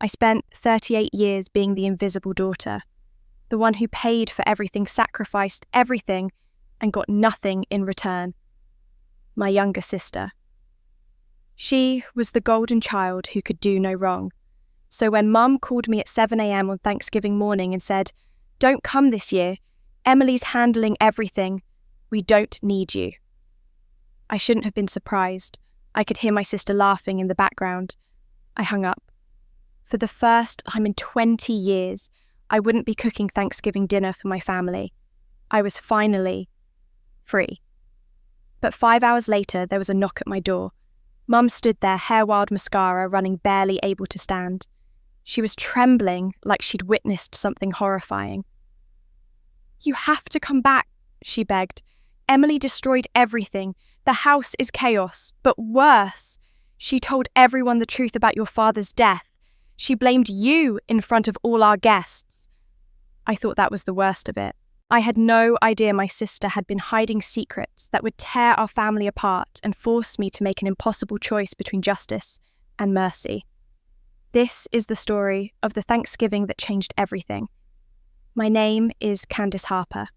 I spent 38 years being the invisible daughter, the one who paid for everything, sacrificed everything, and got nothing in return. My younger sister. She was the golden child who could do no wrong. So when Mum called me at 7 a.m. on Thanksgiving morning and said, "Don't come this year, Emily's handling everything, we don't need you," I shouldn't have been surprised. I could hear my sister laughing in the background. I hung up. For the first time in 20 years, I wouldn't be cooking Thanksgiving dinner for my family. I was finally free. But 5 hours later, there was a knock at my door. Mum stood there, hair wild mascara running, barely able to stand. She was trembling like she'd witnessed something horrifying. "You have to come back," she begged. "Emily destroyed everything. The house is chaos, but worse. She told everyone the truth about your father's death. She blamed you in front of all our guests." I thought that was the worst of it. I had no idea my sister had been hiding secrets that would tear our family apart and force me to make an impossible choice between justice and mercy. This is the story of the Thanksgiving that changed everything. My name is Candice Harper.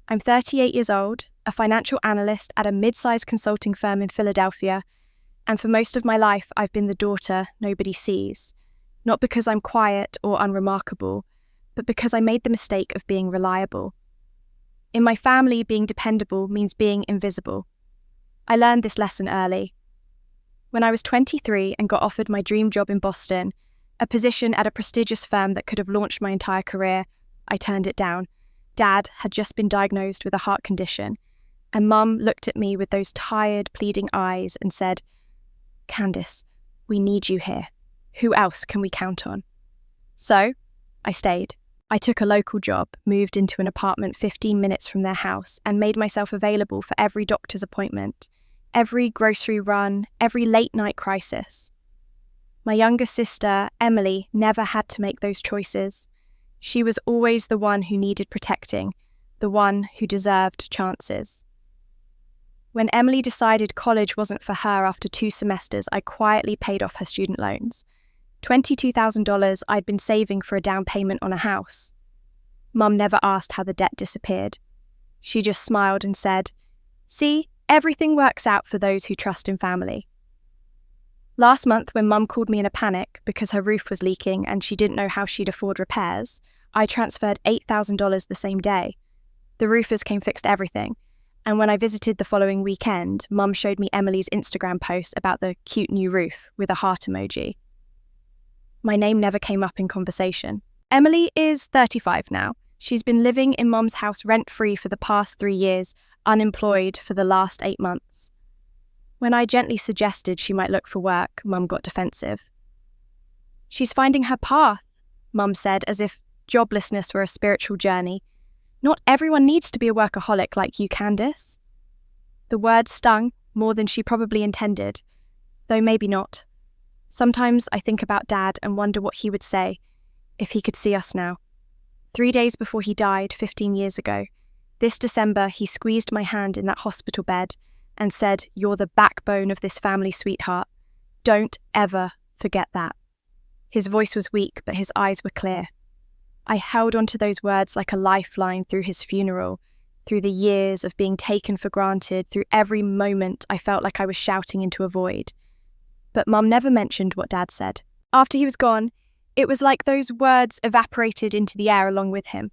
I'm 38 years old, a financial analyst at a mid-sized consulting firm in Philadelphia, and for most of my life I've been the daughter nobody sees. Not because I'm quiet or unremarkable, but because I made the mistake of being reliable. In my family, being dependable means being invisible. I learned this lesson early. When I was 23 and got offered my dream job in Boston, a position at a prestigious firm that could have launched my entire career, I turned it down. Dad had just been diagnosed with a heart condition, and Mum looked at me with those tired, pleading eyes and said, "Candice, we need you here. Who else can we count on?" So, I stayed. I took a local job, moved into an apartment 15 minutes from their house, and made myself available for every doctor's appointment, every grocery run, every late-night crisis. My younger sister, Emily, never had to make those choices. She was always the one who needed protecting, the one who deserved chances. When Emily decided college wasn't for her after 2 semesters, I quietly paid off her student loans. $22,000 I'd been saving for a down payment on a house. Mum never asked how the debt disappeared. She just smiled and said, "See, everything works out for those who trust in family." Last month, when Mum called me in a panic because her roof was leaking and she didn't know how she'd afford repairs, I transferred $8,000 the same day. The roofers came fixed everything, and when I visited the following weekend, Mum showed me Emily's Instagram post about the cute new roof with a heart emoji. My name never came up in conversation. Emily is 35 now. She's been living in Mum's house rent-free for the past 3 years, unemployed for the last 8 months. When I gently suggested she might look for work, Mum got defensive. "She's finding her path," Mum said, as if joblessness were a spiritual journey. "Not everyone needs to be a workaholic like you, Candice." The words stung more than she probably intended, though maybe not. Sometimes I think about Dad and wonder what he would say if he could see us now. 3 days before he died 15 years ago, this December he squeezed my hand in that hospital bed and said, "You're the backbone of this family, sweetheart. Don't ever forget that." His voice was weak, but his eyes were clear. I held onto those words like a lifeline through his funeral, through the years of being taken for granted, through every moment I felt like I was shouting into a void. But Mum never mentioned what Dad said. After he was gone, it was like those words evaporated into the air along with him.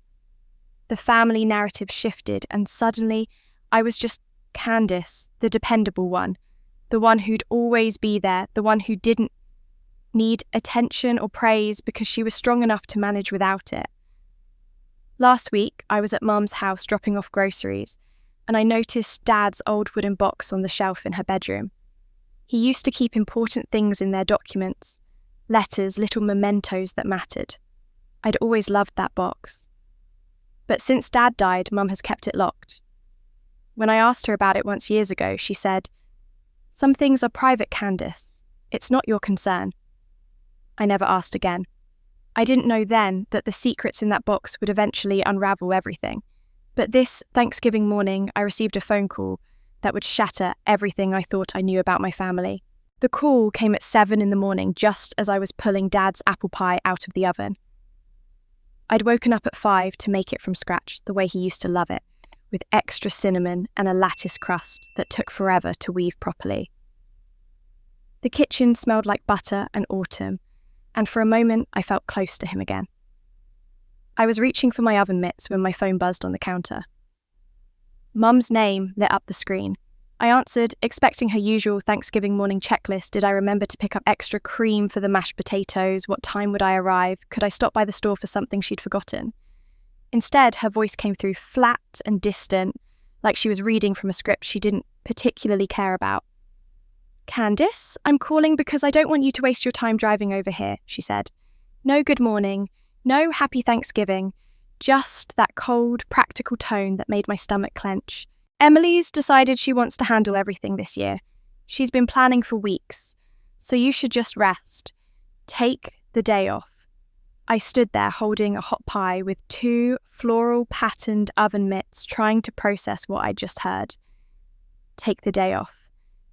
The family narrative shifted, and suddenly I was just Candice, the dependable one, the one who'd always be there, the one who didn't need attention or praise because she was strong enough to manage without it. Last week, I was at Mum's house dropping off groceries, and I noticed Dad's old wooden box on the shelf in her bedroom. He used to keep important things in their documents, letters, little mementos that mattered. I'd always loved that box. But since Dad died, Mum has kept it locked. When I asked her about it once years ago, she said, "Some things are private, Candice. It's not your concern." I never asked again. I didn't know then that the secrets in that box would eventually unravel everything. But this Thanksgiving morning, I received a phone call that would shatter everything I thought I knew about my family. The call came at 7 in the morning, just as I was pulling Dad's apple pie out of the oven. I'd woken up at 5 to make it from scratch, the way he used to love it, with extra cinnamon and a lattice crust that took forever to weave properly. The kitchen smelled like butter and autumn, and for a moment I felt close to him again. I was reaching for my oven mitts when my phone buzzed on the counter. Mum's name lit up the screen. I answered, expecting her usual Thanksgiving morning checklist. Did I remember to pick up extra cream for the mashed potatoes? What time would I arrive? Could I stop by the store for something she'd forgotten? Instead, her voice came through flat and distant, like she was reading from a script she didn't particularly care about. "Candice, I'm calling because I don't want you to waste your time driving over here," she said. "No good morning, no happy Thanksgiving, just that cold, practical tone that made my stomach clench. Emily's decided she wants to handle everything this year. She's been planning for weeks, so you should just rest. Take the day off." I stood there holding a hot pie with 2 floral patterned oven mitts, trying to process what I'd just heard. Take the day off.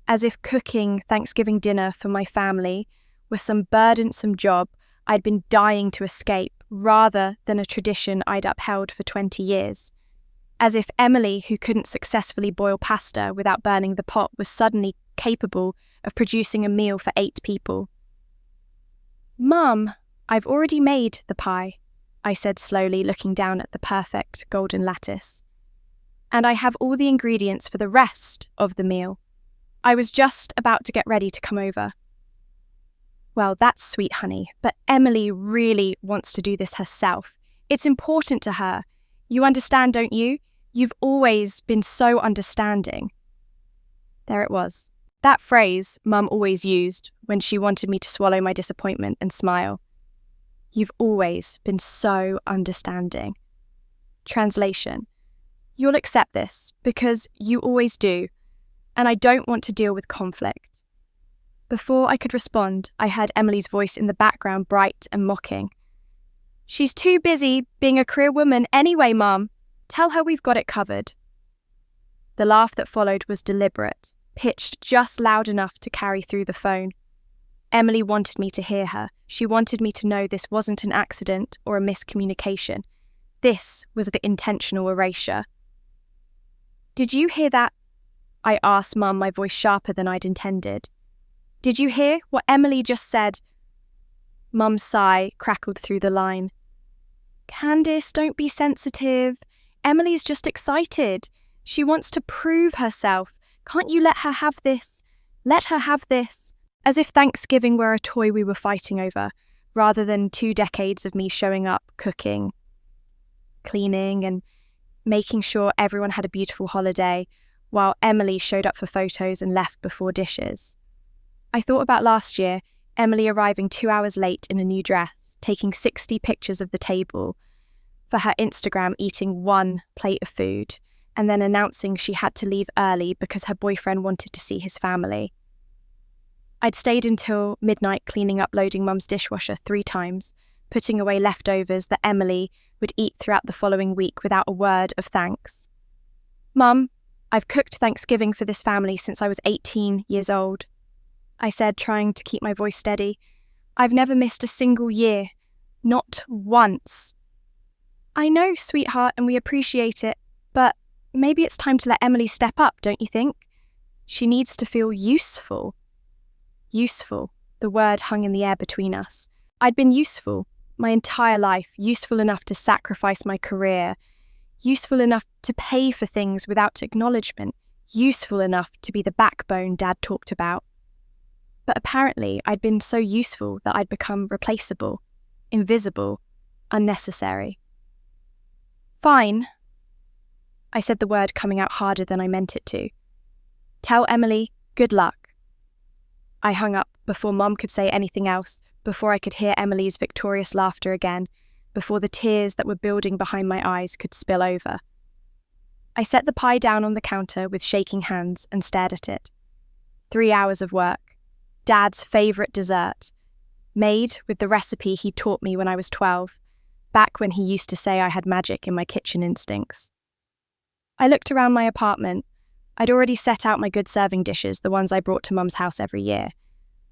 As if cooking Thanksgiving dinner for my family was some burdensome job I'd been dying to escape, rather than a tradition I'd upheld for 20 years. As if Emily, who couldn't successfully boil pasta without burning the pot, was suddenly capable of producing a meal for 8 people. "Mum, I've already made the pie," I said slowly, looking down at the perfect golden lattice. "And I have all the ingredients for the rest of the meal. I was just about to get ready to come over." "Well, that's sweet, honey, but Emily really wants to do this herself. It's important to her. You understand, don't you? You've always been so understanding." There it was. That phrase Mum always used when she wanted me to swallow my disappointment and smile. "You've always been so understanding." Translation: you'll accept this because you always do, and I don't want to deal with conflict. Before I could respond, I heard Emily's voice in the background, bright and mocking. "She's too busy being a career woman anyway, Mum. Tell her we've got it covered." The laugh that followed was deliberate, pitched just loud enough to carry through the phone. Emily wanted me to hear her. She wanted me to know this wasn't an accident or a miscommunication. This was the intentional erasure. "Did you hear that?" I asked Mum, my voice sharper than I'd intended. "Did you hear what Emily just said?" Mum's sigh crackled through the line. "Candice, don't be sensitive. Emily's just excited. She wants to prove herself. Can't you let her have this? Let her have this." As if Thanksgiving were a toy we were fighting over, rather than 2 decades of me showing up, cooking, cleaning, and making sure everyone had a beautiful holiday, while Emily showed up for photos and left before dishes. I thought about last year, Emily arriving 2 hours late in a new dress, taking 60 pictures of the table for her Instagram, eating 1 plate of food, and then announcing she had to leave early because her boyfriend wanted to see his family. I'd stayed until midnight cleaning up loading Mum's dishwasher 3 times, putting away leftovers that Emily would eat throughout the following week without a word of thanks. "Mum, I've cooked Thanksgiving for this family since I was 18 years old," I said, trying to keep my voice steady. "I've never missed a single year. Not once." "I know, sweetheart, and we appreciate it, but maybe it's time to let Emily step up, don't you think? She needs to feel useful." Useful, the word hung in the air between us. I'd been useful my entire life, useful enough to sacrifice my career, useful enough to pay for things without acknowledgement, useful enough to be the backbone Dad talked about. But apparently I'd been so useful that I'd become replaceable, invisible, unnecessary. "Fine," I said, the word coming out harder than I meant it to. "Tell Emily good luck." I hung up before Mum could say anything else, before I could hear Emily's victorious laughter again, before the tears that were building behind my eyes could spill over. I set the pie down on the counter with shaking hands and stared at it. 3 hours of work. Dad's favourite dessert, made with the recipe he taught me when I was 12, back when he used to say I had magic in my kitchen instincts. I looked around my apartment. I'd already set out my good serving dishes, the ones I brought to Mum's house every year.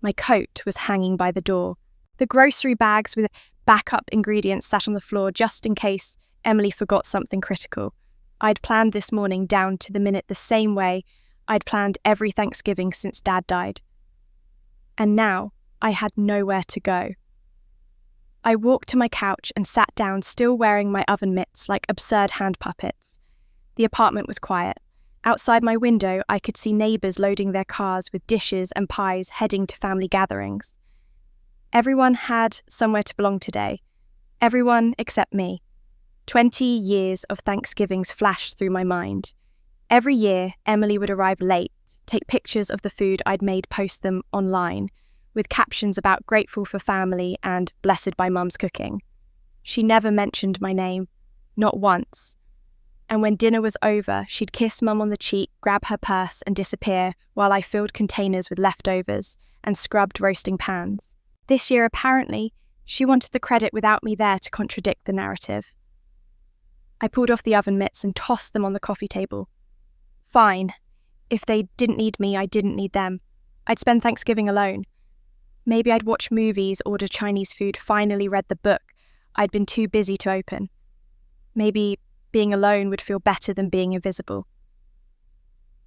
My coat was hanging by the door. The grocery bags with backup ingredients sat on the floor just in case Emily forgot something critical. I'd planned this morning down to the minute the same way I'd planned every Thanksgiving since Dad died. And now I had nowhere to go. I walked to my couch and sat down, still wearing my oven mitts like absurd hand puppets. The apartment was quiet. Outside my window, I could see neighbours loading their cars with dishes and pies heading to family gatherings. Everyone had somewhere to belong today. Everyone except me. 20 years of Thanksgivings flashed through my mind. Every year, Emily would arrive late, take pictures of the food I'd made, post them online, with captions about grateful for family and blessed by Mum's cooking. She never mentioned my name, not once. And when dinner was over, she'd kiss Mum on the cheek, grab her purse and disappear while I filled containers with leftovers and scrubbed roasting pans. This year, apparently, she wanted the credit without me there to contradict the narrative. I pulled off the oven mitts and tossed them on the coffee table. Fine. If they didn't need me, I didn't need them. I'd spend Thanksgiving alone. Maybe I'd watch movies, order Chinese food, finally read the book I'd been too busy to open. Maybe being alone would feel better than being invisible.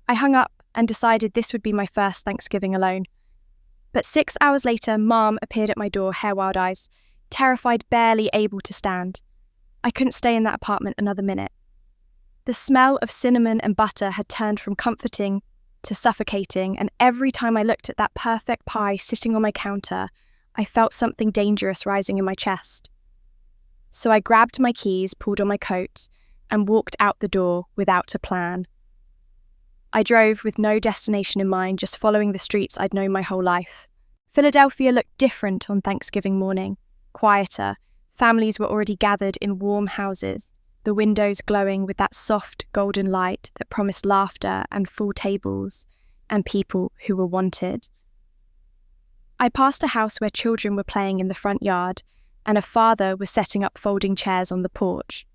I hung up and decided this would be my first Thanksgiving alone. But 6 hours later, Mom appeared at my door, hair wild eyes, terrified, barely able to stand. I couldn't stay in that apartment another minute. The smell of cinnamon and butter had turned from comforting to suffocating, and every time I looked at that perfect pie sitting on my counter, I felt something dangerous rising in my chest. So I grabbed my keys, pulled on my coat, and walked out the door without a plan. I drove with no destination in mind, just following the streets I'd known my whole life. Philadelphia looked different on Thanksgiving morning, quieter. Families were already gathered in warm houses, the windows glowing with that soft golden light that promised laughter and full tables and people who were wanted. I passed a house where children were playing in the front yard and a father was setting up folding chairs on the porch.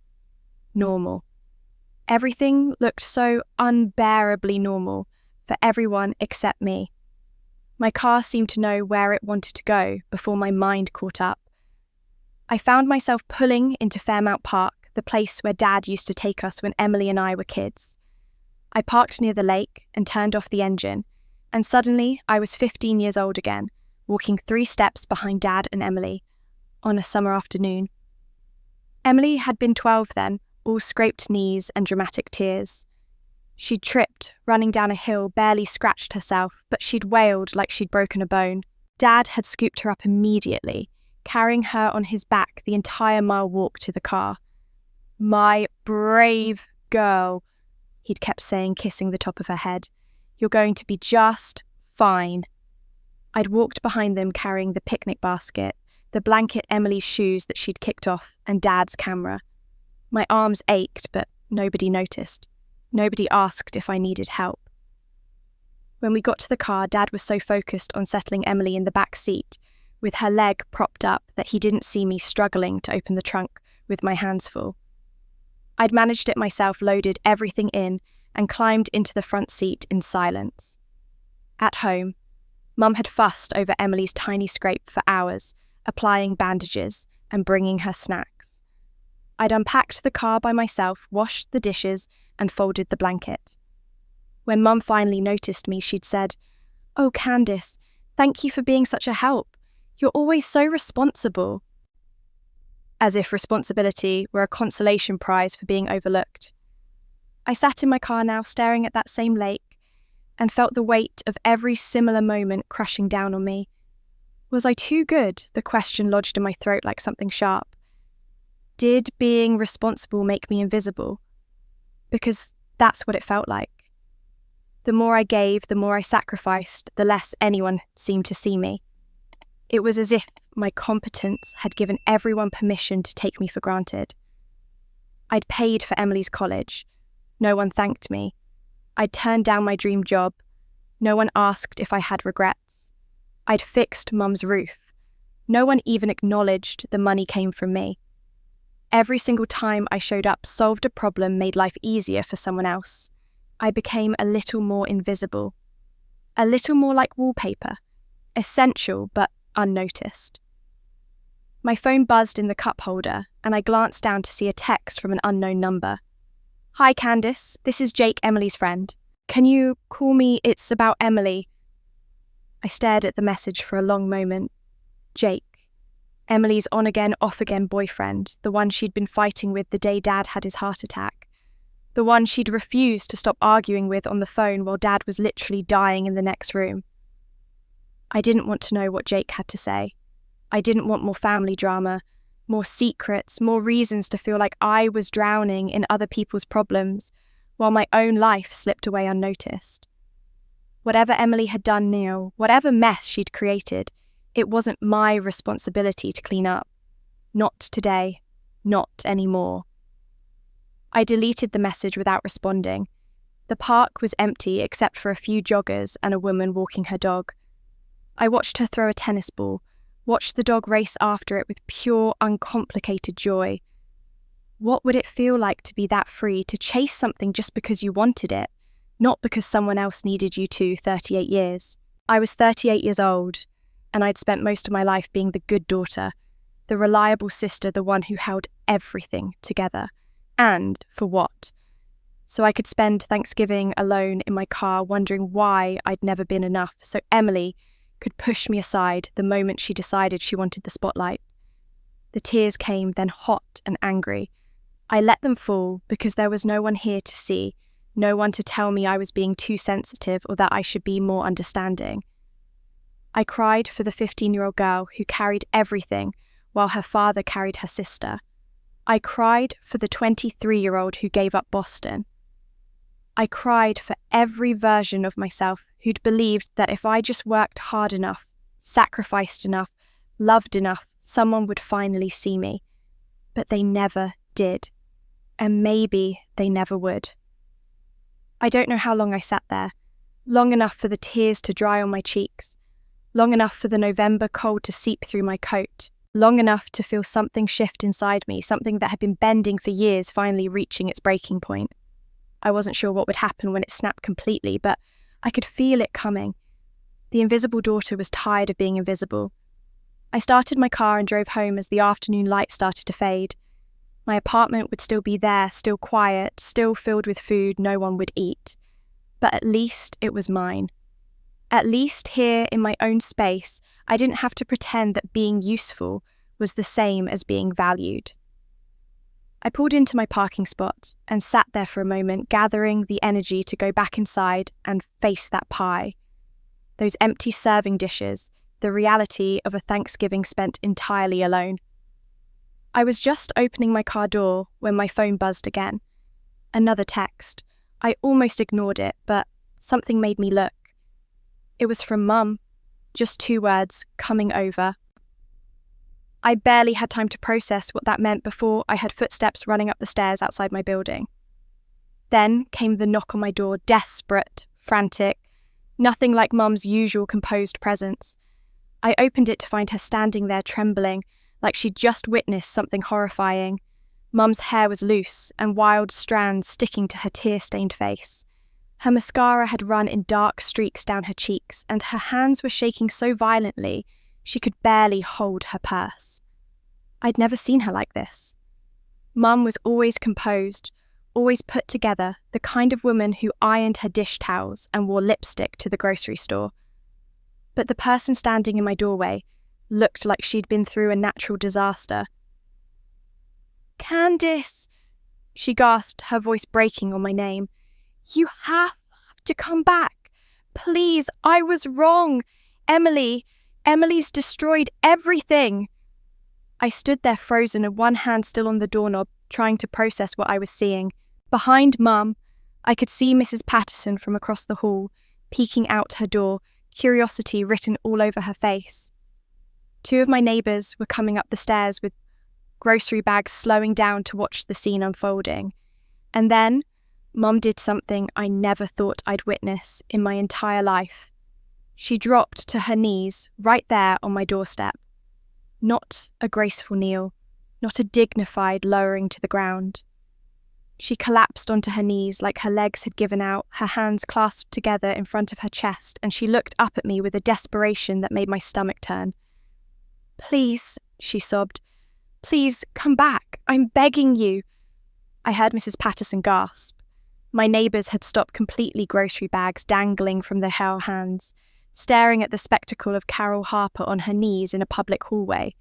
Normal. Everything looked so unbearably normal for everyone except me. My car seemed to know where it wanted to go before my mind caught up. I found myself pulling into Fairmount Park, the place where Dad used to take us when Emily and I were kids. I parked near the lake and turned off the engine, and suddenly I was 15 years old again, walking 3 steps behind Dad and Emily on a summer afternoon. Emily had been 12 then, all scraped knees and dramatic tears. She'd tripped, running down a hill, barely scratched herself, but she'd wailed like she'd broken a bone. Dad had scooped her up immediately, carrying her on his back the entire mile walk to the car. "My brave girl," he'd kept saying, kissing the top of her head. "You're going to be just fine." I'd walked behind them carrying the picnic basket, the blanket, Emily's shoes that she'd kicked off, and Dad's camera. My arms ached, but nobody noticed. Nobody asked if I needed help. When we got to the car, Dad was so focused on settling Emily in the back seat, with her leg propped up, that he didn't see me struggling to open the trunk with my hands full. I'd managed it myself, loaded everything in, and climbed into the front seat in silence. At home, Mum had fussed over Emily's tiny scrape for hours, applying bandages and bringing her snacks. I'd unpacked the car by myself, washed the dishes, and folded the blanket. When Mum finally noticed me, she'd said, "Oh, Candice, thank you for being such a help. You're always so responsible." As if responsibility were a consolation prize for being overlooked. I sat in my car now, staring at that same lake, and felt the weight of every similar moment crushing down on me. Was I too good? The question lodged in my throat like something sharp. Did being responsible make me invisible? Because that's what it felt like. The more I gave, the more I sacrificed, the less anyone seemed to see me. It was as if my competence had given everyone permission to take me for granted. I'd paid for Emily's college. No one thanked me. I'd turned down my dream job. No one asked if I had regrets. I'd fixed Mum's roof. No one even acknowledged the money came from me. Every single time I showed up, solved a problem, made life easier for someone else. I became a little more invisible. A little more like wallpaper. essential but unnoticed. My phone buzzed in the cup holder, and I glanced down to see a text from an unknown number. "Hi Candice, this is Jake, Emily's friend. Can you call me? It's about Emily." I stared at the message for a long moment. Jake, Emily's on-again, off-again boyfriend, the one she'd been fighting with the day Dad had his heart attack. The one she'd refused to stop arguing with on the phone while Dad was literally dying in the next room. I didn't want to know what Jake had to say. I didn't want more family drama, more secrets, more reasons to feel like I was drowning in other people's problems, while my own life slipped away unnoticed. Whatever Emily had done now, whatever mess she'd created, it wasn't my responsibility to clean up. Not today. Not anymore. I deleted the message without responding. The park was empty except for a few joggers and a woman walking her dog. I watched her throw a tennis ball, watched the dog race after it with pure, uncomplicated joy. What would it feel like to be that free, to chase something just because you wanted it, not because someone else needed you to 38 years? I was 38 years old, and I'd spent most of my life being the good daughter, the reliable sister, the one who held everything together. And for what? So I could spend Thanksgiving alone in my car wondering why I'd never been enough, so Emily could push me aside the moment she decided she wanted the spotlight. The tears came, then hot and angry. I let them fall because there was no one here to see, no one to tell me I was being too sensitive or that I should be more understanding. I cried for the 15-year-old girl who carried everything while her father carried her sister. I cried for the 23-year-old who gave up Boston. I cried for every version of myself who'd believed that if I just worked hard enough, sacrificed enough, loved enough, someone would finally see me. But they never did. And maybe they never would. I don't know how long I sat there. Long enough for the tears to dry on my cheeks. Long enough for the November cold to seep through my coat. Long enough to feel something shift inside me, something that had been bending for years finally reaching its breaking point. I wasn't sure what would happen when it snapped completely, but I could feel it coming. The invisible daughter was tired of being invisible. I started my car and drove home as the afternoon light started to fade. My apartment would still be there, still quiet, still filled with food no one would eat. But at least it was mine. At least here in my own space, I didn't have to pretend that being useful was the same as being valued. I pulled into my parking spot and sat there for a moment, gathering the energy to go back inside and face that pie. Those empty serving dishes, the reality of a Thanksgiving spent entirely alone. I was just opening my car door when my phone buzzed again. Another text. I almost ignored it, but something made me look. It was from Mum. Just 2 words, coming over. I barely had time to process what that meant before I heard footsteps running up the stairs outside my building. Then came the knock on my door, desperate, frantic, nothing like Mum's usual composed presence. I opened it to find her standing there trembling, like she'd just witnessed something horrifying. Mum's hair was loose and wild strands sticking to her tear-stained face. Her mascara had run in dark streaks down her cheeks, and her hands were shaking so violently she could barely hold her purse. I'd never seen her like this. Mum was always composed, always put together, the kind of woman who ironed her dish towels and wore lipstick to the grocery store. But the person standing in my doorway looked like she'd been through a natural disaster. "Candice," she gasped, her voice breaking on my name. "You have to come back. Please, I was wrong. Emily's destroyed everything." I stood there frozen and one hand still on the doorknob, trying to process what I was seeing. Behind Mum, I could see Mrs. Patterson from across the hall, peeking out her door, curiosity written all over her face. 2 of my neighbours were coming up the stairs with grocery bags, slowing down to watch the scene unfolding. And then Mum did something I never thought I'd witness in my entire life. She dropped to her knees right there on my doorstep. Not a graceful kneel, not a dignified lowering to the ground. She collapsed onto her knees like her legs had given out, her hands clasped together in front of her chest, and she looked up at me with a desperation that made my stomach turn. "Please," she sobbed. "Please, come back. I'm begging you." I heard Mrs. Patterson gasp. My neighbours had stopped completely, grocery bags dangling from their hands, staring at the spectacle of Carol Harper on her knees in a public hallway.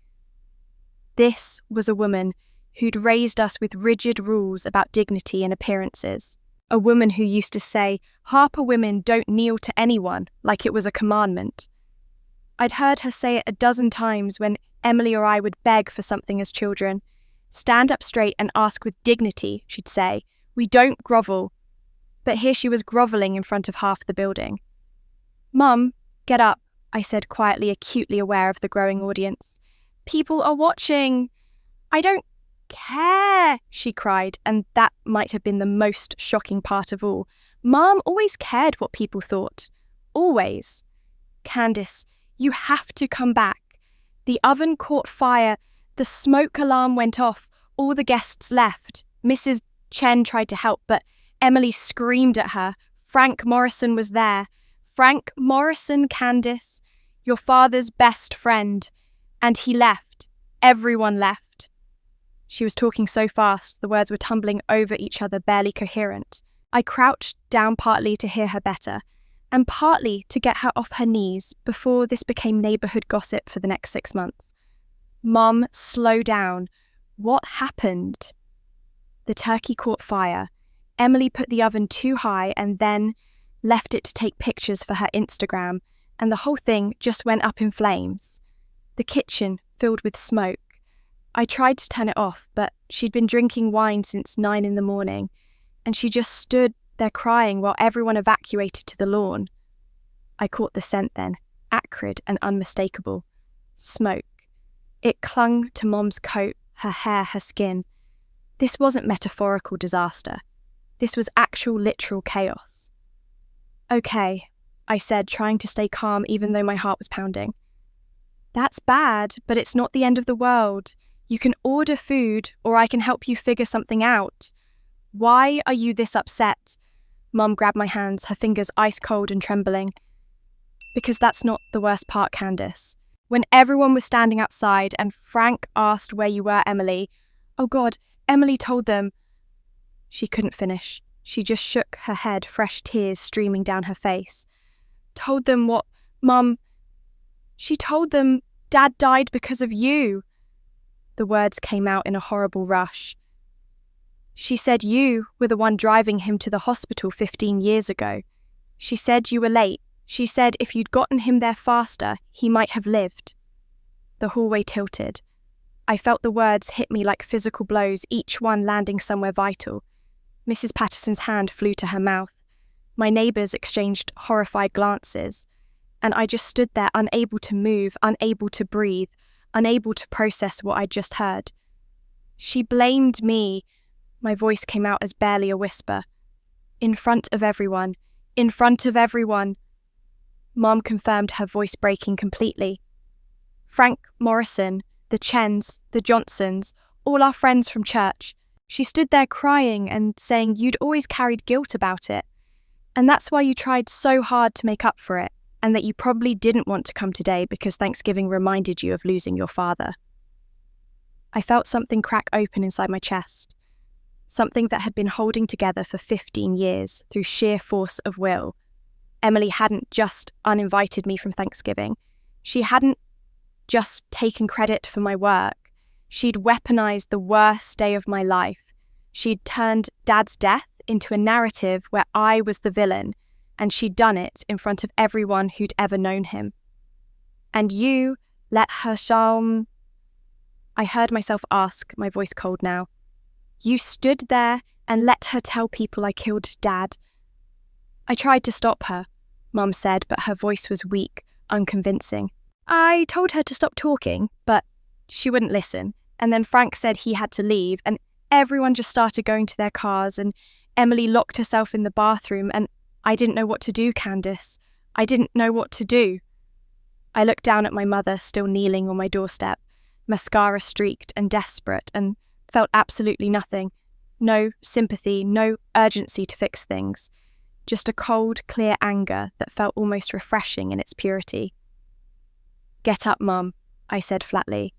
This was a woman who'd raised us with rigid rules about dignity and appearances. A woman who used to say, "Harper women don't kneel to anyone," like it was a commandment. I'd heard her say it a dozen times when Emily or I would beg for something as children. "Stand up straight and ask with dignity," she'd say. "We don't grovel." But here she was grovelling in front of half the building. "Mum, get up," I said quietly, acutely aware of the growing audience. "People are watching." "I don't care," she cried, and that might have been the most shocking part of all. Mum always cared what people thought. Always. "Candice, you have to come back. The oven caught fire. The smoke alarm went off. All the guests left." Mrs. Chen tried to help, but Emily screamed at her. "Frank Morrison was there. Frank Morrison, Candice. Your father's best friend. And he left. Everyone left." She was talking so fast, the words were tumbling over each other, barely coherent. I crouched down partly to hear her better, and partly to get her off her knees before this became neighbourhood gossip for the next 6 months. "Mum, slow down. What happened?" "The turkey caught fire. Emily put the oven too high and then left it to take pictures for her Instagram, and the whole thing just went up in flames. The kitchen filled with smoke. I tried to turn it off, but she'd been drinking wine since 9 in the morning, and she just stood there crying while everyone evacuated to the lawn." I caught the scent then, acrid and unmistakable. Smoke. It clung to Mom's coat, her hair, her skin. This wasn't metaphorical disaster. This was actual, literal chaos. "Okay," I said, trying to stay calm even though my heart was pounding. "That's bad, but it's not the end of the world. You can order food, or I can help you figure something out. Why are you this upset?" Mum grabbed my hands, her fingers ice cold and trembling. "Because that's not the worst part, Candice. When everyone was standing outside and Frank asked where you were, Emily. Oh God, Emily told them." She couldn't finish. She just shook her head, fresh tears streaming down her face. "Told them what, Mum? She told them Dad died because of you." The words came out in a horrible rush. "She said you were the one driving him to the hospital 15 years ago. She said you were late. She said if you'd gotten him there faster, he might have lived." The hallway tilted. I felt the words hit me like physical blows, each one landing somewhere vital. Mrs. Patterson's hand flew to her mouth. My neighbours exchanged horrified glances, and I just stood there, unable to move, unable to breathe, unable to process what I'd just heard. "She blamed me." My voice came out as barely a whisper. "In front of everyone. In front of everyone." Mom confirmed, her voice breaking completely. "Frank Morrison, the Chens, the Johnsons, all our friends from church. She stood there crying and saying you'd always carried guilt about it. And that's why you tried so hard to make up for it, and that you probably didn't want to come today because Thanksgiving reminded you of losing your father." I felt something crack open inside my chest. Something that had been holding together for 15 years through sheer force of will. Emily hadn't just uninvited me from Thanksgiving. She hadn't just taken credit for my work. She'd weaponized the worst day of my life. She'd turned Dad's death into a narrative where I was the villain, and she'd done it in front of everyone who'd ever known him. "And you let her I heard myself ask, my voice cold now. "You stood there and let her tell people I killed Dad." "I tried to stop her," Mum said, but her voice was weak, unconvincing. "I told her to stop talking, but she wouldn't listen. And then Frank said he had to leave, and everyone just started going to their cars, and Emily locked herself in the bathroom, and I didn't know what to do, Candice. I didn't know what to do." I looked down at my mother, still kneeling on my doorstep, mascara streaked and desperate, and felt absolutely nothing. No sympathy, no urgency to fix things. Just a cold, clear anger that felt almost refreshing in its purity. "Get up, Mum," I said flatly.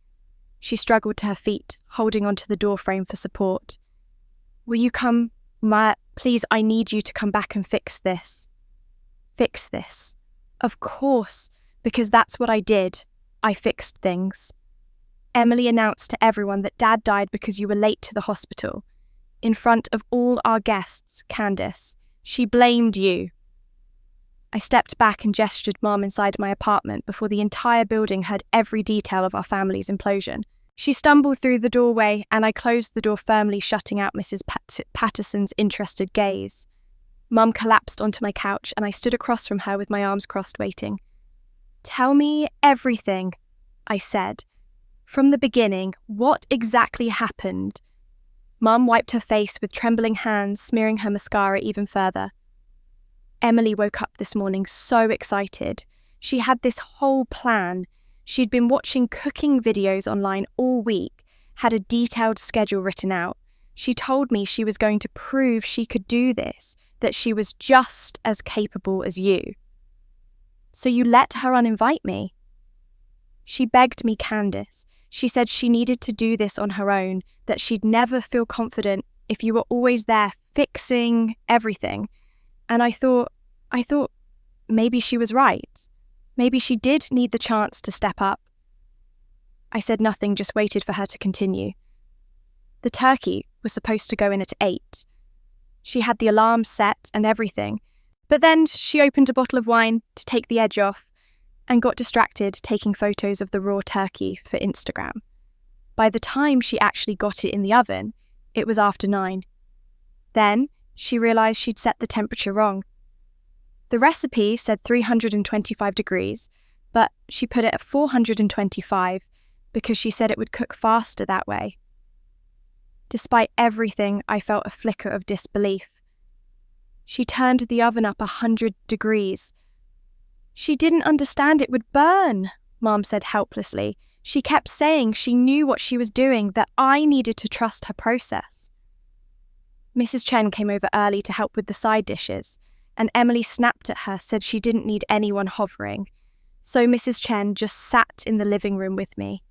She struggled to her feet, holding onto the doorframe for support. "Will you come, Ma? Please, I need you to come back and fix this." Fix this. Of course, because that's what I did. I fixed things. "Emily announced to everyone that Dad died because you were late to the hospital. In front of all our guests, Candace. She blamed you." I stepped back and gestured Mom inside my apartment before the entire building heard every detail of our family's implosion. She stumbled through the doorway and I closed the door firmly, shutting out Mrs. Patterson's interested gaze. Mum collapsed onto my couch and I stood across from her with my arms crossed, waiting. "Tell me everything," I said. "From the beginning, what exactly happened?" Mum wiped her face with trembling hands, smearing her mascara even further. "Emily woke up this morning so excited. She had this whole plan. She'd been watching cooking videos online all week, had a detailed schedule written out. She told me she was going to prove she could do this, that she was just as capable as you." "So you let her uninvite me?" "She begged me, Candace. She said she needed to do this on her own, that she'd never feel confident if you were always there fixing everything. And I thought maybe she was right. Maybe she did need the chance to step up." I said nothing, just waited for her to continue. "The turkey was supposed to go in at 8. She had the alarm set and everything, but then she opened a bottle of wine to take the edge off and got distracted taking photos of the raw turkey for Instagram. By the time she actually got it in the oven, it was after 9. Then she realised she'd set the temperature wrong. The recipe said 325 degrees, but she put it at 425 because she said it would cook faster that way. Despite everything, I felt a flicker of disbelief. She turned the oven up 100 degrees. "She didn't understand it would burn," Mom said helplessly. "She kept saying she knew what she was doing, that I needed to trust her process." Mrs. Chen came over early to help with the side dishes, and Emily snapped at her, said she didn't need anyone hovering. So Mrs. Chen just sat in the living room with me.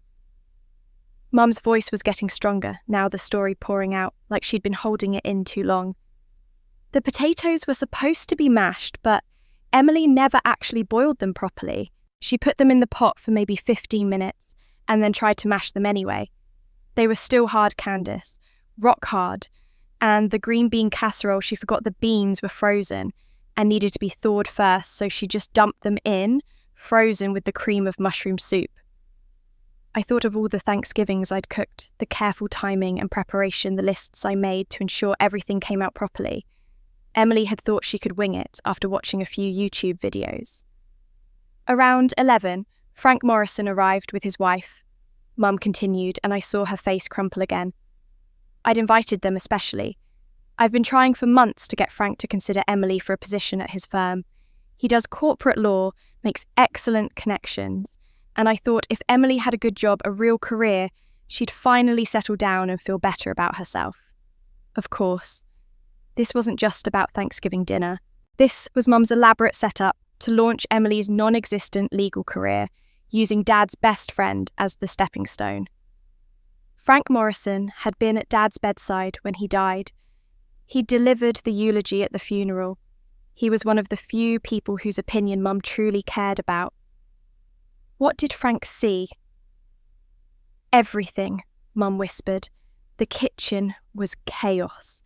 Mum's voice was getting stronger, now the story pouring out, like she'd been holding it in too long. "The potatoes were supposed to be mashed, but Emily never actually boiled them properly. She put them in the pot for maybe 15 minutes and then tried to mash them anyway. They were still hard, Candace, rock hard, and the green bean casserole, she forgot the beans were frozen and needed to be thawed first, so she just dumped them in, frozen with the cream of mushroom soup." I thought of all the Thanksgivings I'd cooked, the careful timing and preparation, the lists I made to ensure everything came out properly. Emily had thought she could wing it after watching a few YouTube videos. Around 11, Frank Morrison arrived with his wife. Mum continued, and I saw her face crumple again. "I'd invited them especially. I've been trying for months to get Frank to consider Emily for a position at his firm. He does corporate law, makes excellent connections, and I thought if Emily had a good job, a real career, she'd finally settle down and feel better about herself. Of course, this wasn't just about Thanksgiving dinner. This was Mum's elaborate setup to launch Emily's non-existent legal career, using Dad's best friend as the stepping stone. Frank Morrison had been at Dad's bedside when he died. He delivered the eulogy at the funeral. He was one of the few people whose opinion Mum truly cared about. What did Frank see? "Everything," Mum whispered. "The kitchen was chaos.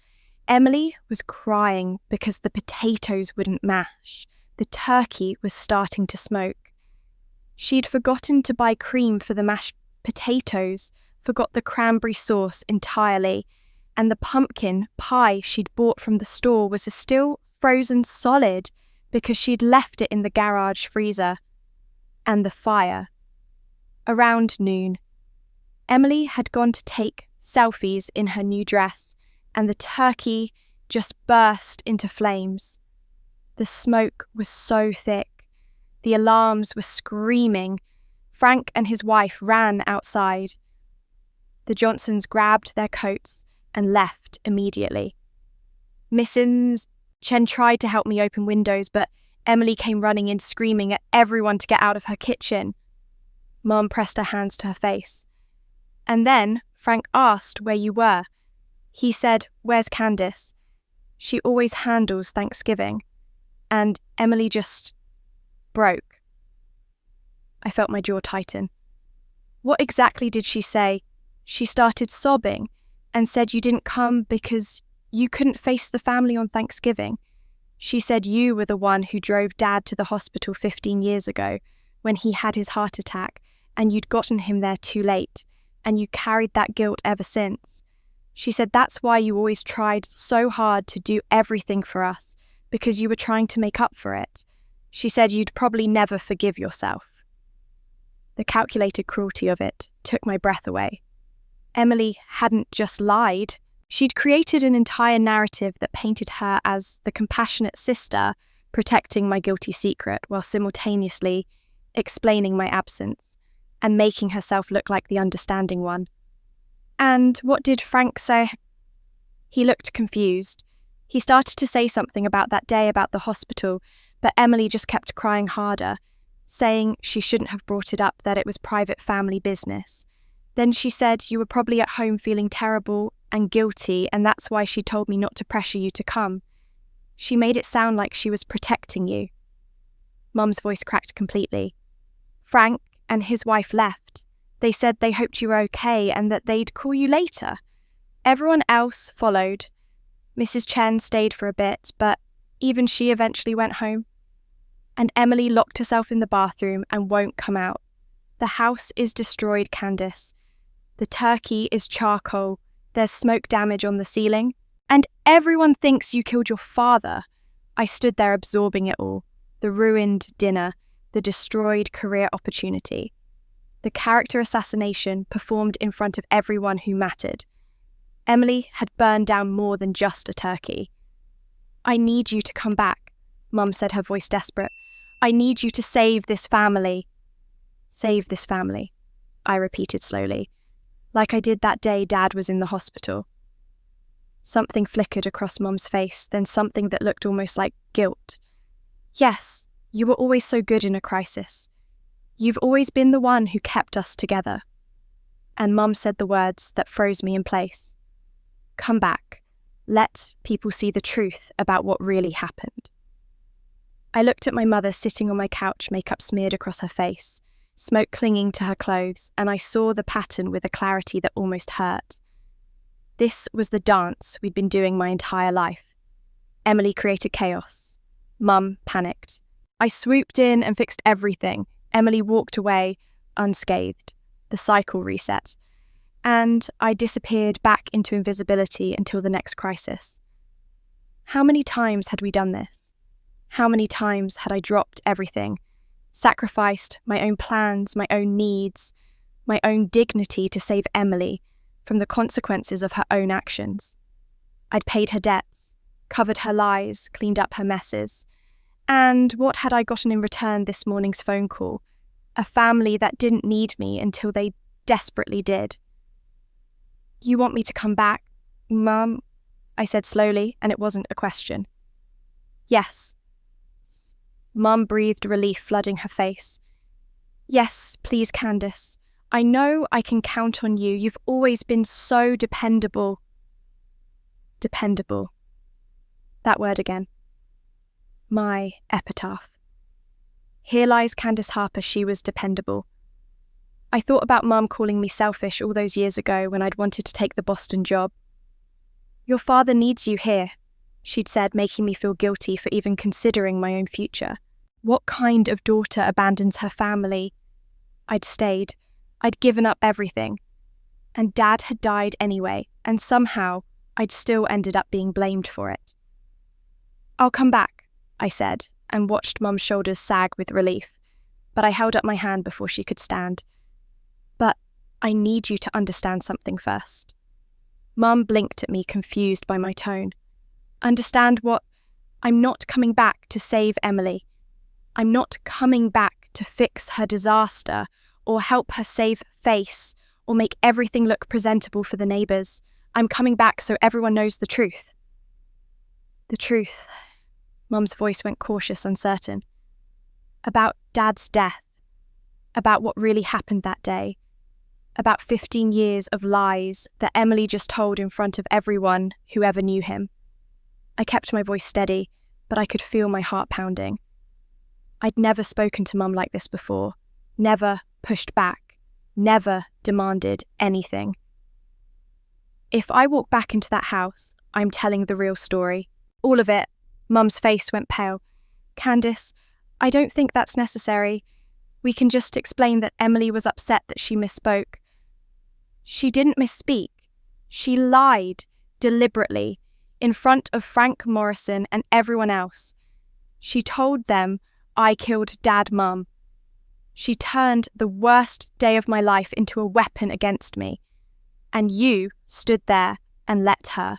Emily was crying because the potatoes wouldn't mash. The turkey was starting to smoke. She'd forgotten to buy cream for the mashed potatoes, forgot the cranberry sauce entirely, and the pumpkin pie she'd bought from the store was still frozen solid because she'd left it in the garage freezer. And the fire. Around noon, Emily had gone to take selfies in her new dress, and the turkey just burst into flames. The smoke was so thick. The alarms were screaming. Frank and his wife ran outside. The Johnsons grabbed their coats, and left immediately. Mrs. Chen tried to help me open windows, but Emily came running in screaming at everyone to get out of her kitchen. Mum pressed her hands to her face. And then Frank asked where you were. He said, "Where's Candice? She always handles Thanksgiving." And Emily just broke. I felt my jaw tighten. What exactly did she say? She started sobbing and said you didn't come because you couldn't face the family on Thanksgiving. She said you were the one who drove Dad to the hospital 15 years ago when he had his heart attack, and you'd gotten him there too late, and you carried that guilt ever since. She said that's why you always tried so hard to do everything for us, because you were trying to make up for it. She said you'd probably never forgive yourself. The calculated cruelty of it took my breath away. Emily hadn't just lied. She'd created an entire narrative that painted her as the compassionate sister protecting my guilty secret while simultaneously explaining my absence and making herself look like the understanding one. And what did Frank say? He looked confused. He started to say something about that day about the hospital, but Emily just kept crying harder, saying she shouldn't have brought it up, that it was private family business. Then she said you were probably at home feeling terrible and guilty, and that's why she told me not to pressure you to come. She made it sound like she was protecting you. Mum's voice cracked completely. Frank and his wife left. They said they hoped you were okay and that they'd call you later. Everyone else followed. Mrs. Chen stayed for a bit, but even she eventually went home. And Emily locked herself in the bathroom and won't come out. The house is destroyed, Candice. The turkey is charcoal. There's smoke damage on the ceiling. And everyone thinks you killed your father. I stood there absorbing it all. The ruined dinner, the destroyed career opportunity. The character assassination performed in front of everyone who mattered. Emily had burned down more than just a turkey. I need you to come back, Mum said, her voice desperate. I need you to save this family. Save this family, I repeated slowly, like I did that day Dad was in the hospital. Something flickered across Mum's face, then something that looked almost like guilt. Yes, you were always so good in a crisis. You've always been the one who kept us together. And Mum said the words that froze me in place. Come back. Let people see the truth about what really happened. I looked at my mother sitting on my couch, makeup smeared across her face, smoke clinging to her clothes, and I saw the pattern with a clarity that almost hurt. This was the dance we'd been doing my entire life. Emily created chaos. Mum panicked. I swooped in and fixed everything. Emily walked away unscathed. The cycle reset. And I disappeared back into invisibility until the next crisis. How many times had we done this? How many times had I dropped everything, sacrificed my own plans, my own needs, my own dignity to save Emily from the consequences of her own actions? I'd paid her debts, covered her lies, cleaned up her messes. And what had I gotten in return this morning's phone call? A family that didn't need me until they desperately did. You want me to come back, Mum? I said slowly, and it wasn't a question. Yes. Mum breathed relief flooding her face. Yes, please, Candice. I know I can count on you. You've always been so dependable. Dependable. That word again. My epitaph. Here lies Candice Harper, she was dependable. I thought about Mum calling me selfish all those years ago when I'd wanted to take the Boston job. Your father needs you here, she'd said, making me feel guilty for even considering my own future. What kind of daughter abandons her family? I'd stayed. I'd given up everything. And Dad had died anyway, and somehow I'd still ended up being blamed for it. I'll come back, I said, and watched Mum's shoulders sag with relief, but I held up my hand before she could stand. But I need you to understand something first. Mum blinked at me, confused by my tone. Understand what? I'm not coming back to save Emily. I'm not coming back to fix her disaster or help her save face or make everything look presentable for the neighbours. I'm coming back so everyone knows the truth. The truth. Mum's voice went cautious, uncertain. About Dad's death. About what really happened that day. About 15 years of lies that Emily just told in front of everyone who ever knew him. I kept my voice steady, but I could feel my heart pounding. I'd never spoken to Mum like this before, never pushed back, never demanded anything. If I walk back into that house, I'm telling the real story. All of it. Mum's face went pale. Candice, I don't think that's necessary. We can just explain that Emily was upset that she misspoke. She didn't misspeak. She lied, deliberately, in front of Frank Morrison and everyone else. She told them I killed Dad, Mum. She turned the worst day of my life into a weapon against me. And you stood there and let her.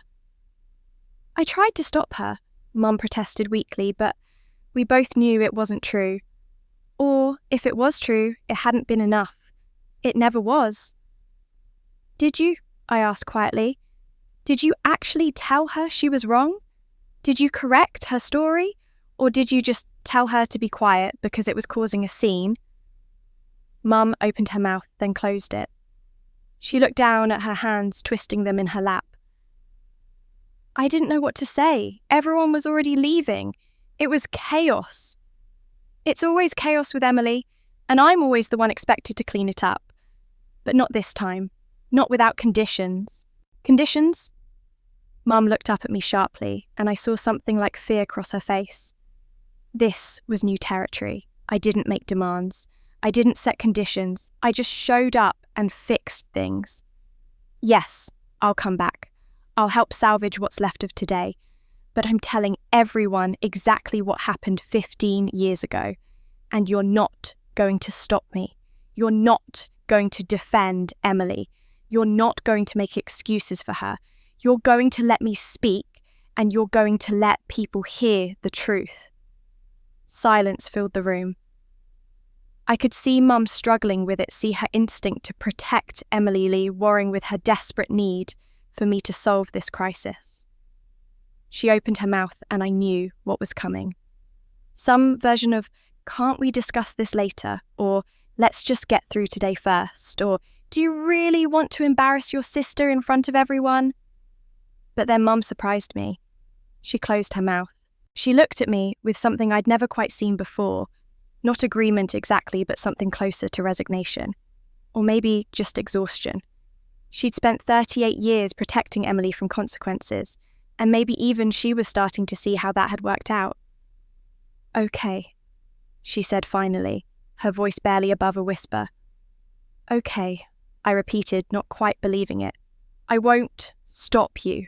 I tried to stop her, Mum protested weakly, but we both knew it wasn't true. Or, if it was true, it hadn't been enough. It never was. Did you? I asked quietly. Did you actually tell her she was wrong? Did you correct her story? Or did you just tell her to be quiet because it was causing a scene? Mum opened her mouth, then closed it. She looked down at her hands, twisting them in her lap. I didn't know what to say. Everyone was already leaving. It was chaos. It's always chaos with Emily, and I'm always the one expected to clean it up. But not this time. Not without conditions. Conditions? Mum looked up at me sharply, and I saw something like fear cross her face. This was new territory. I didn't make demands. I didn't set conditions. I just showed up and fixed things. Yes, I'll come back. I'll help salvage what's left of today. But I'm telling everyone exactly what happened 15 years ago. And you're not going to stop me. You're not going to defend Emily. You're not going to make excuses for her. You're going to let me speak, and you're going to let people hear the truth. Silence filled the room. I could see Mum struggling with it, see her instinct to protect Emily Lee warring with her desperate need for me to solve this crisis. She opened her mouth and I knew what was coming. Some version of, can't we discuss this later? Or, let's just get through today first? Or, do you really want to embarrass your sister in front of everyone? But then Mum surprised me. She closed her mouth. She looked at me with something I'd never quite seen before. Not agreement exactly, but something closer to resignation. Or maybe just exhaustion. She'd spent 38 years protecting Emily from consequences, and maybe even she was starting to see how that had worked out. Okay, she said finally, her voice barely above a whisper. Okay, I repeated, not quite believing it. I won't stop you.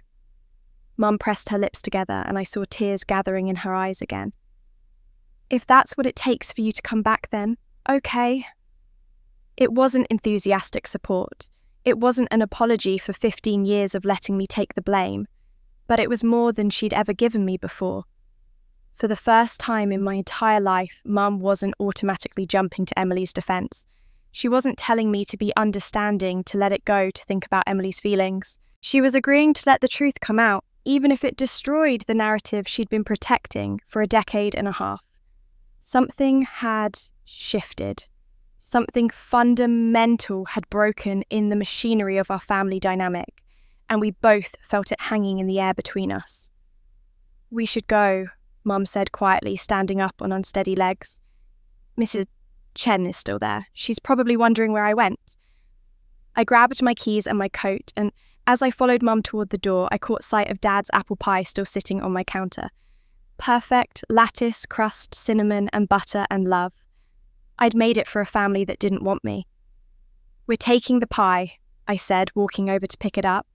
Mum pressed her lips together and I saw tears gathering in her eyes again. If that's what it takes for you to come back then, okay. It wasn't enthusiastic support. It wasn't an apology for 15 years of letting me take the blame, but it was more than she'd ever given me before. For the first time in my entire life, Mum wasn't automatically jumping to Emily's defence. She wasn't telling me to be understanding, to let it go, to think about Emily's feelings. She was agreeing to let the truth come out, even if it destroyed the narrative she'd been protecting for a decade and a half. Something had shifted. Something fundamental had broken in the machinery of our family dynamic, and we both felt it hanging in the air between us. We should go, Mum said quietly, standing up on unsteady legs. Mrs. Chen is still there. She's probably wondering where I went. I grabbed my keys and my coat, and as I followed Mum toward the door, I caught sight of Dad's apple pie still sitting on my counter. Perfect lattice, crust, cinnamon and butter and love. I'd made it for a family that didn't want me. We're taking the pie, I said, walking over to pick it up.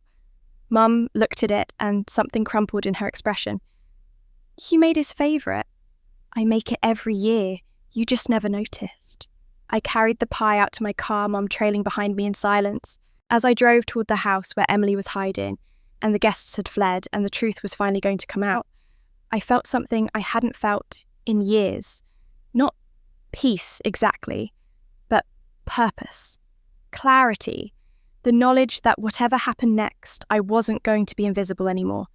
Mum looked at it and something crumpled in her expression. You made his favourite. I make it every year. You just never noticed. I carried the pie out to my car, Mum trailing behind me in silence. As I drove toward the house where Emily was hiding, and the guests had fled, and the truth was finally going to come out, I felt something I hadn't felt in years. Not peace exactly, but purpose, clarity, The knowledge that whatever happened next, I wasn't going to be invisible anymore.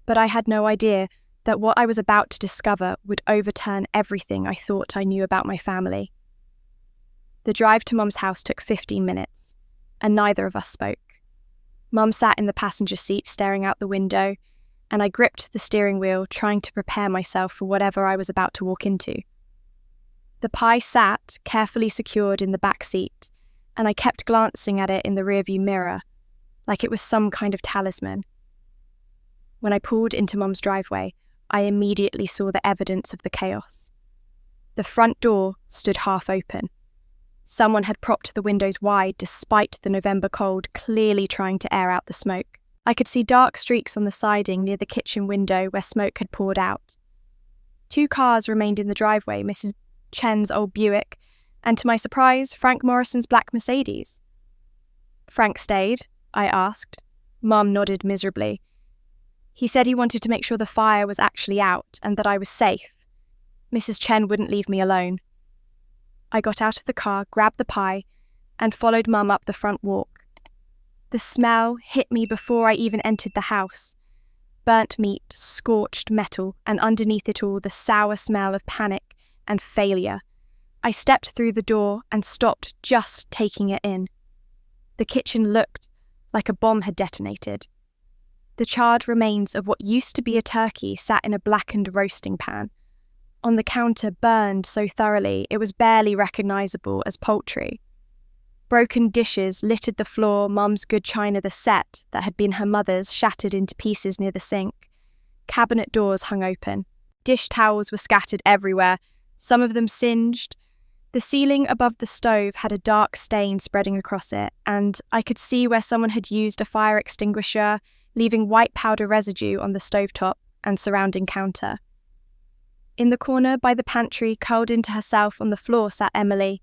But I had no idea that what I was about to discover would overturn everything I thought I knew about my family. The drive to Mum's house took 15 minutes, and neither of us spoke. Mum sat in the passenger seat staring out the window, and I gripped the steering wheel, trying to prepare myself for whatever I was about to walk into. The pie sat, carefully secured in the back seat, and I kept glancing at it in the rearview mirror, like it was some kind of talisman. When I pulled into Mum's driveway, I immediately saw the evidence of the chaos. The front door stood half open. Someone had propped the windows wide despite the November cold, clearly trying to air out the smoke. I could see dark streaks on the siding near the kitchen window where smoke had poured out. 2 cars remained in the driveway, Mrs. Chen's old Buick, and to my surprise, Frank Morrison's black Mercedes. Frank stayed, I asked. Mum nodded miserably. He said he wanted to make sure the fire was actually out and that I was safe. Mrs. Chen wouldn't leave me alone. I got out of the car, grabbed the pie, and followed Mum up the front walk. The smell hit me before I even entered the house. Burnt meat, scorched metal, and underneath it all the sour smell of panic and failure. I stepped through the door and stopped just taking it in. The kitchen looked like a bomb had detonated. The charred remains of what used to be a turkey sat in a blackened roasting pan. On the counter, burned so thoroughly it was barely recognisable as poultry. Broken dishes littered the floor, Mum's good china, the set that had been her mother's, shattered into pieces near the sink. Cabinet doors hung open. Dish towels were scattered everywhere, some of them singed. The ceiling above the stove had a dark stain spreading across it, and I could see where someone had used a fire extinguisher, leaving white powder residue on the stovetop and surrounding counter. In the corner by the pantry, curled into herself on the floor, sat Emily.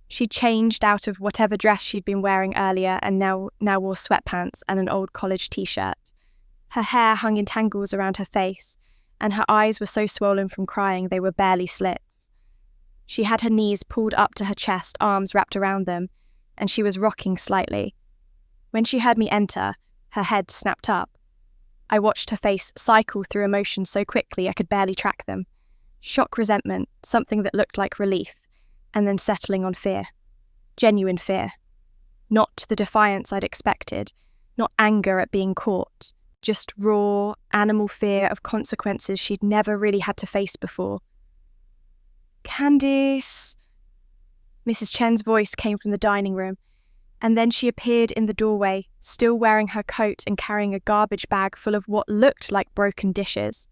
She'd changed out of whatever dress she'd been wearing earlier and now wore sweatpants and an old college t-shirt. Her hair hung in tangles around her face, and her eyes were so swollen from crying they were barely slits. She had her knees pulled up to her chest, arms wrapped around them, and she was rocking slightly. When she heard me enter, her head snapped up. I watched her face cycle through emotions so quickly I could barely track them. Shock, resentment, something that looked like relief, and then settling on fear. Genuine fear. Not the defiance I'd expected, not anger at being caught, just raw, animal fear of consequences she'd never really had to face before. "Candice!" Mrs. Chen's voice came from the dining room, and then she appeared in the doorway, still wearing her coat and carrying a garbage bag full of what looked like broken dishes.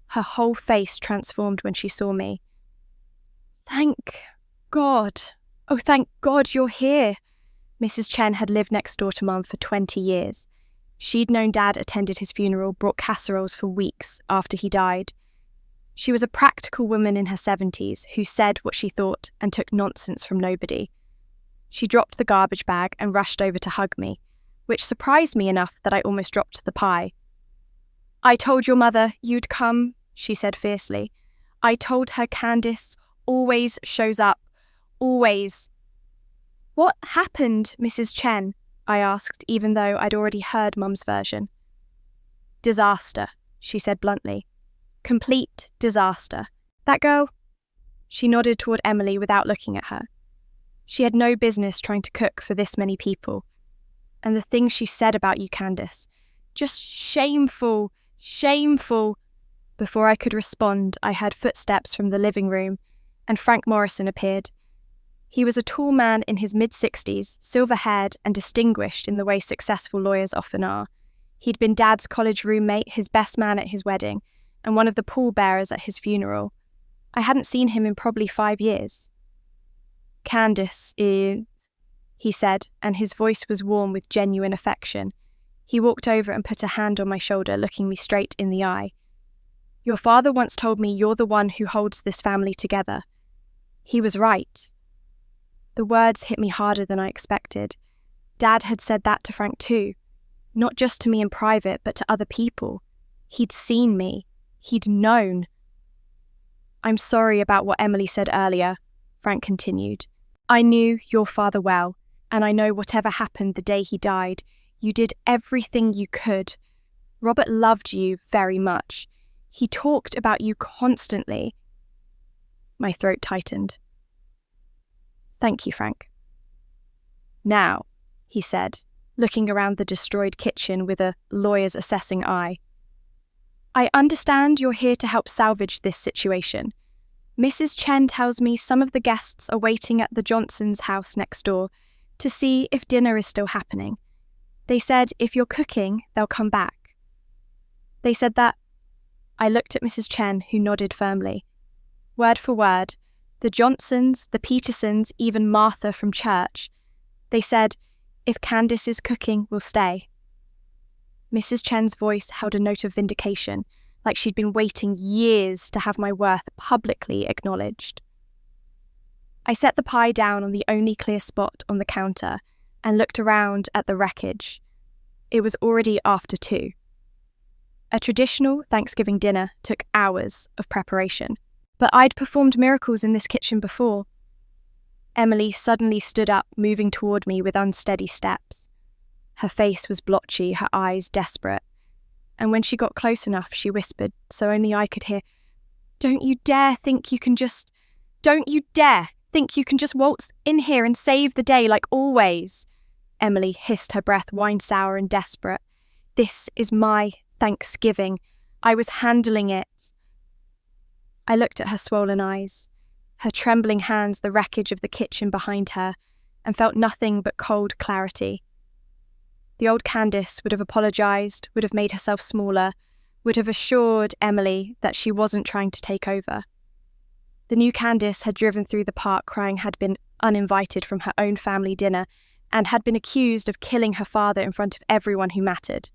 Her whole face transformed when she saw me. "Thank God. Oh, thank God you're here." Mrs. Chen had lived next door to Mum for 20 years. She'd known Dad attended his funeral, brought casseroles for weeks after he died. She was a practical woman in her 70s who said what she thought and took nonsense from nobody. She dropped the garbage bag and rushed over to hug me, which surprised me enough that I almost dropped the pie. "I told your mother you'd come," she said fiercely. "I told her Candice always shows up. Always." "What happened, Mrs. Chen?" I asked, even though I'd already heard Mum's version. "Disaster," she said bluntly. "Complete disaster. That girl?" She nodded toward Emily without looking at her. She had no business trying to cook for this many people. And the things she said about you, Candice. Just shameful, shameful. Before I could respond, I heard footsteps from the living room, and Frank Morrison appeared. He was a tall man in his mid-60s, silver-haired and distinguished in the way successful lawyers often are. He'd been Dad's college roommate, his best man at his wedding, and one of the pallbearers at his funeral. I hadn't seen him in probably 5 years. "Candice he said, and his voice was warm with genuine affection. He walked over and put a hand on my shoulder, looking me straight in the eye. "Your father once told me you're the one who holds this family together." He was right. The words hit me harder than I expected. Dad had said that to Frank too. Not just to me in private, but to other people. He'd seen me. He'd known. "I'm sorry about what Emily said earlier," Frank continued. "I knew your father well. And I know whatever happened the day he died, you did everything you could. Robert loved you very much. He talked about you constantly. My throat tightened. Thank you, Frank. Now, he said, looking around the destroyed kitchen with a lawyer's assessing eye. I understand you're here to help salvage this situation. Mrs. Chen tells me some of the guests are waiting at the Johnsons' house next door to see if dinner is still happening. They said if you're cooking, they'll come back. They said that. I looked at Mrs. Chen, who nodded firmly. Word for word, the Johnsons, the Petersons, even Martha from church. They said, if Candice is cooking, we'll stay. Mrs. Chen's voice held a note of vindication, like she'd been waiting years to have my worth publicly acknowledged. I set the pie down on the only clear spot on the counter and looked around at the wreckage. It was already after 2. A traditional Thanksgiving dinner took hours of preparation, but I'd performed miracles in this kitchen before. Emily suddenly stood up, moving toward me with unsteady steps. Her face was blotchy, her eyes desperate, and when she got close enough, she whispered, so only I could hear, Don't you dare think you can just waltz in here and save the day like always. Emily hissed, her breath wine sour and desperate. This is my Thanksgiving. I was handling it. I looked at her swollen eyes, her trembling hands, the wreckage of the kitchen behind her, and felt nothing but cold clarity. The old Candice would have apologised, would have made herself smaller, would have assured Emily that she wasn't trying to take over. The new Candice had driven through the park crying had been uninvited from her own family dinner and had been accused of killing her father in front of everyone who mattered.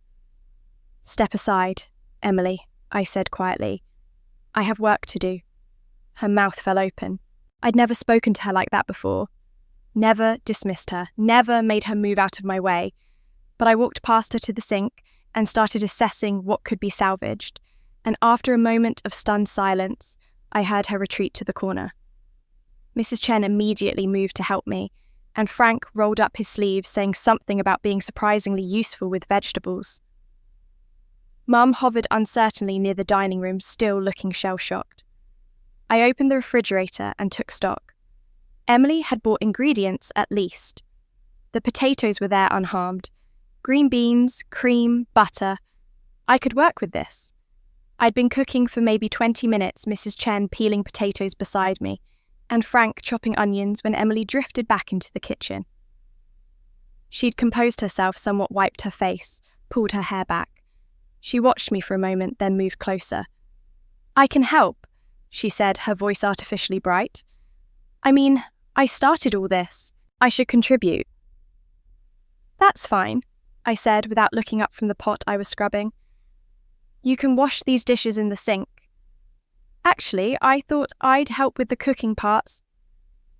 Step aside, Emily, I said quietly. I have work to do. Her mouth fell open. I'd never spoken to her like that before. Never dismissed her, never made her move out of my way. But I walked past her to the sink and started assessing what could be salvaged, and after a moment of stunned silence, I heard her retreat to the corner. Mrs. Chen immediately moved to help me, and Frank rolled up his sleeves saying something about being surprisingly useful with vegetables. Mum hovered uncertainly near the dining room, still looking shell-shocked. I opened the refrigerator and took stock. Emily had bought ingredients at least. The potatoes were there unharmed. Green beans, cream, butter. I could work with this. I'd been cooking for maybe 20 minutes, Mrs. Chen peeling potatoes beside me, and Frank chopping onions when Emily drifted back into the kitchen. She'd composed herself, somewhat wiped her face, pulled her hair back. She watched me for a moment, then moved closer. I can help, she said, her voice artificially bright. I mean, I started all this. I should contribute. That's fine, I said without looking up from the pot I was scrubbing. You can wash these dishes in the sink. Actually, I thought I'd help with the cooking part.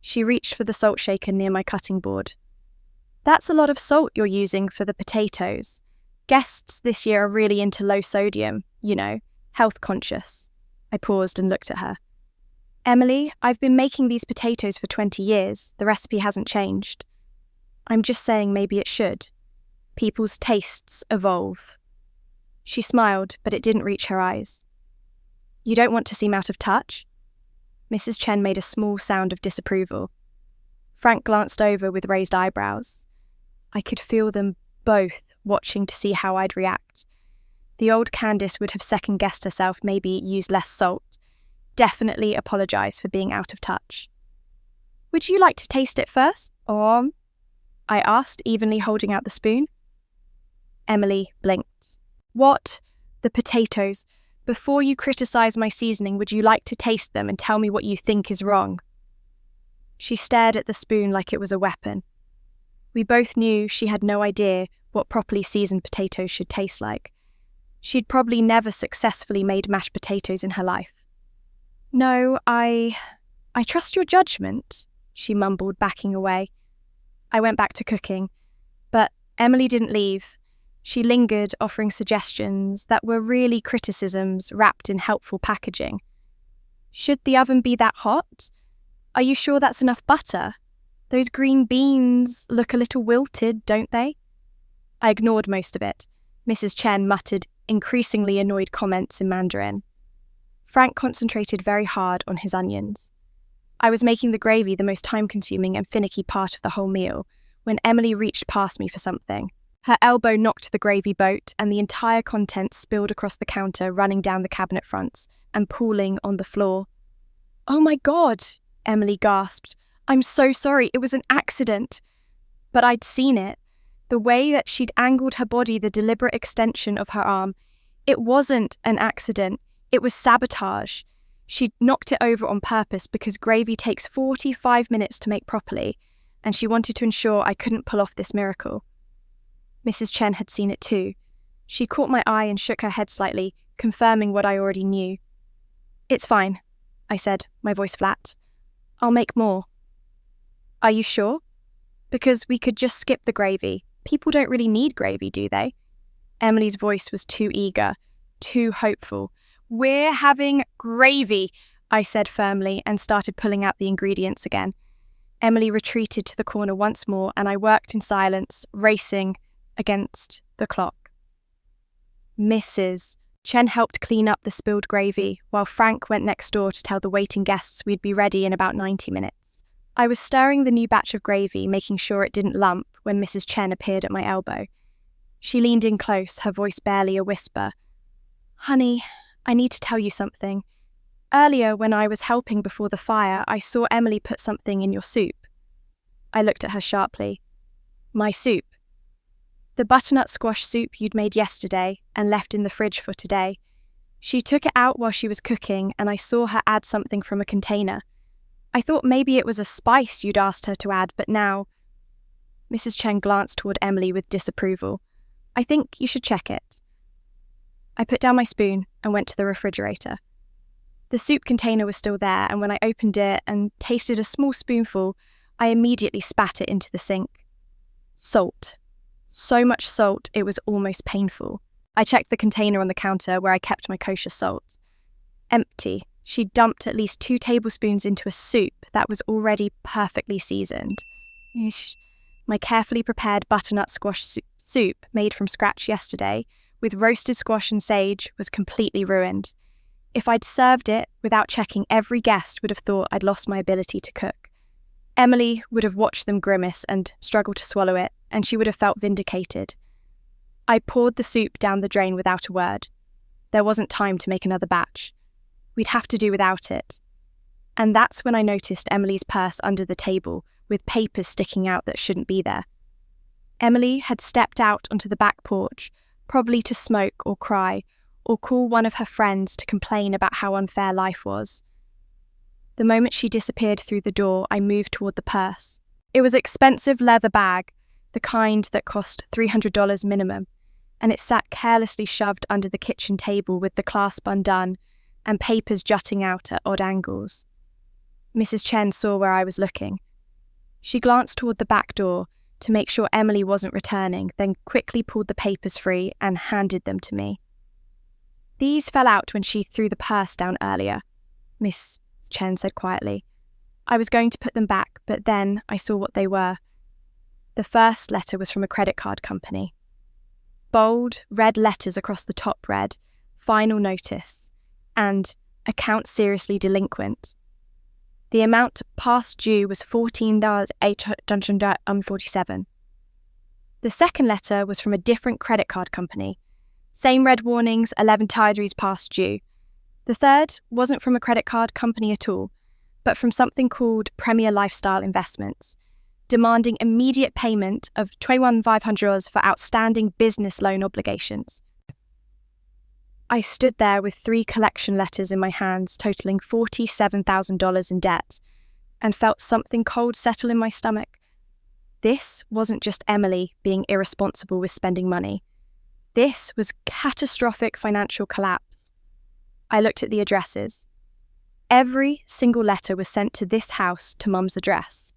She reached for the salt shaker near my cutting board. That's a lot of salt you're using for the potatoes. Guests this year are really into low sodium, health conscious. I paused and looked at her. Emily, I've been making these potatoes for 20 years. The recipe hasn't changed. I'm just saying maybe it should. People's tastes evolve. She smiled, but it didn't reach her eyes. You don't want to seem out of touch? Mrs. Chen made a small sound of disapproval. Frank glanced over with raised eyebrows. I could feel them both watching to see how I'd react. The old Candice would have second-guessed herself, maybe used less salt. Definitely apologised for being out of touch. Would you like to taste it first, or? I asked, evenly holding out the spoon. Emily blinked. What? The potatoes. Before you criticise my seasoning, would you like to taste them and tell me what you think is wrong? She stared at the spoon like it was a weapon. We both knew she had no idea what properly seasoned potatoes should taste like. She'd probably never successfully made mashed potatoes in her life. No, I trust your judgment, she mumbled, backing away. I went back to cooking, but Emily didn't leave. She lingered, offering suggestions that were really criticisms wrapped in helpful packaging. Should the oven be that hot? Are you sure that's enough butter? Those green beans look a little wilted, don't they? I ignored most of it. Mrs. Chen muttered increasingly annoyed comments in Mandarin. Frank concentrated very hard on his onions. I was making the gravy the most time-consuming and finicky part of the whole meal when Emily reached past me for something. Her elbow knocked the gravy boat and the entire contents spilled across the counter, running down the cabinet fronts and pooling on the floor. "Oh my God," Emily gasped. "I'm so sorry, it was an accident." But I'd seen it. The way that she'd angled her body, the deliberate extension of her arm. It wasn't an accident, it was sabotage. She'd knocked it over on purpose because gravy takes 45 minutes to make properly, and she wanted to ensure I couldn't pull off this miracle. Mrs. Chen had seen it too. She caught my eye and shook her head slightly, confirming what I already knew. "It's fine," I said, my voice flat. "I'll make more." "Are you sure? Because we could just skip the gravy. People don't really need gravy, do they?" Emily's voice was too eager, too hopeful. "We're having gravy," I said firmly and started pulling out the ingredients again. Emily retreated to the corner once more and I worked in silence, racing against the clock. Mrs. Chen helped clean up the spilled gravy, while Frank went next door to tell the waiting guests we'd be ready in about 90 minutes. I was stirring the new batch of gravy, making sure it didn't lump, when Mrs. Chen appeared at my elbow. She leaned in close, her voice barely a whisper. "Honey, I need to tell you something. Earlier, when I was helping before the fire, I saw Emily put something in your soup." I looked at her sharply. "My soup?" "The butternut squash soup you'd made yesterday and left in the fridge for today. She took it out while she was cooking and I saw her add something from a container. I thought maybe it was a spice you'd asked her to add, but now..." Mrs. Chen glanced toward Emily with disapproval. "I think you should check it." I put down my spoon and went to the refrigerator. The soup container was still there, and when I opened it and tasted a small spoonful, I immediately spat it into the sink. Salt. So much salt, it was almost painful. I checked the container on the counter where I kept my kosher salt. Empty. She'd dumped at least 2 tablespoons into a soup that was already perfectly seasoned. My carefully prepared butternut squash soup, made from scratch yesterday, with roasted squash and sage, was completely ruined. If I'd served it without checking, every guest would have thought I'd lost my ability to cook. Emily would have watched them grimace and struggle to swallow it, and she would have felt vindicated. I poured the soup down the drain without a word. There wasn't time to make another batch. We'd have to do without it. And that's when I noticed Emily's purse under the table, with papers sticking out that shouldn't be there. Emily had stepped out onto the back porch, probably to smoke or cry, or call one of her friends to complain about how unfair life was. The moment she disappeared through the door, I moved toward the purse. It was an expensive leather bag, the kind that cost $300 minimum, and it sat carelessly shoved under the kitchen table with the clasp undone and papers jutting out at odd angles. Mrs. Chen saw where I was looking. She glanced toward the back door to make sure Emily wasn't returning, then quickly pulled the papers free and handed them to me. "These fell out when she threw the purse down earlier," Miss Chen said quietly. "I was going to put them back, but then I saw what they were." The first letter was from a credit card company. Bold, red letters across the top read, "Final notice," and "Account seriously delinquent." The amount past due was $14,847. The second letter was from a different credit card company. Same red warnings, 11 tidies past due. The third wasn't from a credit card company at all, but from something called Premier Lifestyle Investments, demanding immediate payment of $21,500 for outstanding business loan obligations. I stood there with 3 collection letters in my hands totaling $47,000 in debt and felt something cold settle in my stomach. This wasn't just Emily being irresponsible with spending money. This was catastrophic financial collapse. I looked at the addresses. Every single letter was sent to this house to Mum's address.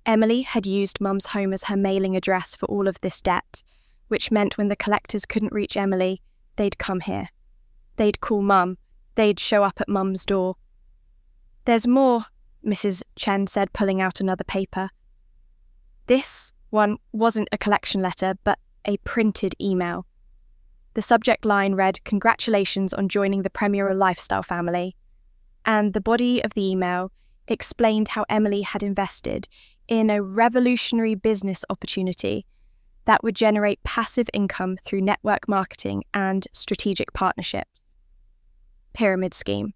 Emily had used Mum's home as her mailing address for all of this debt, which meant when the collectors couldn't reach Emily, they'd come here. They'd call Mum. They'd show up at Mum's door. "There's more," Mrs. Chen said, pulling out another paper. This one wasn't a collection letter, but a printed email. The subject line read, "Congratulations on joining the Premier Lifestyle family." And the body of the email explained how Emily had invested in a revolutionary business opportunity that would generate passive income through network marketing and strategic partnerships. Pyramid scheme.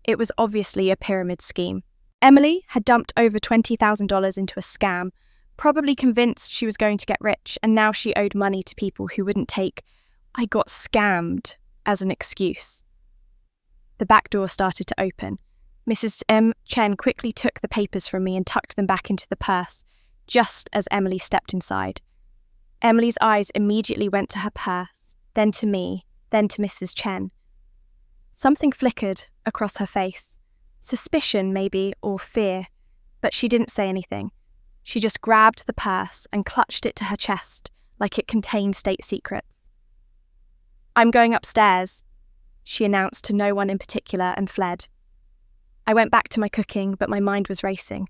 It was obviously a pyramid scheme. Emily had dumped over $20,000 into a scam, probably convinced she was going to get rich, and now she owed money to people who wouldn't take "I got scammed" as an excuse. The back door started to open. Mrs. M. Chen quickly took the papers from me and tucked them back into the purse, just as Emily stepped inside. Emily's eyes immediately went to her purse, then to me, then to Mrs. Chen. Something flickered across her face. Suspicion, maybe, or fear, but she didn't say anything. She just grabbed the purse and clutched it to her chest like it contained state secrets. "I'm going upstairs," she announced to no one in particular and fled. I went back to my cooking, but my mind was racing.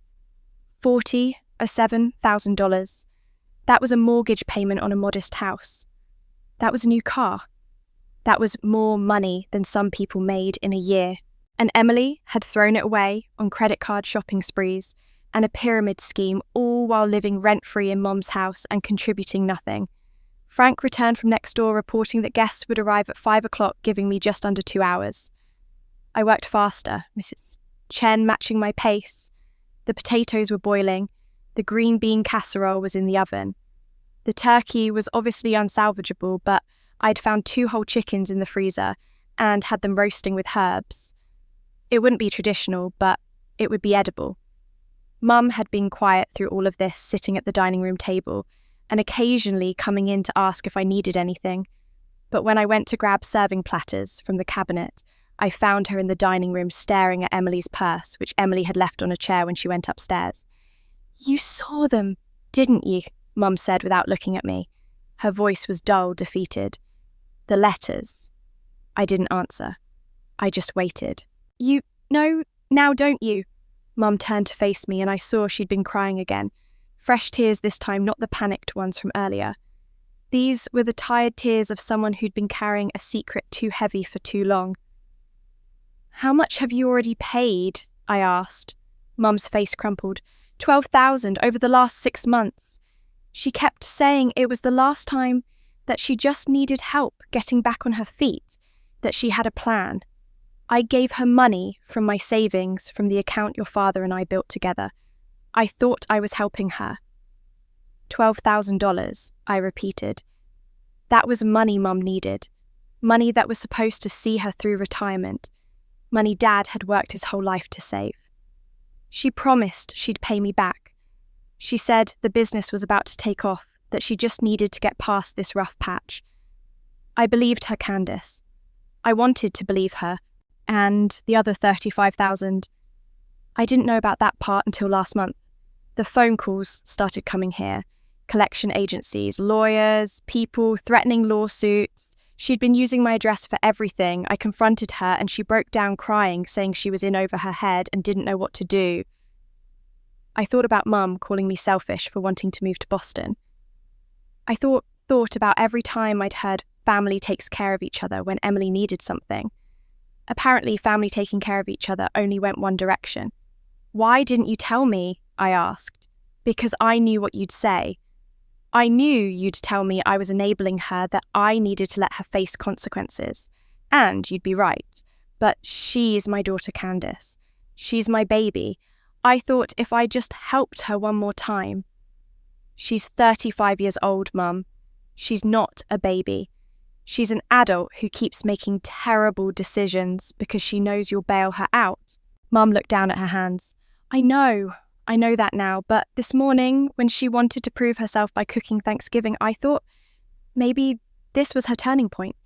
$47,000. That was a mortgage payment on a modest house. That was a new car. That was more money than some people made in a year. And Emily had thrown it away on credit card shopping sprees and a pyramid scheme, all while living rent-free in Mom's house and contributing nothing. Frank returned from next door reporting that guests would arrive at 5 o'clock, giving me just under 2 hours. I worked faster, Mrs. Chen matching my pace. The potatoes were boiling. The green bean casserole was in the oven. The turkey was obviously unsalvageable, but I'd found 2 whole chickens in the freezer and had them roasting with herbs. It wouldn't be traditional, but it would be edible. Mum had been quiet through all of this, sitting at the dining room table and occasionally coming in to ask if I needed anything. But when I went to grab serving platters from the cabinet, I found her in the dining room staring at Emily's purse, which Emily had left on a chair when she went upstairs. "You saw them, didn't you?" Mum said without looking at me. Her voice was dull, defeated. "The letters." I didn't answer. I just waited. "You know, now don't you?" Mum turned to face me and I saw she'd been crying again. Fresh tears this time, not the panicked ones from earlier. These were the tired tears of someone who'd been carrying a secret too heavy for too long. "How much have you already paid?" I asked. Mum's face crumpled. $12,000 over the last 6 months. She kept saying it was the last time, that she just needed help getting back on her feet, that she had a plan. I gave her money from my savings from the account your father and I built together. I thought I was helping her. $12,000, I repeated. That was money Mum needed. Money that was supposed to see her through retirement. Money Dad had worked his whole life to save. She promised she'd pay me back. She said the business was about to take off, that she just needed to get past this rough patch. I believed her, Candace. I wanted to believe her. And the other $35,000. I didn't know about that part until last month. The phone calls started coming here. Collection agencies, lawyers, people threatening lawsuits. She'd been using my address for everything. I confronted her and she broke down crying, saying she was in over her head and didn't know what to do. I thought about Mum calling me selfish for wanting to move to Boston. I thought about every time I'd heard family takes care of each other when Emily needed something. Apparently, family taking care of each other only went one direction. "Why didn't you tell me?" I asked. "Because I knew what you'd say. I knew you'd tell me I was enabling her, that I needed to let her face consequences. And you'd be right. But she's my daughter Candace. She's my baby. I thought if I just helped her one more time." "She's 35 years old, Mum. She's not a baby. She's an adult who keeps making terrible decisions because she knows you'll bail her out." Mum looked down at her hands. I know that now, but this morning, when she wanted to prove herself by cooking Thanksgiving, I thought maybe this was her turning point.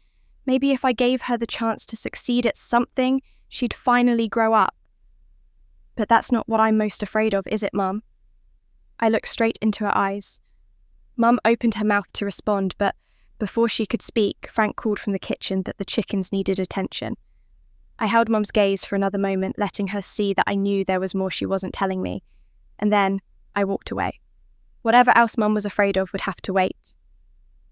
Maybe if I gave her the chance to succeed at something, she'd finally grow up. But that's not what I'm most afraid of, is it, Mum? I looked straight into her eyes. Mum opened her mouth to respond, but before she could speak, Frank called from the kitchen that the chickens needed attention. I held Mum's gaze for another moment, letting her see that I knew there was more she wasn't telling me, and then I walked away. Whatever else Mum was afraid of would have to wait.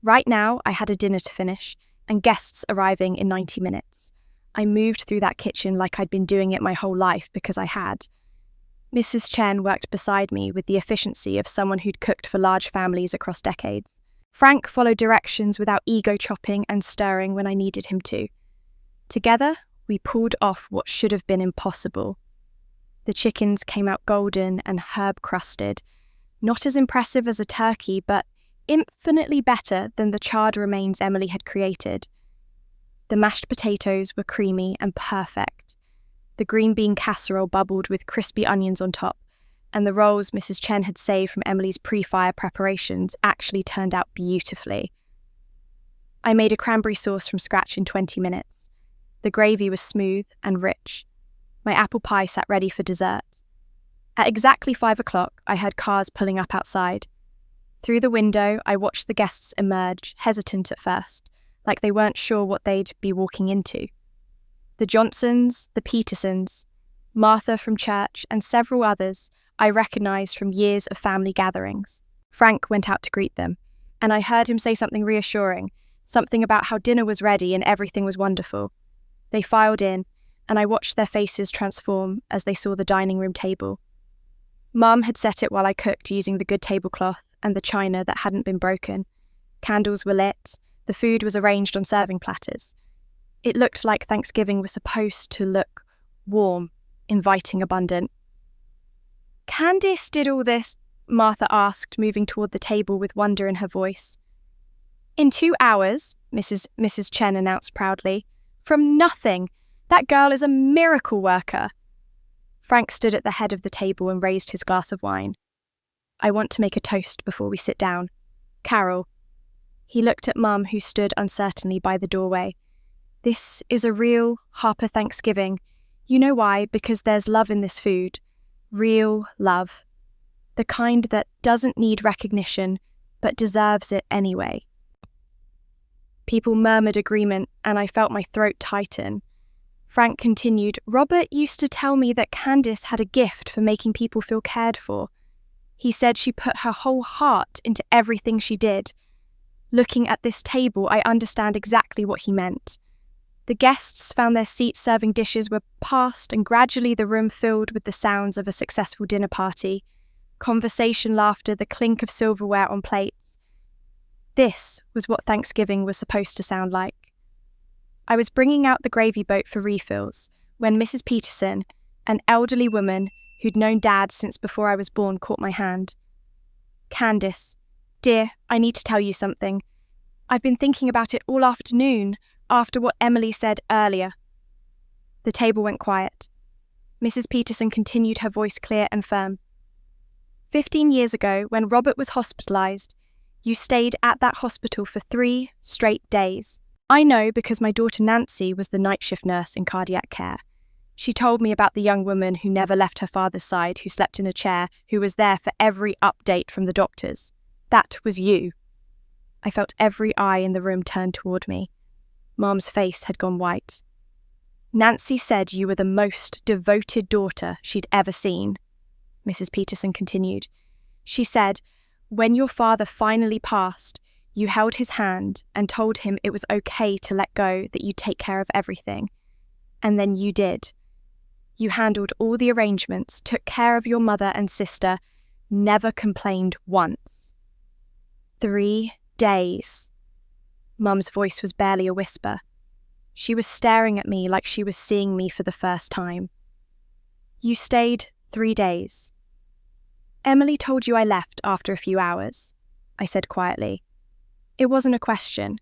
Right now, I had a dinner to finish, and guests arriving in 90 minutes. I moved through that kitchen like I'd been doing it my whole life because I had. Mrs. Chen worked beside me with the efficiency of someone who'd cooked for large families across decades. Frank followed directions without ego chopping and stirring when I needed him to. Together, we pulled off what should have been impossible. The chickens came out golden and herb-crusted, not as impressive as a turkey, but infinitely better than the charred remains Emily had created. The mashed potatoes were creamy and perfect. The green bean casserole bubbled with crispy onions on top, and the rolls Mrs. Chen had saved from Emily's pre-fire preparations actually turned out beautifully. I made a cranberry sauce from scratch in 20 minutes. The gravy was smooth and rich. My apple pie sat ready for dessert. At exactly 5 o'clock, I heard cars pulling up outside. Through the window, I watched the guests emerge, hesitant at first, like they weren't sure what they'd be walking into. The Johnsons, the Petersons, Martha from church, and several others I recognised from years of family gatherings. Frank went out to greet them, and I heard him say something reassuring, something about how dinner was ready and everything was wonderful. They filed in, and I watched their faces transform as they saw the dining room table. Mum had set it while I cooked using the good tablecloth and the china that hadn't been broken. Candles were lit, the food was arranged on serving platters. It looked like Thanksgiving was supposed to look warm, inviting, abundant. "Candice did all this?" Martha asked, moving toward the table with wonder in her voice. "In 2 hours," Mrs. Chen announced proudly. "From nothing. That girl is a miracle worker." Frank stood at the head of the table and raised his glass of wine. "I want to make a toast before we sit down. Carol." He looked at Mum, who stood uncertainly by the doorway. "This is a real Harper Thanksgiving. You know why? Because there's love in this food. Real love. The kind that doesn't need recognition, but deserves it anyway." People murmured agreement, and I felt my throat tighten. Frank continued, "Robert used to tell me that Candice had a gift for making people feel cared for. He said she put her whole heart into everything she did. Looking at this table, I understand exactly what he meant. The guests found their seats serving dishes were passed, and gradually the room filled with the sounds of a successful dinner party. Conversation, laughter, the clink of silverware on plates. This was what Thanksgiving was supposed to sound like. I was bringing out the gravy boat for refills when Mrs. Peterson, an elderly woman who'd known Dad since before I was born, caught my hand. "Candice, dear, I need to tell you something. I've been thinking about it all afternoon, after what Emily said earlier." The table went quiet. Mrs. Peterson continued, her voice clear and firm. 15 years ago, when Robert was hospitalised, you stayed at that hospital for 3 straight days. I know because my daughter Nancy was the night shift nurse in cardiac care. She told me about the young woman who never left her father's side, who slept in a chair, who was there for every update from the doctors. That was you. I felt every eye in the room turn toward me. Mum's face had gone white. "Nancy said you were the most devoted daughter she'd ever seen," Mrs. Peterson continued. "She said, when your father finally passed, you held his hand and told him it was okay to let go, that you'd take care of everything. And then you did. You handled all the arrangements, took care of your mother and sister, never complained once. 3 days. Mum's voice was barely a whisper. She was staring at me like she was seeing me for the first time. You stayed 3 days. Emily told you I left after a few hours, I said quietly. It wasn't a question.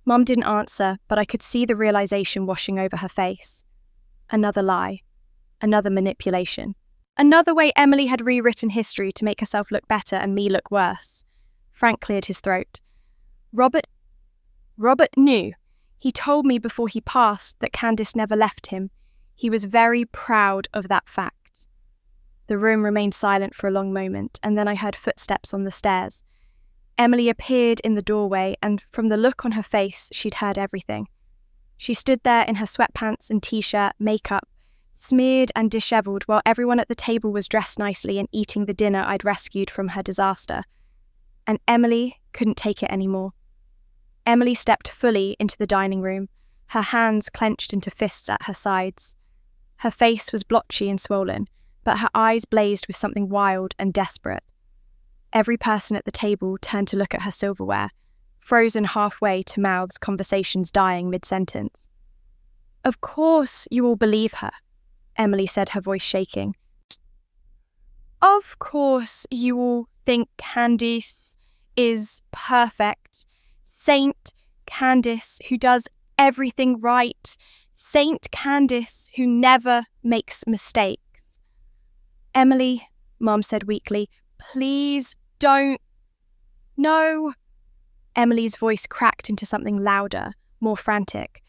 Mum didn't answer, but I could see the realization washing over her face. Another lie. Another manipulation. Another way Emily had rewritten history to make herself look better and me look worse. Frank cleared his throat. Robert knew. He told me before he passed that Candice never left him. He was very proud of that fact. The room remained silent for a long moment, and then I heard footsteps on the stairs. Emily appeared in the doorway, and from the look on her face, she'd heard everything. She stood there in her sweatpants and t-shirt, makeup, smeared and dishevelled, while everyone at the table was dressed nicely and eating the dinner I'd rescued from her disaster. And Emily couldn't take it anymore. Emily stepped fully into the dining room, her hands clenched into fists at her sides. Her face was blotchy and swollen, but her eyes blazed with something wild and desperate. Every person at the table turned to look at her silverware, frozen halfway to mouths, conversations dying mid-sentence. "Of course you all believe her," Emily said, her voice shaking. "Of course you all think Candice is perfect. Saint Candice who does everything right. Saint Candice who never makes mistakes." "Emily," Mom said weakly, "please don't." "No." Emily's voice cracked into something louder, more frantic.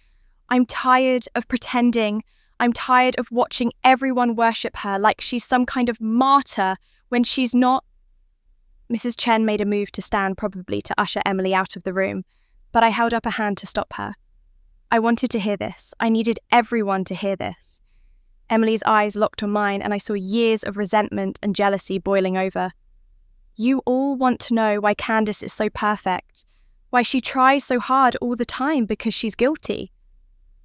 "I'm tired of pretending. I'm tired of watching everyone worship her like she's some kind of martyr when she's not." Mrs. Chen made a move to stand, probably to usher Emily out of the room, but I held up a hand to stop her. I wanted to hear this. I needed everyone to hear this. Emily's eyes locked on mine, and I saw years of resentment and jealousy boiling over. "You all want to know why Candice is so perfect, why she tries so hard all the time because she's guilty."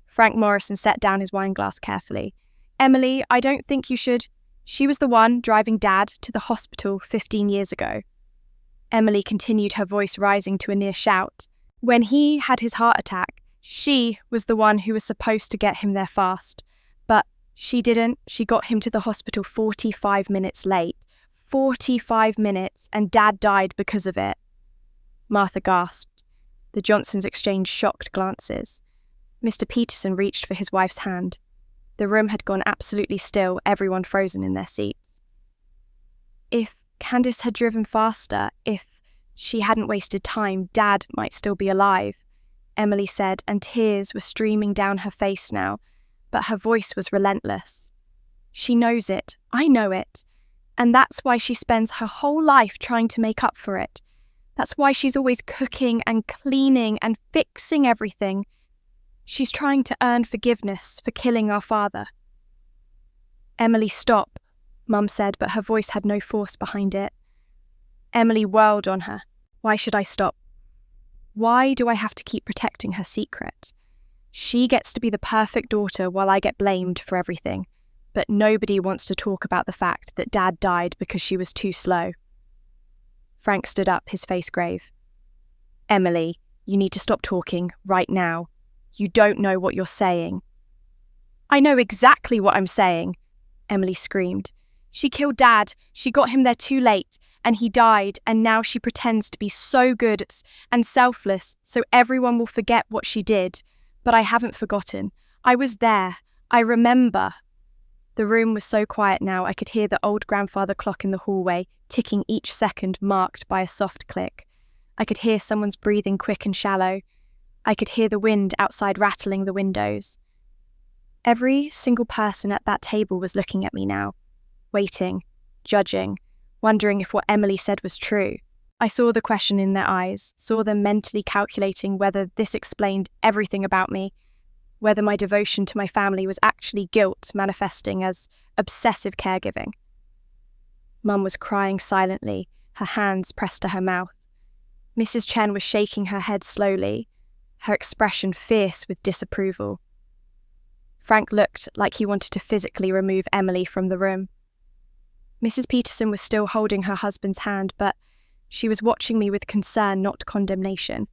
Frank Morrison set down his wineglass carefully. "Emily, I don't think you should. She was the one driving Dad to the hospital 15 years ago." Emily continued, her voice rising to a near shout. "When he had his heart attack, she was the one who was supposed to get him there fast. But she didn't. She got him to the hospital 45 minutes late. 45 minutes, and Dad died because of it." Martha gasped. The Johnsons exchanged shocked glances. Mr. Peterson reached for his wife's hand. The room had gone absolutely still, everyone frozen in their seats. "If Candice had driven faster, if she hadn't wasted time, Dad might still be alive," Emily said, and tears were streaming down her face now, but her voice was relentless. "She knows it, I know it, and that's why she spends her whole life trying to make up for it. That's why she's always cooking and cleaning and fixing everything. She's trying to earn forgiveness for killing our father." "Emily, stop," Mum said, but her voice had no force behind it. Emily whirled on her. "Why should I stop? Why do I have to keep protecting her secret? She gets to be the perfect daughter while I get blamed for everything, but nobody wants to talk about the fact that Dad died because she was too slow." Frank stood up, his face grave. "Emily, you need to stop talking right now. You don't know what you're saying." "I know exactly what I'm saying," Emily screamed. "She killed Dad, she got him there too late, and he died, and now she pretends to be so good and selfless so everyone will forget what she did. But I haven't forgotten. I was there. I remember." The room was so quiet now I could hear the old grandfather clock in the hallway, ticking each second marked by a soft click. I could hear someone's breathing quick and shallow. I could hear the wind outside rattling the windows. Every single person at that table was looking at me now, waiting, judging, wondering if what Emily said was true. I saw the question in their eyes, saw them mentally calculating whether this explained everything about me, whether my devotion to my family was actually guilt manifesting as obsessive caregiving. Mum was crying silently, her hands pressed to her mouth. Mrs. Chen was shaking her head slowly, her expression fierce with disapproval. Frank looked like he wanted to physically remove Emily from the room. Mrs. Peterson was still holding her husband's hand, but she was watching me with concern, not condemnation.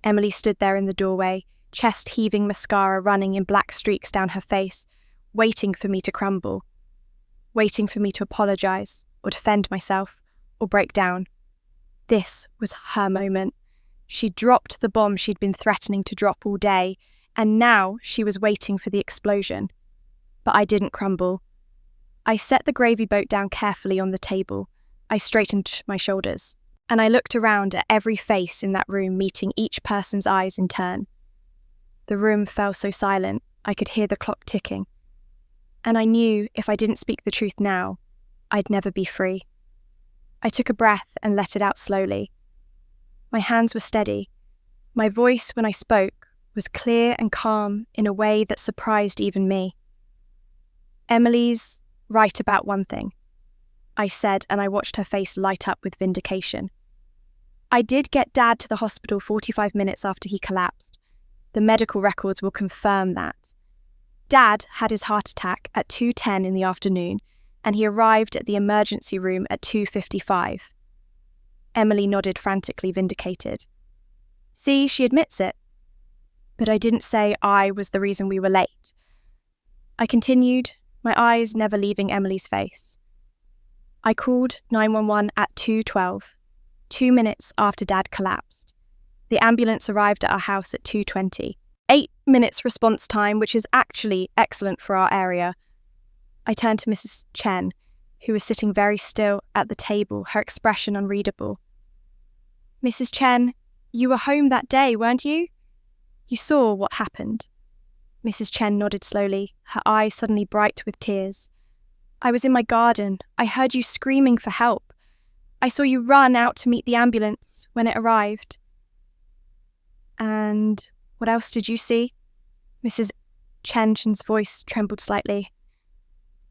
Emily stood there in the doorway, chest-heaving mascara running in black streaks down her face, waiting for me to crumble, waiting for me to apologise, or defend myself, or break down. This was her moment. She dropped the bomb she'd been threatening to drop all day, and now she was waiting for the explosion. But I didn't crumble. I set the gravy boat down carefully on the table. I straightened my shoulders, and I looked around at every face in that room, meeting each person's eyes in turn. The room fell so silent, I could hear the clock ticking. And I knew if I didn't speak the truth now, I'd never be free. I took a breath and let it out slowly. My hands were steady. My voice, when I spoke, was clear and calm in a way that surprised even me. Emily's right about one thing, I said, and I watched her face light up with vindication. I did get Dad to the hospital 45 minutes after he collapsed. The medical records will confirm that. Dad had his heart attack at 2:10 in the afternoon, and he arrived at the emergency room at 2:55. Emily nodded, frantically vindicated. See, she admits it. But I didn't say I was the reason we were late. I continued, my eyes never leaving Emily's face. I called 911 at 2:12, 2 minutes after Dad collapsed. The ambulance arrived at our house at 2:20. 8 minutes response time, which is actually excellent for our area. I turned to Mrs. Chen, who was sitting very still at the table, her expression unreadable. Mrs. Chen, you were home that day, weren't you? You saw what happened. Mrs. Chen nodded slowly, her eyes suddenly bright with tears. I was in my garden. I heard you screaming for help. I saw you run out to meet the ambulance when it arrived. And what else did you see? Mrs. Chen's voice trembled slightly.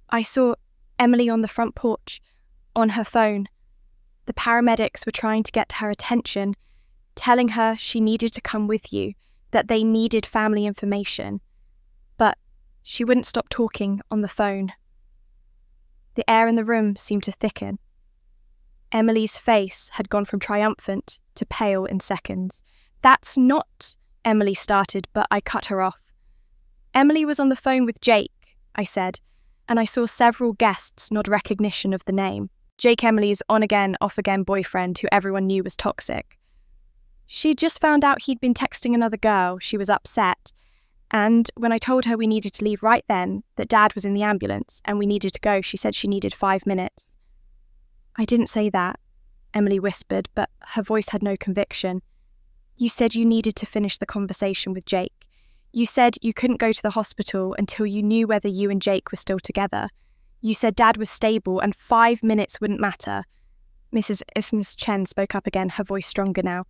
I saw Emily on the front porch, on her phone. The paramedics were trying to get her attention, telling her she needed to come with you, that they needed family information. But she wouldn't stop talking on the phone. The air in the room seemed to thicken. Emily's face had gone from triumphant to pale in seconds. That's not, Emily started, but I cut her off. Emily was on the phone with Jake, I said, and I saw several guests nod recognition of the name. Jake, Emily's on-again, off-again boyfriend who everyone knew was toxic. She'd just found out he'd been texting another girl. She was upset. And when I told her we needed to leave right then, that Dad was in the ambulance and we needed to go, she said she needed 5 minutes. I didn't say that, Emily whispered, but her voice had no conviction. You said you needed to finish the conversation with Jake. You said you couldn't go to the hospital until you knew whether you and Jake were still together. You said Dad was stable and 5 minutes wouldn't matter. Mrs. Chen spoke up again, her voice stronger now.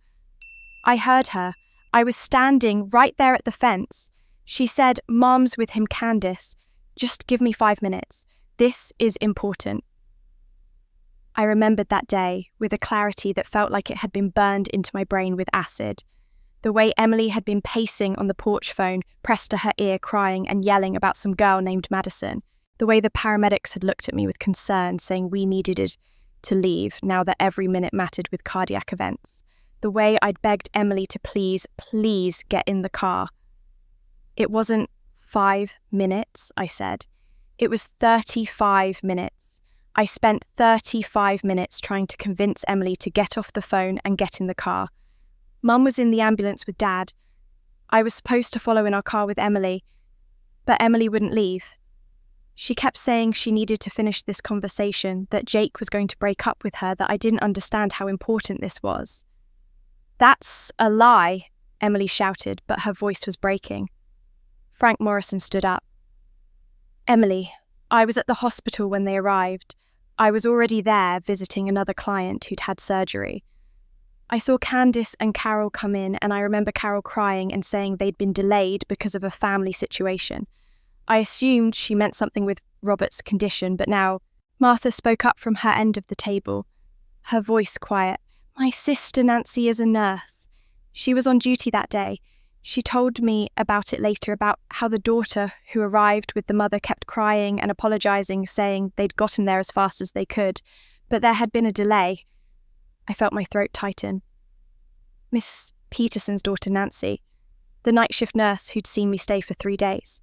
I heard her. I was standing right there at the fence. She said, Mom's with him, Candice. Just give me 5 minutes. This is important. I remembered that day with a clarity that felt like it had been burned into my brain with acid. The way Emily had been pacing on the porch phone, pressed to her ear, crying and yelling about some girl named Madison. The way the paramedics had looked at me with concern, saying we needed to leave now that every minute mattered with cardiac events. The way I'd begged Emily to please get in the car. It wasn't 5 minutes, I said. It was 35 minutes. I spent 35 minutes trying to convince Emily to get off the phone and get in the car. Mum was in the ambulance with Dad. I was supposed to follow in our car with Emily, but Emily wouldn't leave. She kept saying she needed to finish this conversation, that Jake was going to break up with her, that I didn't understand how important this was. That's a lie, Emily shouted, but her voice was breaking. Frank Morrison stood up. Emily, I was at the hospital when they arrived. I was already there visiting another client who'd had surgery. I saw Candice and Carol come in, and I remember Carol crying and saying they'd been delayed because of a family situation. I assumed she meant something with Robert's condition, but now Martha spoke up from her end of the table, her voice quiet. My sister Nancy is a nurse. She was on duty that day. She told me about it later, about how the daughter who arrived with the mother kept crying and apologising, saying they'd gotten there as fast as they could, but there had been a delay. I felt my throat tighten. Miss Peterson's daughter Nancy, the night shift nurse who'd seen me stay for 3 days.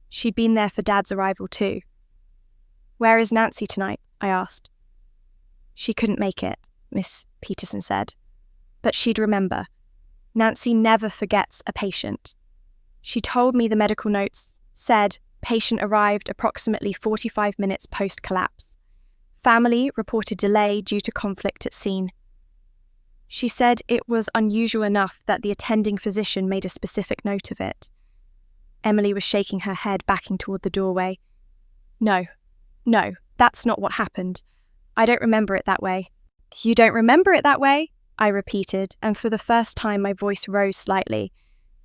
She'd been there for Dad's arrival too. Where is Nancy tonight? I asked. She couldn't make it, Miss Peterson said, but she'd remember. Nancy never forgets a patient. She told me the medical notes said patient arrived approximately 45 minutes post-collapse. Family reported delay due to conflict at scene. She said it was unusual enough that the attending physician made a specific note of it. Emily was shaking her head, backing toward the doorway. No, that's not what happened. I don't remember it that way. You don't remember it that way? I repeated, and for the first time my voice rose slightly,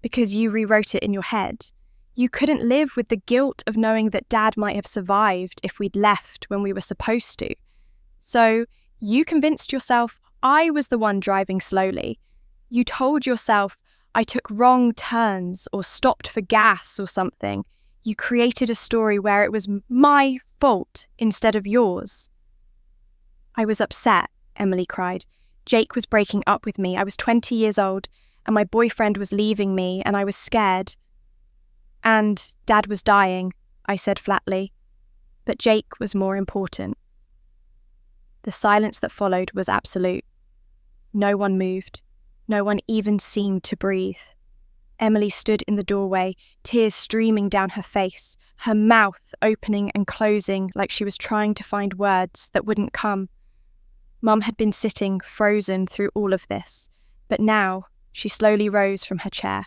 because you rewrote it in your head. You couldn't live with the guilt of knowing that Dad might have survived if we'd left when we were supposed to. So you convinced yourself I was the one driving slowly. You told yourself I took wrong turns or stopped for gas or something. You created a story where it was my fault instead of yours. I was upset, Emily cried. Jake was breaking up with me. I was 20 years old and my boyfriend was leaving me and I was scared. And Dad was dying, I said flatly. But Jake was more important. The silence that followed was absolute. No one moved. No one even seemed to breathe. Emily stood in the doorway, tears streaming down her face, her mouth opening and closing like she was trying to find words that wouldn't come. Mum had been sitting frozen through all of this, but now she slowly rose from her chair.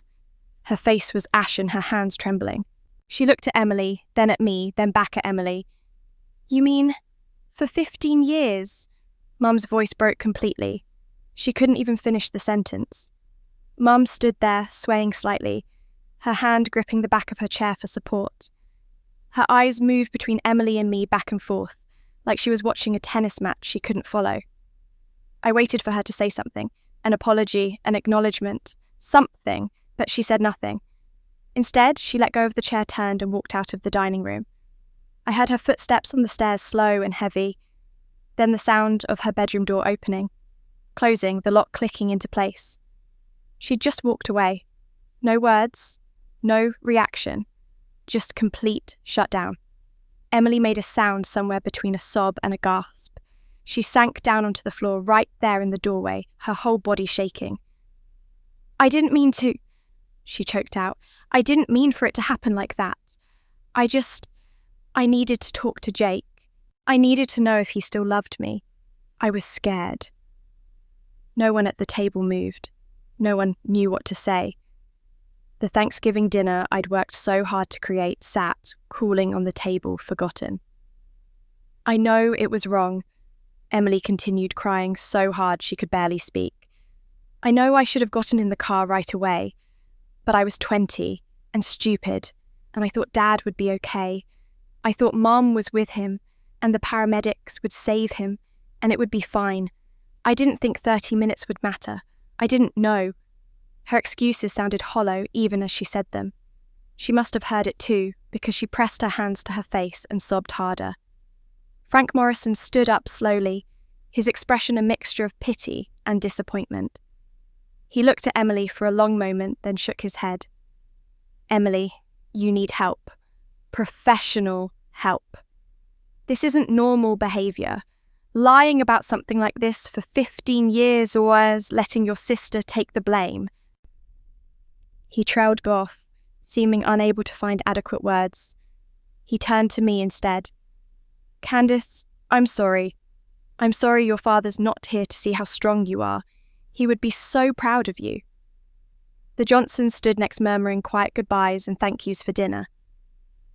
Her face was ashen, her hands trembling. She looked at Emily, then at me, then back at Emily. You mean, for 15 years? Mum's voice broke completely. She couldn't even finish the sentence. Mum stood there, swaying slightly, her hand gripping the back of her chair for support. Her eyes moved between Emily and me back and forth, like she was watching a tennis match she couldn't follow. I waited for her to say something, an apology, an acknowledgement, something, but she said nothing. Instead, she let go of the chair, turned and walked out of the dining room. I heard her footsteps on the stairs, slow and heavy, then the sound of her bedroom door opening, closing, the lock clicking into place. She'd just walked away. No words, no reaction, just complete shutdown. Emily made a sound somewhere between a sob and a gasp. She sank down onto the floor right there in the doorway, her whole body shaking. I didn't mean to, she choked out. I didn't mean for it to happen like that. I needed to talk to Jake. I needed to know if he still loved me. I was scared. No one at the table moved. No one knew what to say. The Thanksgiving dinner I'd worked so hard to create sat, cooling on the table, forgotten. I know it was wrong, Emily continued, crying so hard she could barely speak. I know I should have gotten in the car right away, but I was 20 and stupid, and I thought Dad would be okay. I thought Mum was with him, and the paramedics would save him, and it would be fine. I didn't think 30 minutes would matter. I didn't know. Her excuses sounded hollow even as she said them. She must have heard it too, because she pressed her hands to her face and sobbed harder. Frank Morrison stood up slowly, his expression a mixture of pity and disappointment. He looked at Emily for a long moment, then shook his head. Emily, you need help. Professional help. This isn't normal behaviour. Lying about something like this for 15 years or as letting your sister take the blame. He trailed off, seeming unable to find adequate words. He turned to me instead. Candace, I'm sorry. I'm sorry your father's not here to see how strong you are. He would be so proud of you. The Johnsons stood next murmuring quiet goodbyes and thank yous for dinner.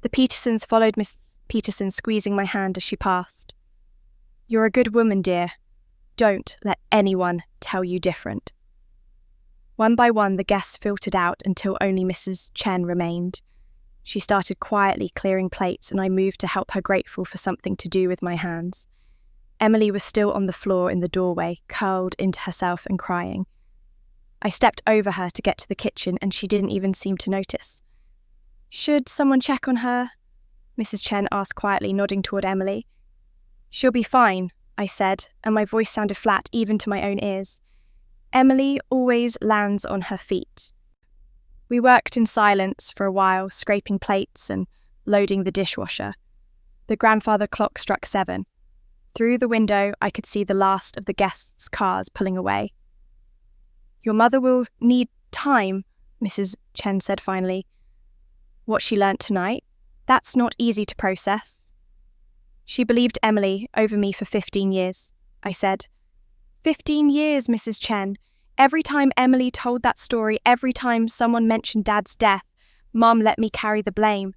The Petersons followed Miss Peterson, squeezing my hand as she passed. You're a good woman, dear. Don't let anyone tell you different. One by one, the guests filtered out until only Mrs. Chen remained. She started quietly clearing plates, and I moved to help her, grateful for something to do with my hands. Emily was still on the floor in the doorway, curled into herself and crying. I stepped over her to get to the kitchen, and she didn't even seem to notice. Should someone check on her? Mrs. Chen asked quietly, nodding toward Emily. She'll be fine, I said, and my voice sounded flat even to my own ears. Emily always lands on her feet. We worked in silence for a while, scraping plates and loading the dishwasher. The grandfather clock struck 7. Through the window, I could see the last of the guests' cars pulling away. Your mother will need time, Mrs. Chen said finally. What she learnt tonight, that's not easy to process. She believed Emily over me for 15 years, I said. 15 years, Mrs. Chen. Every time Emily told that story, every time someone mentioned Dad's death, Mum let me carry the blame.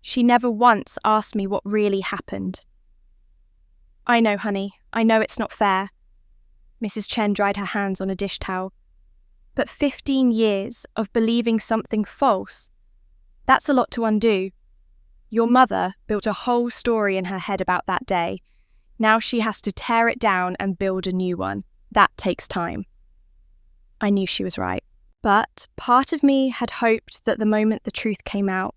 She never once asked me what really happened. I know, honey. I know it's not fair. Mrs. Chen dried her hands on a dish towel. But 15 years of believing something false. That's a lot to undo. Your mother built a whole story in her head about that day. Now she has to tear it down and build a new one. That takes time. I knew she was right. But part of me had hoped that the moment the truth came out,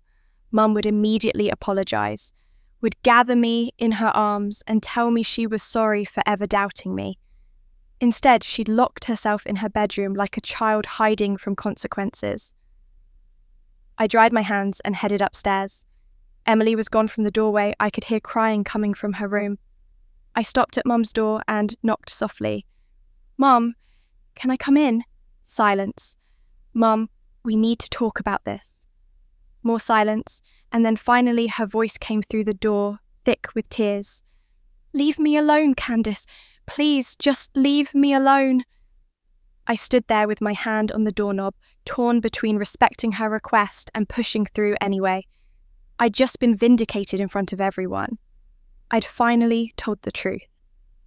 Mum would immediately apologise, would gather me in her arms and tell me she was sorry for ever doubting me. Instead, she'd locked herself in her bedroom like a child hiding from consequences. I dried my hands and headed upstairs. Emily was gone from the doorway. I could hear crying coming from her room. I stopped at Mum's door and knocked softly. "Mum, can I come in?" Silence. "Mum, we need to talk about this." More silence, and then finally her voice came through the door, thick with tears. "Leave me alone, Candice. Please, just leave me alone." I stood there with my hand on the doorknob, torn between respecting her request and pushing through anyway. I'd just been vindicated in front of everyone. I'd finally told the truth,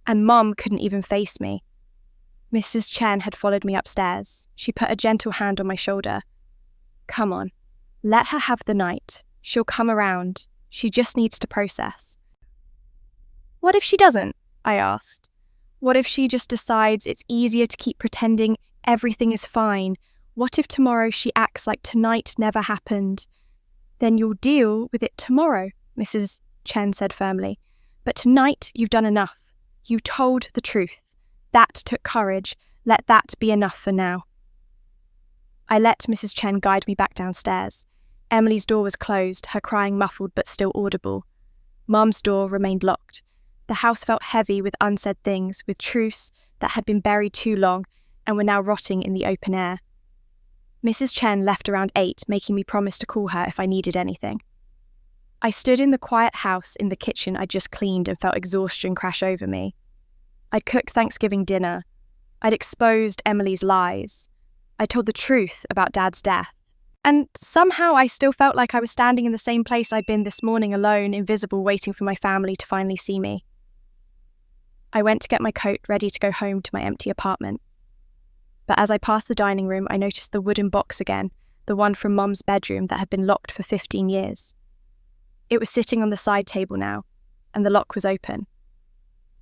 and Mum couldn't even face me. Mrs. Chen had followed me upstairs. She put a gentle hand on my shoulder. "Come on, let her have the night. She'll come around. She just needs to process." "What if she doesn't?" I asked. "What if she just decides it's easier to keep pretending everything is fine? What if tomorrow she acts like tonight never happened?" "Then you'll deal with it tomorrow," Mrs. Chen said firmly. "But tonight you've done enough. You told the truth. That took courage. Let that be enough for now." I let Mrs. Chen guide me back downstairs. Emily's door was closed, her crying muffled but still audible. Mum's door remained locked. The house felt heavy with unsaid things, with truths that had been buried too long and were now rotting in the open air. Mrs. Chen left around 8, making me promise to call her if I needed anything. I stood in the quiet house in the kitchen I'd just cleaned and felt exhaustion crash over me. I'd cooked Thanksgiving dinner. I'd exposed Emily's lies. I told the truth about Dad's death. And somehow I still felt like I was standing in the same place I'd been this morning, alone, invisible, waiting for my family to finally see me. I went to get my coat, ready to go home to my empty apartment. But as I passed the dining room, I noticed the wooden box again, the one from Mum's bedroom that had been locked for 15 years. It was sitting on the side table now, and the lock was open.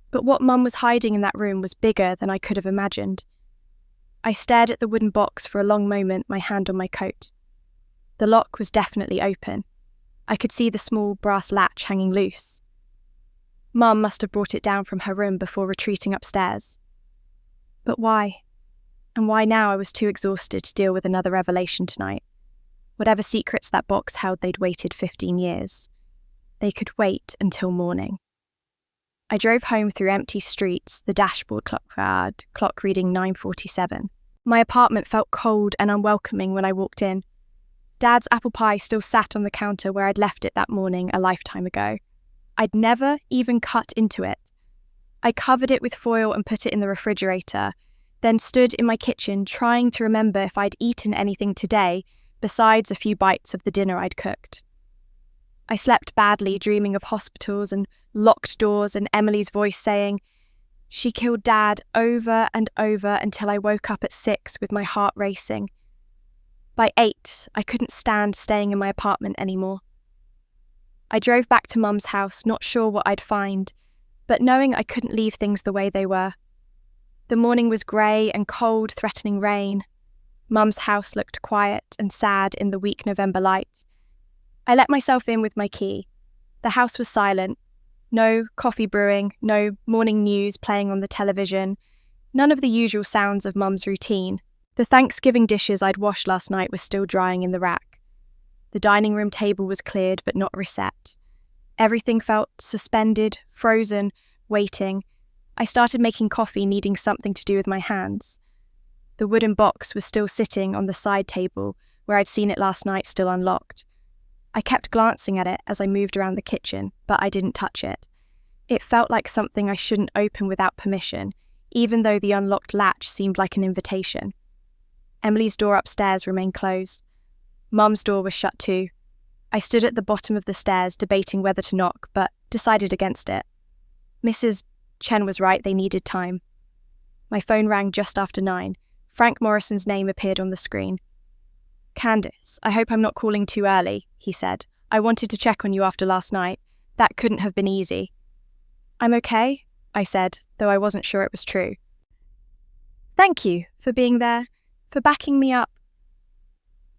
But what Mum was hiding in that room was bigger than I could have imagined. I stared at the wooden box for a long moment, my hand on my coat. The lock was definitely open. I could see the small brass latch hanging loose. Mum must have brought it down from her room before retreating upstairs. But why? And why now I was too exhausted to deal with another revelation tonight. Whatever secrets that box held, they'd waited 15 years. They could wait until morning. I drove home through empty streets, the dashboard clock reading 9:47. My apartment felt cold and unwelcoming when I walked in. Dad's apple pie still sat on the counter where I'd left it that morning a lifetime ago. I'd never even cut into it. I covered it with foil and put it in the refrigerator, then stood in my kitchen trying to remember if I'd eaten anything today besides a few bites of the dinner I'd cooked. I slept badly, dreaming of hospitals and locked doors and Emily's voice saying, "She killed Dad," over and over until I woke up at 6 with my heart racing. By 8, I couldn't stand staying in my apartment anymore. I drove back to Mum's house, not sure what I'd find, but knowing I couldn't leave things the way they were. The morning was grey and cold, threatening rain. Mum's house looked quiet and sad in the weak November light. I let myself in with my key. The house was silent. No coffee brewing, no morning news playing on the television, none of the usual sounds of Mum's routine. The Thanksgiving dishes I'd washed last night were still drying in the rack. The dining room table was cleared but not reset. Everything felt suspended, frozen, waiting. I started making coffee, needing something to do with my hands. The wooden box was still sitting on the side table where I'd seen it last night, still unlocked. I kept glancing at it as I moved around the kitchen, but I didn't touch it. It felt like something I shouldn't open without permission, even though the unlocked latch seemed like an invitation. Emily's door upstairs remained closed. Mum's door was shut too. I stood at the bottom of the stairs, debating whether to knock, but decided against it. Mrs. Chen was right, they needed time. My phone rang just after 9. Frank Morrison's name appeared on the screen. Candice, I hope I'm not calling too early, he said. I wanted to check on you after last night. That couldn't have been easy. I'm okay, I said, though I wasn't sure it was true. Thank you for being there, for backing me up.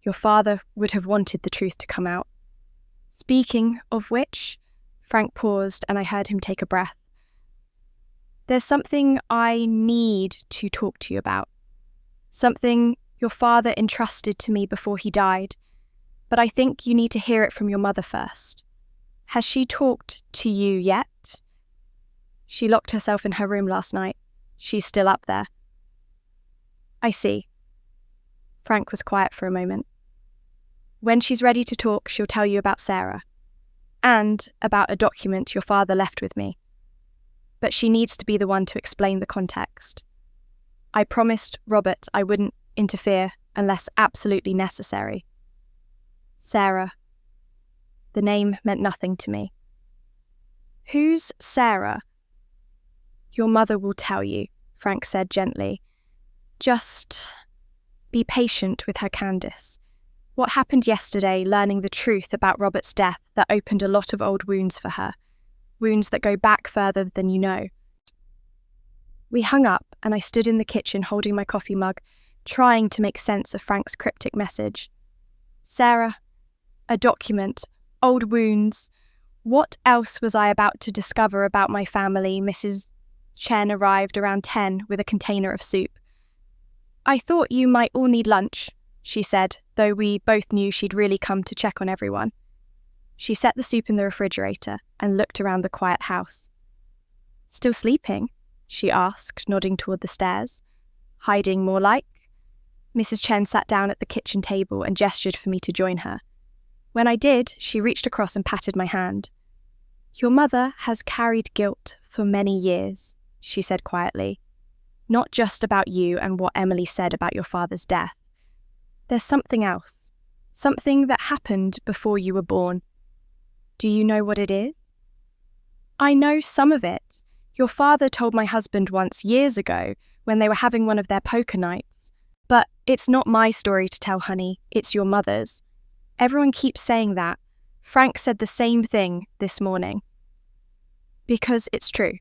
Your father would have wanted the truth to come out. Speaking of which, Frank paused and I heard him take a breath. There's something I need to talk to you about. Something your father entrusted to me before he died, but I think you need to hear it from your mother first. Has she talked to you yet? She locked herself in her room last night. She's still up there. I see. Frank was quiet for a moment. When she's ready to talk, she'll tell you about Sarah, and about a document your father left with me. But she needs to be the one to explain the context. I promised Robert I wouldn't interfere unless absolutely necessary. Sarah. The name meant nothing to me. Who's Sarah? Your mother will tell you, Frank said gently. Just be patient with her, Candice. What happened yesterday, learning the truth about Robert's death, that opened a lot of old wounds for her. Wounds that go back further than you know. We hung up and I stood in the kitchen holding my coffee mug, trying to make sense of Frank's cryptic message. Sarah, a document, old wounds. What else was I about to discover about my family? Mrs. Chen arrived around 10 with a container of soup. I thought you might all need lunch, she said, though we both knew she'd really come to check on everyone. She set the soup in the refrigerator and looked around the quiet house. Still sleeping? She asked, nodding toward the stairs. Hiding, more like? Mrs. Chen sat down at the kitchen table and gestured for me to join her. When I did, she reached across and patted my hand. Your mother has carried guilt for many years, she said quietly. Not just about you and what Emily said about your father's death. There's something else. Something that happened before you were born. Do you know what it is? I know some of it. Your father told my husband once years ago when they were having one of their poker nights. But it's not my story to tell, honey. It's your mother's. Everyone keeps saying that. Frank said the same thing this morning. Because it's true.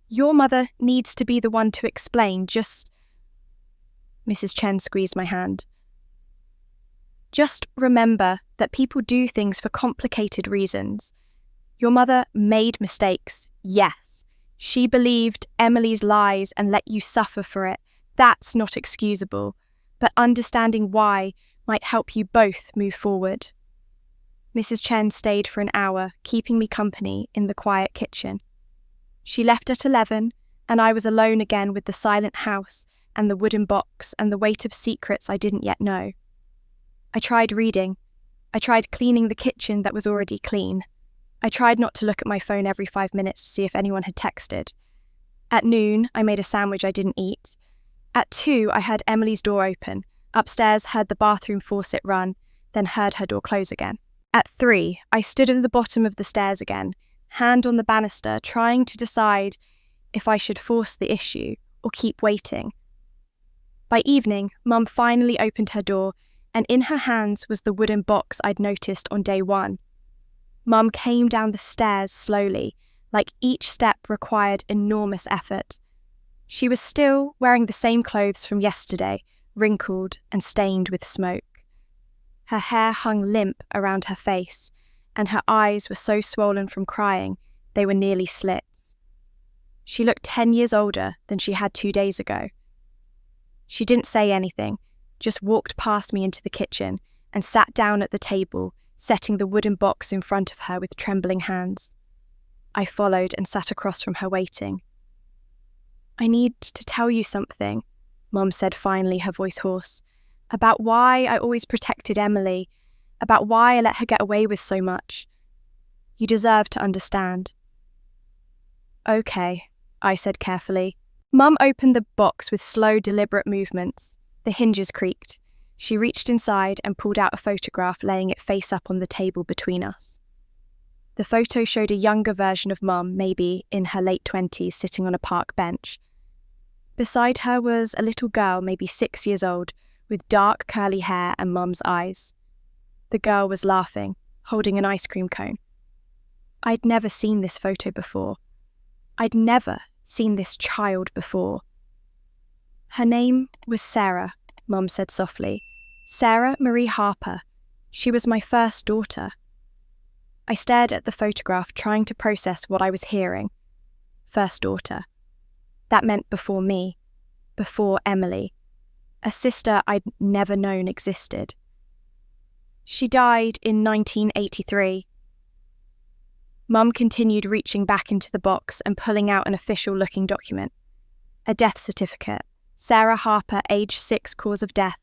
Your mother needs to be the one to explain, just... Mrs. Chen squeezed my hand. Just remember that people do things for complicated reasons. Your mother made mistakes, yes. She believed Emily's lies and let you suffer for it. That's not excusable. But understanding why might help you both move forward. Mrs. Chen stayed for an hour, keeping me company in the quiet kitchen. She left at 11, and I was alone again with the silent house and the wooden box and the weight of secrets I didn't yet know. I tried reading. I tried cleaning the kitchen that was already clean. I tried not to look at my phone every 5 minutes to see if anyone had texted. At noon, I made a sandwich I didn't eat. At 2, I heard Emily's door open. Upstairs, heard the bathroom faucet run, then heard her door close again. At 3, I stood at the bottom of the stairs again, hand on the banister, trying to decide if I should force the issue or keep waiting. By evening, Mum finally opened her door, and in her hands was the wooden box I'd noticed on day 1. Mum came down the stairs slowly, like each step required enormous effort. She was still wearing the same clothes from yesterday, wrinkled and stained with smoke. Her hair hung limp around her face, and her eyes were so swollen from crying they were nearly slits. She looked 10 years older than she had 2 days ago. She didn't say anything, just walked past me into the kitchen and sat down at the table, setting the wooden box in front of her with trembling hands. I followed and sat across from her waiting. I need to tell you something, Mum said finally, her voice hoarse, about why I always protected Emily, about why I let her get away with so much. You deserve to understand. Okay, I said carefully. Mum opened the box with slow, deliberate movements. The hinges creaked. She reached inside and pulled out a photograph, laying it face up on the table between us. The photo showed a younger version of Mum, maybe in her late 20s, sitting on a park bench. Beside her was a little girl, maybe 6 years old, with dark curly hair and Mum's eyes. The girl was laughing, holding an ice cream cone. I'd never seen this photo before. I'd never seen this child before. Her name was Sarah, Mum said softly. Sarah Marie Harper. She was my first daughter. I stared at the photograph, trying to process what I was hearing. First daughter. That meant before me, before Emily, a sister I'd never known existed. She died in 1983. Mum continued reaching back into the box and pulling out an official-looking document. A death certificate. Sarah Harper, age 6, cause of death,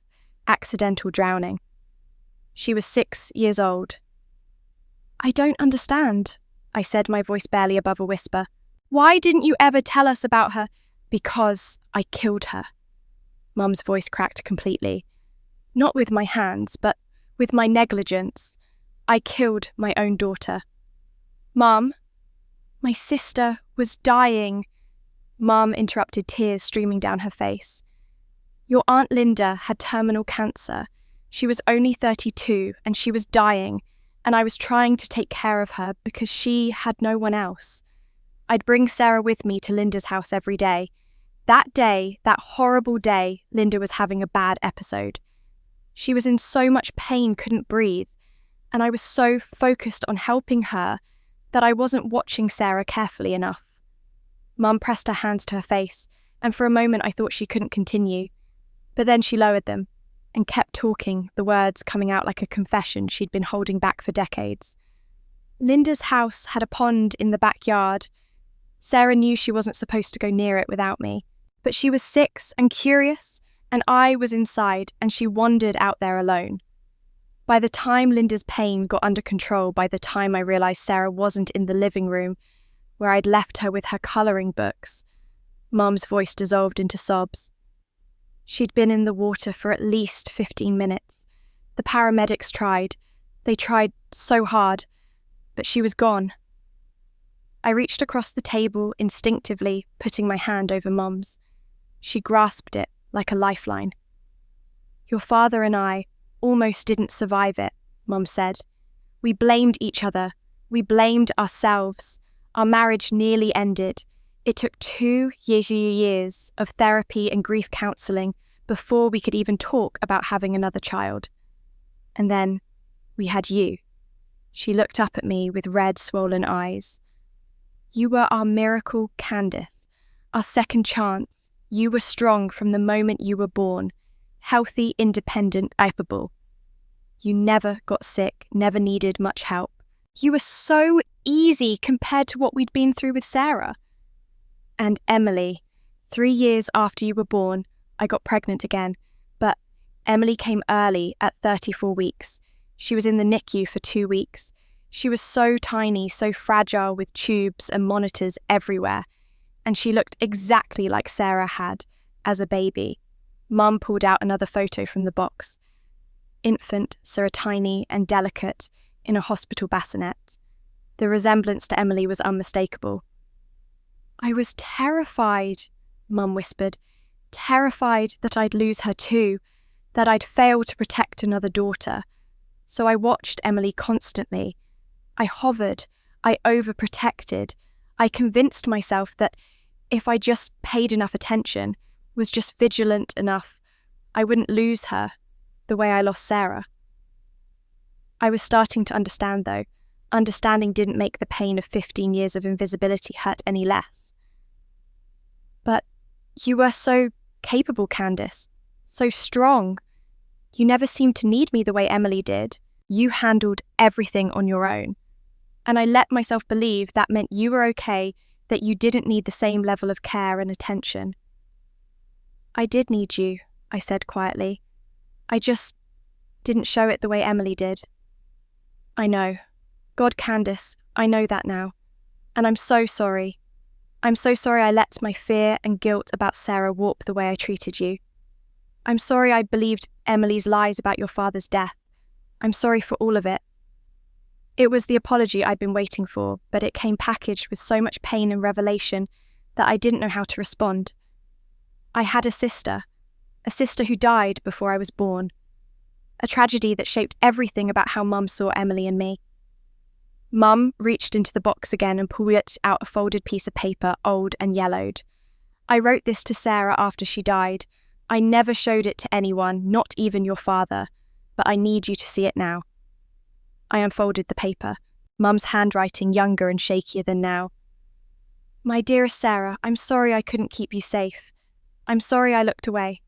accidental drowning. She was 6 years old. I don't understand, I said, my voice barely above a whisper. Why didn't you ever tell us about her? Because I killed her. Mum's voice cracked completely. Not with my hands, but with my negligence. I killed my own daughter. Mum, my sister was dying. Mum interrupted, tears streaming down her face. Your Aunt Linda had terminal cancer. She was only 32 and she was dying, and I was trying to take care of her because she had no one else. I'd bring Sarah with me to Linda's house every day. That day, that horrible day, Linda was having a bad episode. She was in so much pain, couldn't breathe, and I was so focused on helping her that I wasn't watching Sarah carefully enough. Mum pressed her hands to her face, and for a moment I thought she couldn't continue. But then she lowered them and kept talking, the words coming out like a confession she'd been holding back for decades. Linda's house had a pond in the backyard. Sarah knew she wasn't supposed to go near it without me, but she was 6 and curious, and I was inside, and she wandered out there alone. By the time Linda's pain got under control, by the time I realised Sarah wasn't in the living room, where I'd left her with her colouring books, Mum's voice dissolved into sobs. She'd been in the water for at least 15 minutes. The paramedics tried. They tried so hard, but she was gone. I reached across the table instinctively, putting my hand over Mum's. She grasped it like a lifeline. Your father and I almost didn't survive it, Mum said. We blamed each other. We blamed ourselves. Our marriage nearly ended. It took 2 years of therapy and grief counselling before we could even talk about having another child. And then we had you. She looked up at me with red, swollen eyes. You were our miracle, Candace, our second chance. You were strong from the moment you were born, healthy, independent, capable. You never got sick, never needed much help. You were so easy compared to what we'd been through with Sarah. And Emily, 3 years after you were born, I got pregnant again, but Emily came early at 34 weeks. She was in the NICU for 2 weeks. She was so tiny, so fragile, with tubes and monitors everywhere, and she looked exactly like Sarah had as a baby. Mum pulled out another photo from the box. Infant, so tiny and delicate, in a hospital bassinet. The resemblance to Emily was unmistakable. I was terrified, Mum whispered. Terrified that I'd lose her too, that I'd fail to protect another daughter. So I watched Emily constantly. I hovered. I overprotected. I convinced myself that if I just paid enough attention, was just vigilant enough, I wouldn't lose her the way I lost Sarah. I was starting to understand, though. Understanding didn't make the pain of 15 years of invisibility hurt any less. But you were so capable, Candace. So strong. You never seemed to need me the way Emily did. You handled everything on your own. And I let myself believe that meant you were okay, that you didn't need the same level of care and attention. I did need you, I said quietly. I just didn't show it the way Emily did. I know. God, Candace, I know that now. And I'm so sorry. I'm so sorry I let my fear and guilt about Sarah warp the way I treated you. I'm sorry I believed Emily's lies about your father's death. I'm sorry for all of it. It was the apology I'd been waiting for, but it came packaged with so much pain and revelation that I didn't know how to respond. I had a sister. a sister who died before I was born. A tragedy that shaped everything about how Mum saw Emily and me. Mum reached into the box again and pulled out a folded piece of paper, old and yellowed. I wrote this to Sarah after she died. I never showed it to anyone, not even your father, but I need you to see it now. I unfolded the paper, Mum's handwriting younger and shakier than now. My dearest Sarah, I'm sorry I couldn't keep you safe. I'm sorry I looked away.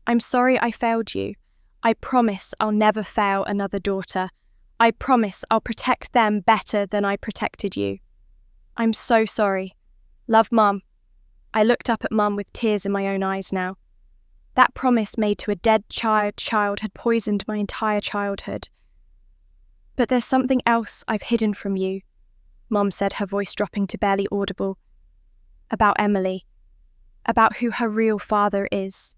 I'm sorry I failed you. I promise I'll never fail another daughter. I promise I'll protect them better than I protected you. I'm so sorry. Love, Mum. I looked up at Mum with tears in my own eyes now. That promise made to a dead child had poisoned my entire childhood. But there's something else I've hidden from you, Mum said, her voice dropping to barely audible. About Emily. About who her real father is.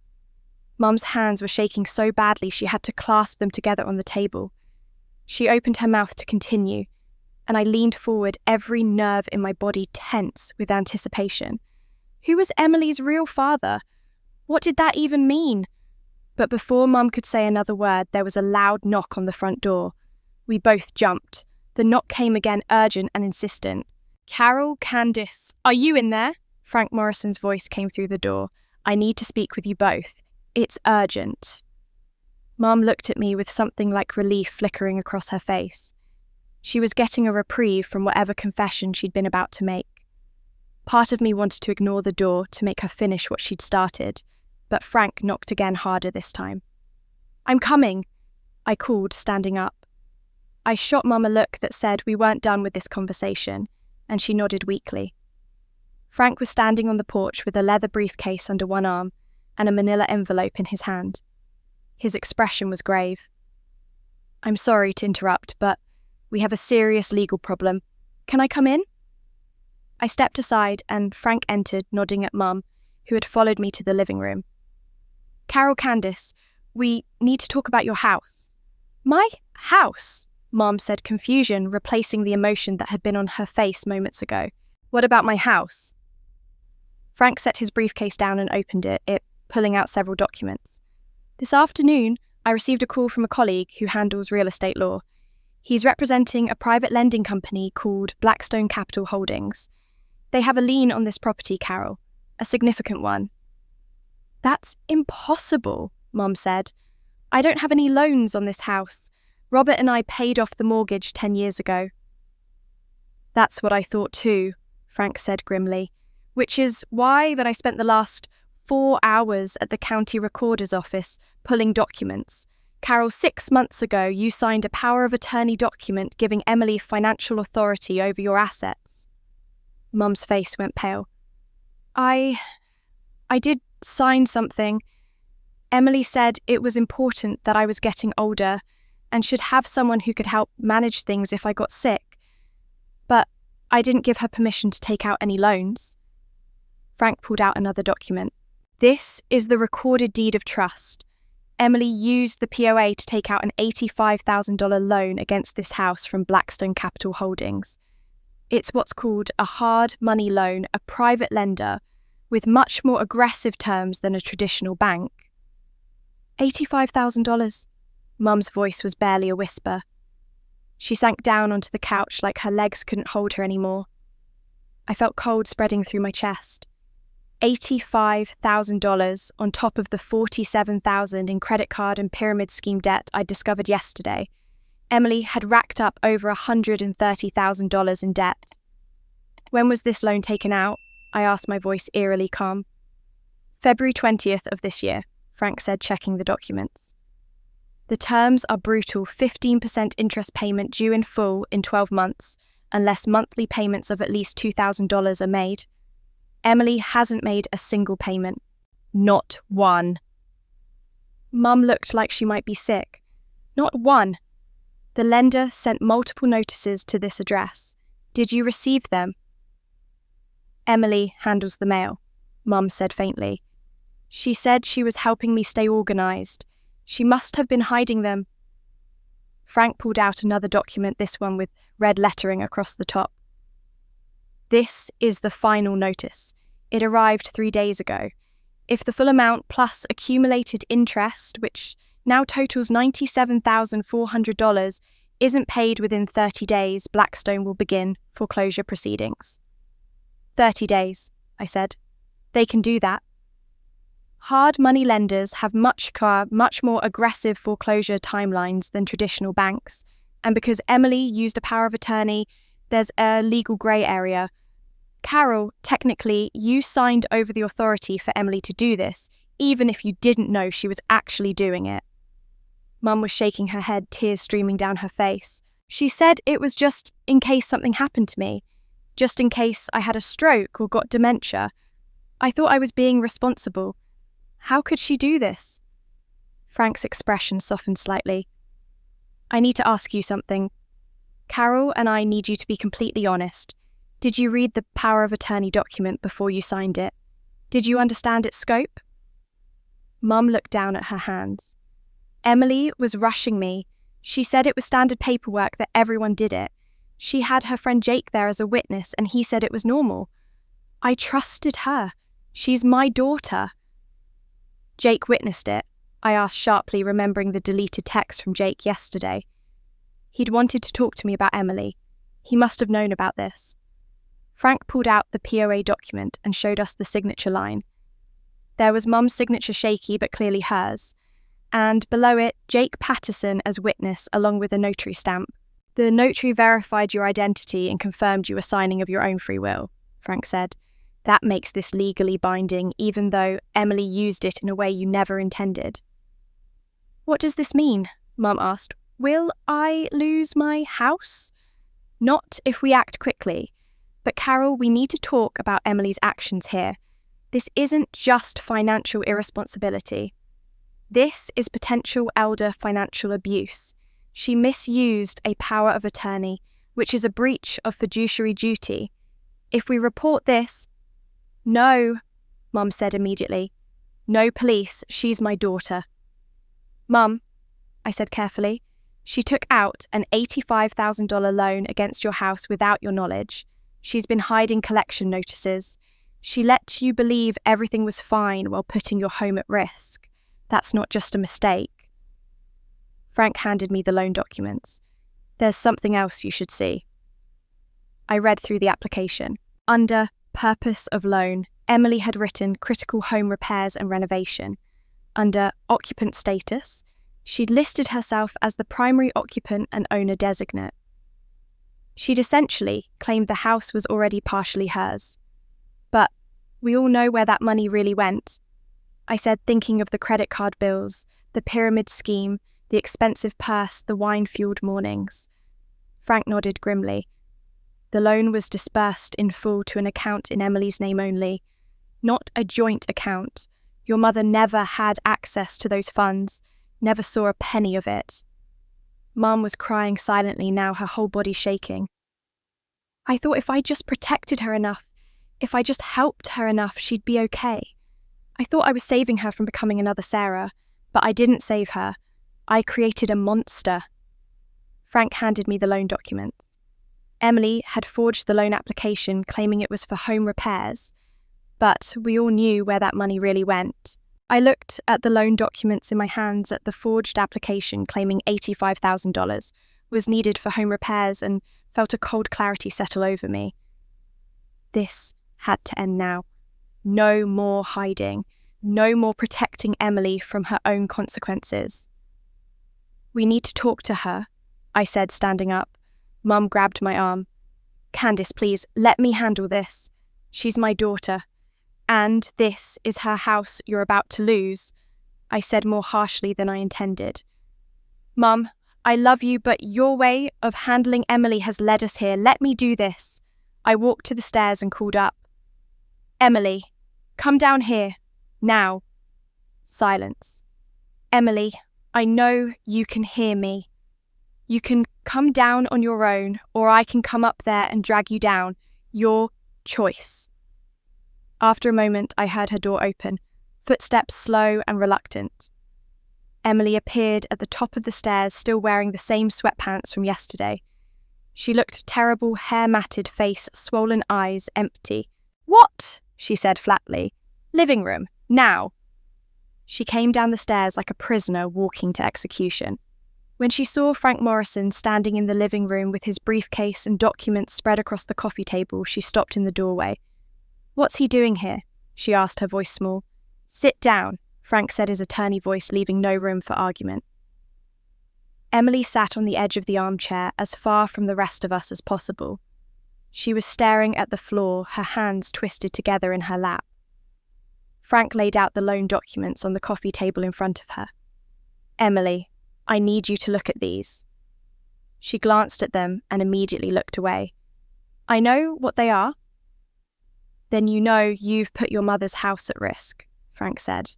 Mum's hands were shaking so badly she had to clasp them together on the table. She opened her mouth to continue, and I leaned forward, every nerve in my body tense with anticipation. Who was Emily's real father? What did that even mean? But before Mum could say another word, there was a loud knock on the front door. We both jumped. The knock came again, urgent and insistent. Carol, Candice, are you in there? Frank Morrison's voice came through the door. I need to speak with you both. It's urgent. Mum looked at me with something like relief flickering across her face. She was getting a reprieve from whatever confession she'd been about to make. Part of me wanted to ignore the door to make her finish what she'd started, but Frank knocked again, harder this time. I'm coming, I called, standing up. I shot Mum a look that said we weren't done with this conversation, and she nodded weakly. Frank was standing on the porch with a leather briefcase under one arm and a manila envelope in his hand. His expression was grave. I'm sorry to interrupt, but we have a serious legal problem. Can I come in? I stepped aside and Frank entered, nodding at Mum, who had followed me to the living room. Carol, Candice, we need to talk about your house. My house? Mum said, confusion replacing the emotion that had been on her face moments ago. What about my house? Frank set his briefcase down and opened it pulling out several documents. This afternoon, I received a call from a colleague who handles real estate law. He's representing a private lending company called Blackstone Capital Holdings. They have a lien on this property, Carol, a significant one. That's impossible, Mum said. I don't have any loans on this house. Robert and I paid off the mortgage 10 years ago. That's what I thought too, Frank said grimly, which is why that I spent the last 4 hours at the county recorder's office pulling documents. Carol, 6 months ago, you signed a power of attorney document giving Emily financial authority over your assets. Mum's face went pale. I did sign something. Emily said it was important that I was getting older and should have someone who could help manage things if I got sick. But I didn't give her permission to take out any loans. Frank pulled out another document. This is the recorded deed of trust. Emily used the POA to take out an $85,000 loan against this house from Blackstone Capital Holdings. It's what's called a hard money loan, a private lender, with much more aggressive terms than a traditional bank. $85,000. Mum's voice was barely a whisper. She sank down onto the couch like her legs couldn't hold her anymore. I felt cold spreading through my chest. $85,000 on top of the $47,000 in credit card and pyramid scheme debt I'd discovered yesterday. Emily had racked up over $130,000 in debt. When was this loan taken out? I asked, my voice eerily calm. February 20th of this year, Frank said, checking the documents. The terms are brutal, 15% interest payment due in full in 12 months, unless monthly payments of at least $2,000 are made. Emily hasn't made a single payment. Not one. Mum looked like she might be sick. Not one. The lender sent multiple notices to this address. Did you receive them? Emily handles the mail, Mum said faintly. She said she was helping me stay organised. She must have been hiding them. Frank pulled out another document, this one with red lettering across the top. This is the final notice. It arrived 3 days ago. If the full amount plus accumulated interest, which now totals $97,400, isn't paid within 30 days, Blackstone will begin foreclosure proceedings. 30 days, I said. They can do that. Hard money lenders have much more aggressive foreclosure timelines than traditional banks, and because Emily used a power of attorney, there's a legal grey area. Carol, technically, you signed over the authority for Emily to do this, even if you didn't know she was actually doing it. Mum was shaking her head, tears streaming down her face. She said it was just in case something happened to me, just in case I had a stroke or got dementia. I thought I was being responsible. How could she do this? Frank's expression softened slightly. I need to ask you something. Carol and I need you to be completely honest. Did you read the power of attorney document before you signed it? Did you understand its scope? Mum looked down at her hands. Emily was rushing me. She said it was standard paperwork that everyone did it. She had her friend Jake there as a witness and he said it was normal. I trusted her. She's my daughter. Jake witnessed it, I asked sharply, remembering the deleted text from Jake yesterday. He'd wanted to talk to me about Emily. He must have known about this. Frank pulled out the POA document and showed us the signature line. There was Mum's signature shaky, but clearly hers. And below it, Jake Patterson as witness, along with a notary stamp. The notary verified your identity and confirmed you were signing of your own free will, Frank said. That makes this legally binding, even though Emily used it in a way you never intended. What does this mean? Mum asked. Will I lose my house? Not if we act quickly. But Carol, we need to talk about Emily's actions here. This isn't just financial irresponsibility. This is potential elder financial abuse. She misused a power of attorney, which is a breach of fiduciary duty. If we report this... No, Mum said immediately. No police, she's my daughter. Mum, I said carefully, she took out an $85,000 loan against your house without your knowledge. She's been hiding collection notices. She let you believe everything was fine while putting your home at risk. That's not just a mistake. Frank handed me the loan documents. There's something else you should see. I read through the application. Under purpose of loan, Emily had written critical home repairs and renovation. Under occupant status, she'd listed herself as the primary occupant and owner designate. She'd essentially claimed the house was already partially hers. But we all know where that money really went. I said, thinking of the credit card bills, the pyramid scheme, the expensive purse, the wine-fueled mornings. Frank nodded grimly. The loan was dispersed in full to an account in Emily's name only, not a joint account. Your mother never had access to those funds, never saw a penny of it. Mum was crying silently now, her whole body shaking. I thought if I just protected her enough, if I just helped her enough, she'd be okay. I thought I was saving her from becoming another Sarah, but I didn't save her. I created a monster. Frank handed me the loan documents. Emily had forged the loan application claiming it was for home repairs, but we all knew where that money really went. I looked at the loan documents in my hands at the forged application claiming $85,000 was needed for home repairs and felt a cold clarity settle over me. This had to end now. No more hiding. No more protecting Emily from her own consequences. We need to talk to her, I said, standing up. Mum grabbed my arm. Candice, please, let me handle this. She's my daughter. And this is her house you're about to lose, I said more harshly than I intended. Mum, I love you, but your way of handling Emily has led us here. Let me do this. I walked to the stairs and called up. Emily, come down here. Now. Silence. Emily, I know you can hear me. You can come down on your own, or I can come up there and drag you down. Your choice. After a moment, I heard her door open, footsteps slow and reluctant. Emily appeared at the top of the stairs, still wearing the same sweatpants from yesterday. She looked terrible, hair-matted face, swollen eyes, empty. What? She said flatly. Living room. Now!" She came down the stairs like a prisoner walking to execution. When she saw Frank Morrison standing in the living room with his briefcase and documents spread across the coffee table, she stopped in the doorway. "What's he doing here?" she asked, her voice small. "Sit down," Frank said, his attorney voice leaving no room for argument. Emily sat on the edge of the armchair, as far from the rest of us as possible. She was staring at the floor, her hands twisted together in her lap. Frank laid out the loan documents on the coffee table in front of her. "Emily, I need you to look at these." She glanced at them and immediately looked away. "I know what they are." "Then you know you've put your mother's house at risk," Frank said.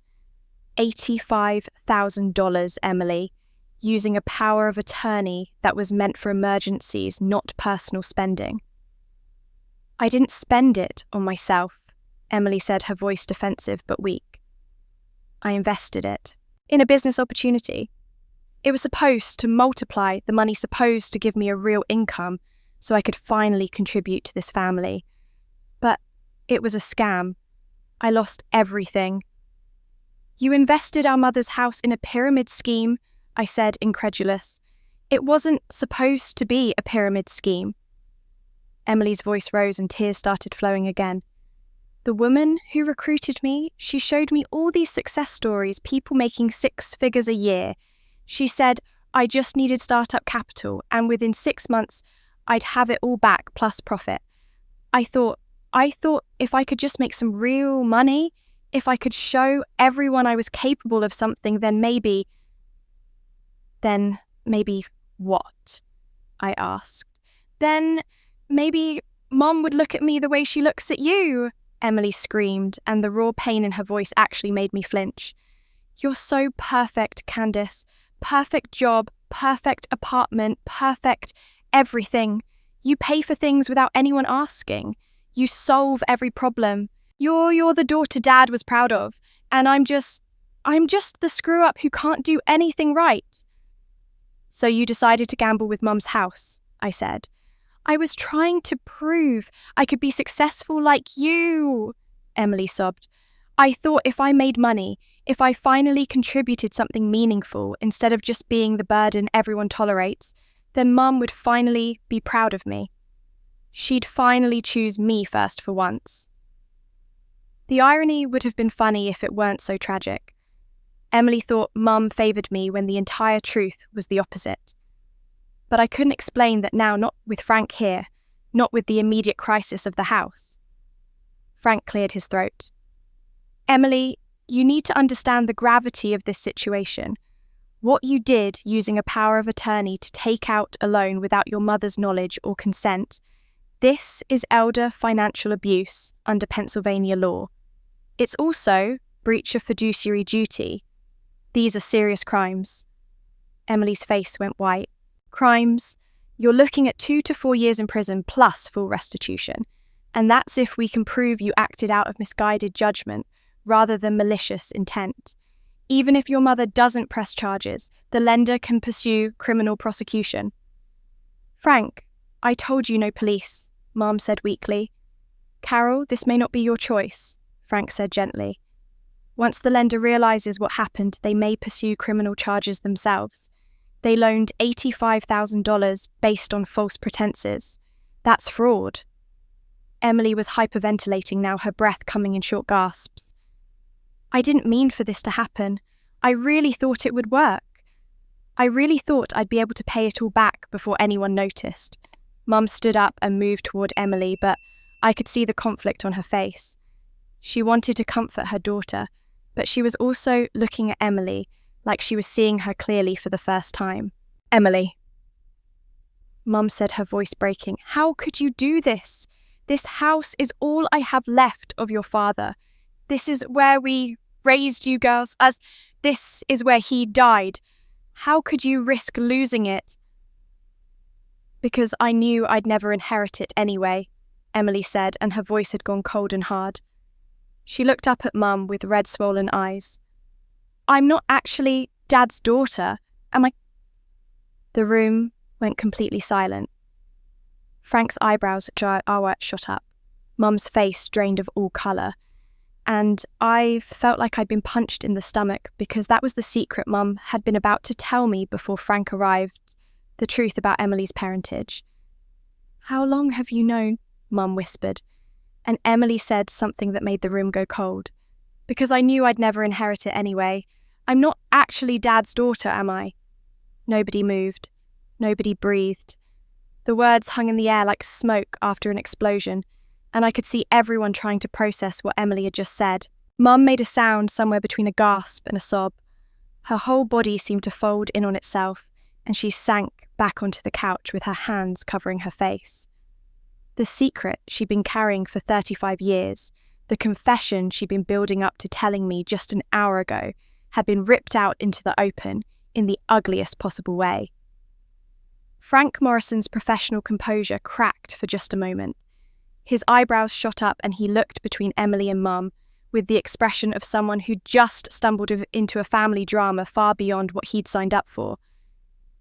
$85,000, Emily, using a power of attorney that was meant for emergencies, not personal spending. "I didn't spend it on myself," Emily said, her voice defensive but weak. "I invested it in a business opportunity. It was supposed to multiply, the money supposed to give me a real income so I could finally contribute to this family. But it was a scam. I lost everything." "You invested our mother's house in a pyramid scheme," I said, incredulous. "It wasn't supposed to be a pyramid scheme." Emily's voice rose and tears started flowing again. "The woman who recruited me, she showed me all these success stories, people making 6 figures a year. She said I just needed startup capital, and within 6 months, I'd have it all back plus profit. I thought if I could just make some real money, if I could show everyone I was capable of something, then maybe..." "Then maybe what?" I asked. "Then maybe Mom would look at me the way she looks at you," Emily screamed, and the raw pain in her voice actually made me flinch. "You're so perfect, Candice. Perfect job, perfect apartment, perfect everything. You pay for things without anyone asking. You solve every problem. You're the daughter Dad was proud of, and I'm just the screw-up who can't do anything right." "So you decided to gamble with Mum's house," I said. "I was trying to prove I could be successful like you," Emily sobbed. "I thought if I made money, if I finally contributed something meaningful instead of just being the burden everyone tolerates, then Mum would finally be proud of me. She'd finally choose me first for once." The irony would have been funny if it weren't so tragic. Emily thought Mum favoured me when the entire truth was the opposite. But I couldn't explain that now, not with Frank here, not with the immediate crisis of the house. Frank cleared his throat. "Emily, you need to understand the gravity of this situation. What you did using a power of attorney to take out a loan without your mother's knowledge or consent, this is elder financial abuse under Pennsylvania law. It's also breach of fiduciary duty. These are serious crimes." Emily's face went white. "Crimes, you're looking at 2 to 4 years in prison plus full restitution. And that's if we can prove you acted out of misguided judgment rather than malicious intent. Even if your mother doesn't press charges, the lender can pursue criminal prosecution." "Frank, I told you no police," Mom said weakly. "Carol, this may not be your choice," Frank said gently. "Once the lender realises what happened, they may pursue criminal charges themselves. They loaned $85,000 based on false pretenses. That's fraud." Emily was hyperventilating now, her breath coming in short gasps. "I didn't mean for this to happen. I really thought it would work. I really thought I'd be able to pay it all back before anyone noticed." Mum stood up and moved toward Emily, but I could see the conflict on her face. She wanted to comfort her daughter, but she was also looking at Emily like she was seeing her clearly for the first time. "Emily," Mum said, her voice breaking, "how could you do this? This house is all I have left of your father. This is where we raised you girls, this is where he died. How could you risk losing it?" "Because I knew I'd never inherit it anyway," Emily said, and her voice had gone cold and hard. She looked up at Mum with red swollen eyes. "I'm not actually Dad's daughter, am I?" The room went completely silent. Frank's eyebrows shot up. Mum's face drained of all colour. and I felt like I'd been punched in the stomach because that was the secret Mum had been about to tell me before Frank arrived, the truth about Emily's parentage. "How long have you known?" Mum whispered, and Emily said something that made the room go cold. "Because I knew I'd never inherit it anyway. I'm not actually Dad's daughter, am I?" Nobody moved. Nobody breathed. The words hung in the air like smoke after an explosion, and I could see everyone trying to process what Emily had just said. Mum made a sound somewhere between a gasp and a sob. Her whole body seemed to fold in on itself, and she sank back onto the couch with her hands covering her face. The secret she'd been carrying for 35 years, the confession she'd been building up to telling me just an hour ago, had been ripped out into the open in the ugliest possible way. Frank Morrison's professional composure cracked for just a moment. His eyebrows shot up and he looked between Emily and Mum with the expression of someone who just stumbled into a family drama far beyond what he'd signed up for.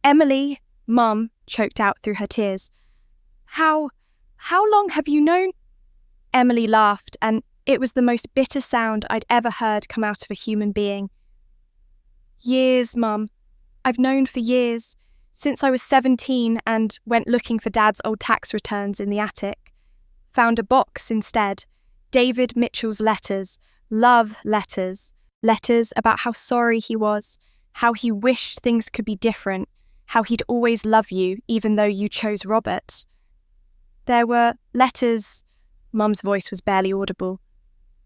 "Emily," Mum choked out through her tears. How long have you known?" Emily laughed, and it was the most bitter sound I'd ever heard come out of a human being. "Years, Mum. I've known for years, since I was 17 and went looking for Dad's old tax returns in the attic. Found a box instead. David Mitchell's letters, love letters. Letters about how sorry he was, how he wished things could be different, how he'd always love you even though you chose Robert. There were letters," Mum's voice was barely audible,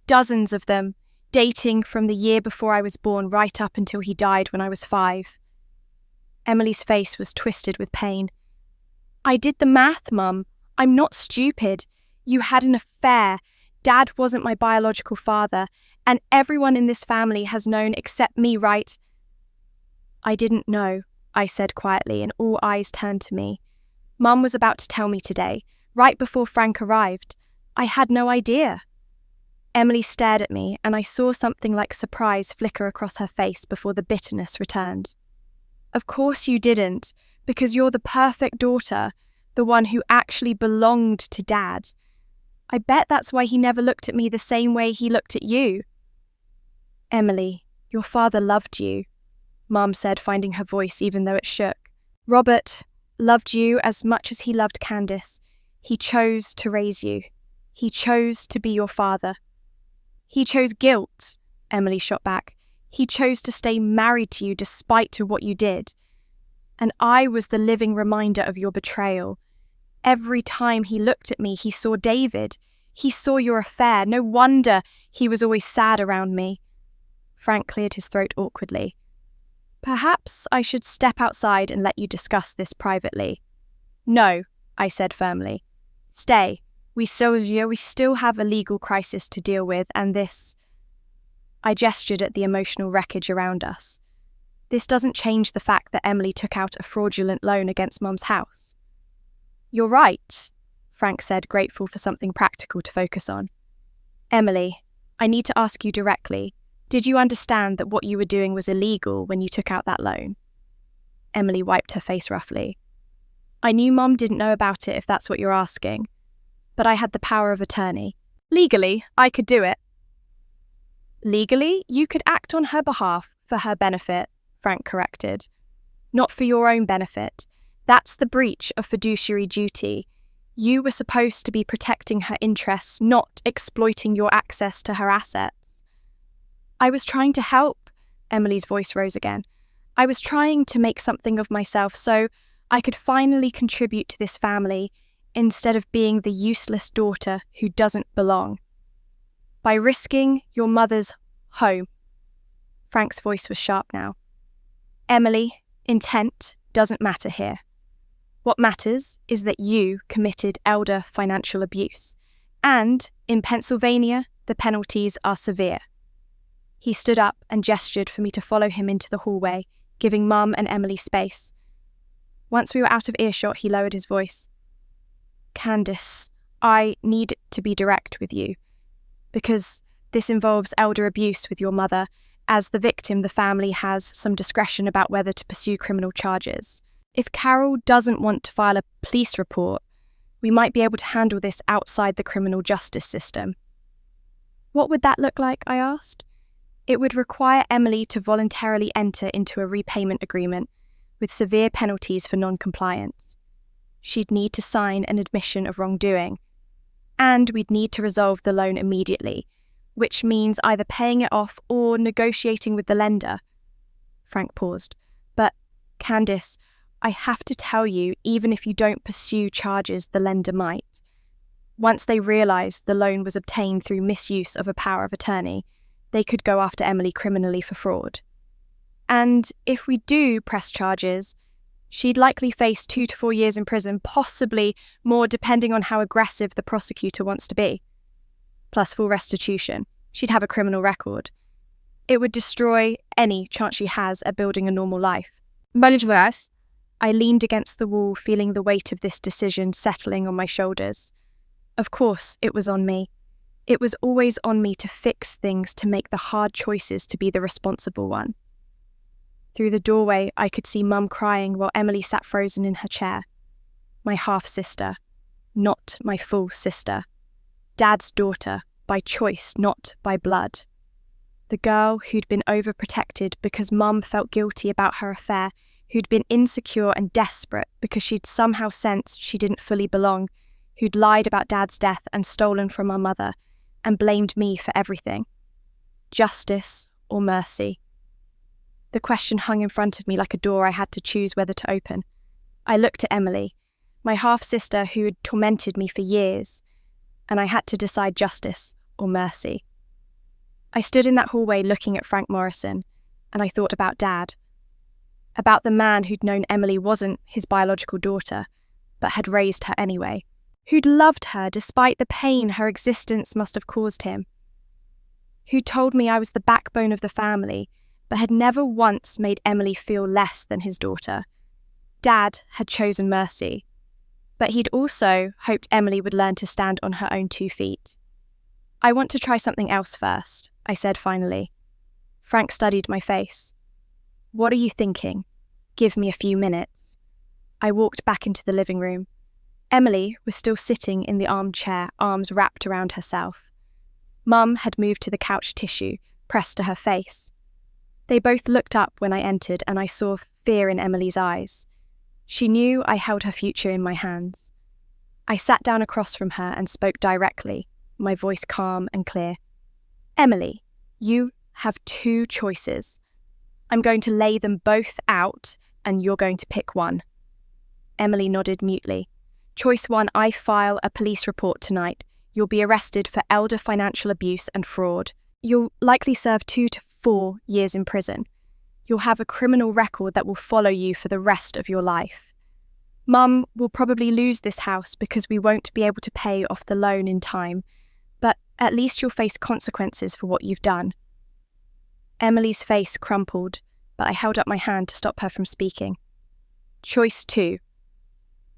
"dozens of them, dating from the year before I was born right up until he died when I was 5. Emily's face was twisted with pain. "I did the math, Mum. I'm not stupid. You had an affair. Dad wasn't my biological father, and everyone in this family has known except me, right?" "I didn't know," I said quietly, and all eyes turned to me. "Mum was about to tell me today, right before Frank arrived. I had no idea." Emily stared at me, and I saw something like surprise flicker across her face before the bitterness returned. "Of course you didn't, because you're the perfect daughter, the one who actually belonged to Dad. I bet that's why he never looked at me the same way he looked at you." "Emily, your father loved you," Mum said, finding her voice even though it shook. "Robert loved you as much as he loved Candice. He chose to raise you. He chose to be your father." "He chose guilt," Emily shot back. "He chose to stay married to you despite to what you did. And I was the living reminder of your betrayal. Every time he looked at me, he saw David. He saw your affair. No wonder he was always sad around me." Frank cleared his throat awkwardly. "Perhaps I should step outside and let you discuss this privately." "No," I said firmly. "Stay. We still have a legal crisis to deal with, and this..." I gestured at the emotional wreckage around us. "This doesn't change the fact that Emily took out a fraudulent loan against Mum's house." "You're right," Frank said, grateful for something practical to focus on. "Emily, I need to ask you directly. Did you understand that what you were doing was illegal when you took out that loan?" Emily wiped her face roughly. "I knew Mum didn't know about it, if that's what you're asking. But I had the power of attorney. Legally, I could do it." "Legally, you could act on her behalf for her benefit," Frank corrected. "Not for your own benefit. That's the breach of fiduciary duty. You were supposed to be protecting her interests, not exploiting your access to her assets." "I was trying to help," Emily's voice rose again. "I was trying to make something of myself so I could finally contribute to this family instead of being the useless daughter who doesn't belong. By risking your mother's home." Frank's voice was sharp now. "Emily, intent doesn't matter here. What matters is that you committed elder financial abuse, and in Pennsylvania, the penalties are severe." He stood up and gestured for me to follow him into the hallway, giving Mum and Emily space. Once we were out of earshot, he lowered his voice. "Candice, I need to be direct with you, because this involves elder abuse with your mother. As the victim, the family has some discretion about whether to pursue criminal charges. If Carol doesn't want to file a police report, we might be able to handle this outside the criminal justice system." What would that look like? I asked. It would require Emily to voluntarily enter into a repayment agreement with severe penalties for non-compliance. She'd need to sign an admission of wrongdoing, and we'd need to resolve the loan immediately, which means either paying it off or negotiating with the lender. Frank paused. But, Candice, I have to tell you, even if you don't pursue charges, the lender might. Once they realised the loan was obtained through misuse of a power of attorney, they could go after Emily criminally for fraud. And if we do press charges, she'd likely face 2 to 4 years in prison, possibly more depending on how aggressive the prosecutor wants to be. Plus full restitution. She'd have a criminal record. It would destroy any chance she has at building a normal life. I leaned against the wall, feeling the weight of this decision settling on my shoulders. Of course, it was on me. It was always on me to fix things, to make the hard choices, to be the responsible one. Through the doorway, I could see Mum crying while Emily sat frozen in her chair. My half-sister, not my full sister. Dad's daughter, by choice, not by blood. The girl who'd been overprotected because Mum felt guilty about her affair, who'd been insecure and desperate because she'd somehow sensed she didn't fully belong, who'd lied about Dad's death and stolen from our mother, and blamed me for everything. Justice or mercy? The question hung in front of me like a door I had to choose whether to open. I looked at Emily, my half-sister who had tormented me for years, and I had to decide justice or mercy. I stood in that hallway looking at Frank Morrison, and I thought about Dad. About the man who'd known Emily wasn't his biological daughter, but had raised her anyway. Who'd loved her despite the pain her existence must have caused him. Who told me I was the backbone of the family, but had never once made Emily feel less than his daughter. Dad had chosen mercy, but he'd also hoped Emily would learn to stand on her own 2 feet. I want to try something else first, I said finally. Frank studied my face. What are you thinking? Give me a few minutes. I walked back into the living room. Emily was still sitting in the armchair, arms wrapped around herself. Mum had moved to the couch tissue, pressed to her face. They both looked up when I entered, and I saw fear in Emily's eyes. She knew I held her future in my hands. I sat down across from her and spoke directly, my voice calm and clear. Emily, you have 2 choices. I'm going to lay them both out, and you're going to pick one. Emily nodded mutely. Choice 1, I file a police report tonight. You'll be arrested for elder financial abuse and fraud. You'll likely serve 2 to 4 years in prison. You'll have a criminal record that will follow you for the rest of your life. Mum will probably lose this house because we won't be able to pay off the loan in time, but at least you'll face consequences for what you've done. Emily's face crumpled, but I held up my hand to stop her from speaking. Choice 2.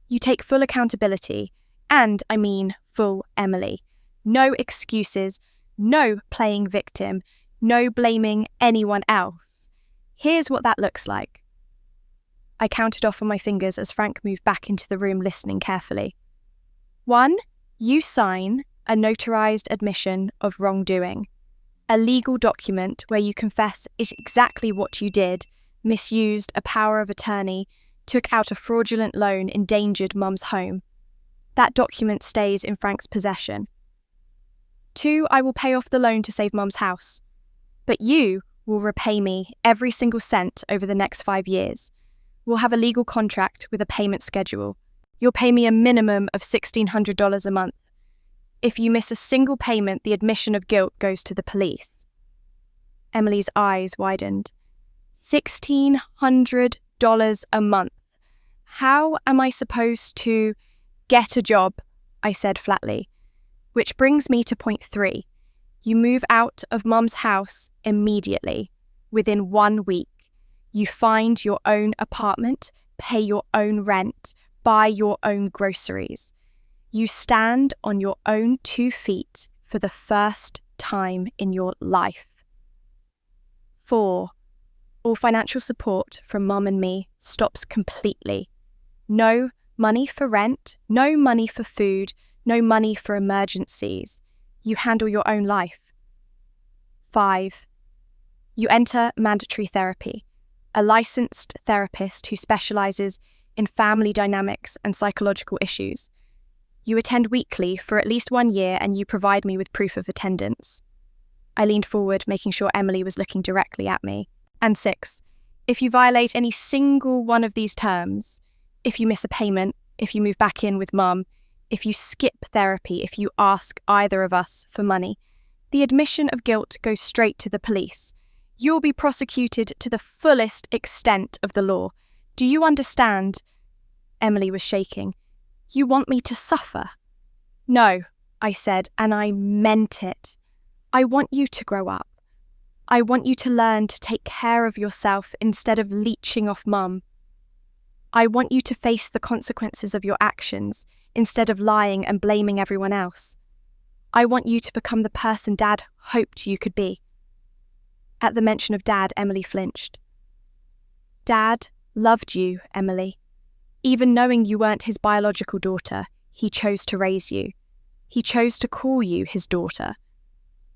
You take full accountability, and I mean full Emily. No excuses, no playing victim, no blaming anyone else. Here's what that looks like. I counted off on my fingers as Frank moved back into the room, listening carefully. 1, you sign a notarized admission of wrongdoing. A legal document where you confess exactly what you did, misused a power of attorney, took out a fraudulent loan, endangered Mum's home. That document stays in Frank's possession. 2, I will pay off the loan to save Mum's house. But you will repay me every single cent over the next 5 years. We'll have a legal contract with a payment schedule. You'll pay me a minimum of $1,600 a month. If you miss a single payment, the admission of guilt goes to the police. Emily's eyes widened. $1,600 a month. How am I supposed to get a job? I said flatly. Which brings me to point 3. You move out of Mum's house immediately, within 1 week. You find your own apartment, pay your own rent, buy your own groceries. You stand on your own 2 feet for the first time in your life. 4. All financial support from Mum and me stops completely. No money for rent, no money for food, no money for emergencies. You handle your own life. 5. You enter mandatory therapy, a licensed therapist who specializes in family dynamics and psychological issues. You attend weekly for at least 1 year and you provide me with proof of attendance. I leaned forward, making sure Emily was looking directly at me. And 6. If you violate any single one of these terms, if you miss a payment, if you move back in with Mum, if you skip therapy, if you ask either of us for money, the admission of guilt goes straight to the police. You'll be prosecuted to the fullest extent of the law. Do you understand? Emily was shaking. You want me to suffer? No, I said, and I meant it. I want you to grow up. I want you to learn to take care of yourself instead of leeching off Mum. I want you to face the consequences of your actions instead of lying and blaming everyone else. I want you to become the person Dad hoped you could be. At the mention of Dad, Emily flinched. Dad loved you, Emily. Even knowing you weren't his biological daughter, he chose to raise you. He chose to call you his daughter.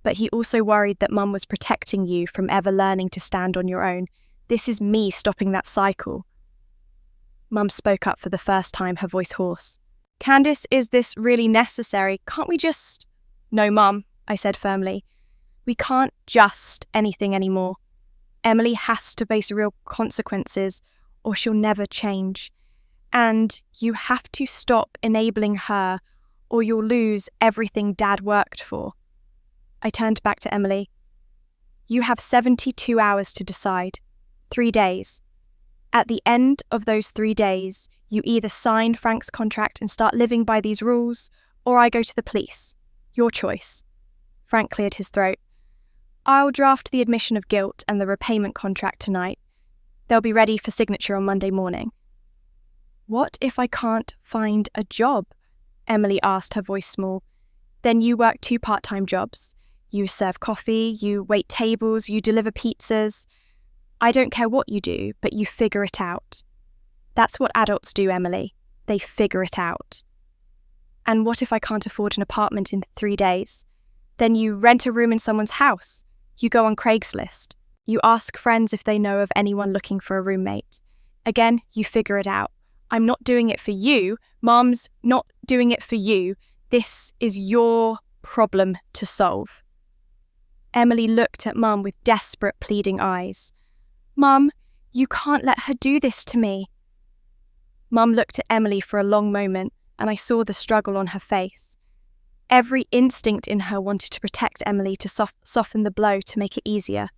But he also worried that Mum was protecting you from ever learning to stand on your own. This is me stopping that cycle. Mum spoke up for the first time, her voice hoarse. Candice, is this really necessary? Can't we just... No, Mum, I said firmly. We can't just anything anymore. Emily has to face real consequences or she'll never change. And you have to stop enabling her or you'll lose everything Dad worked for. I turned back to Emily. You have 72 hours to decide. 3 days. At the end of those 3 days, you either sign Frank's contract and start living by these rules, or I go to the police. Your choice. Frank cleared his throat. I'll draft the admission of guilt and the repayment contract tonight. They'll be ready for signature on Monday morning. What if I can't find a job? Emily asked, her voice small. Then you work 2 part-time jobs. You serve coffee, you wait tables, you deliver pizzas. I don't care what you do, but you figure it out. That's what adults do, Emily. They figure it out. And what if I can't afford an apartment in 3 days? Then you rent a room in someone's house. You go on Craigslist. You ask friends if they know of anyone looking for a roommate. Again, you figure it out. I'm not doing it for you. Mom's not doing it for you. This is your problem to solve. Emily looked at Mum with desperate, pleading eyes. Mum, you can't let her do this to me. Mum looked at Emily for a long moment, and I saw the struggle on her face. Every instinct in her wanted to protect Emily, to soften the blow, to make it easier.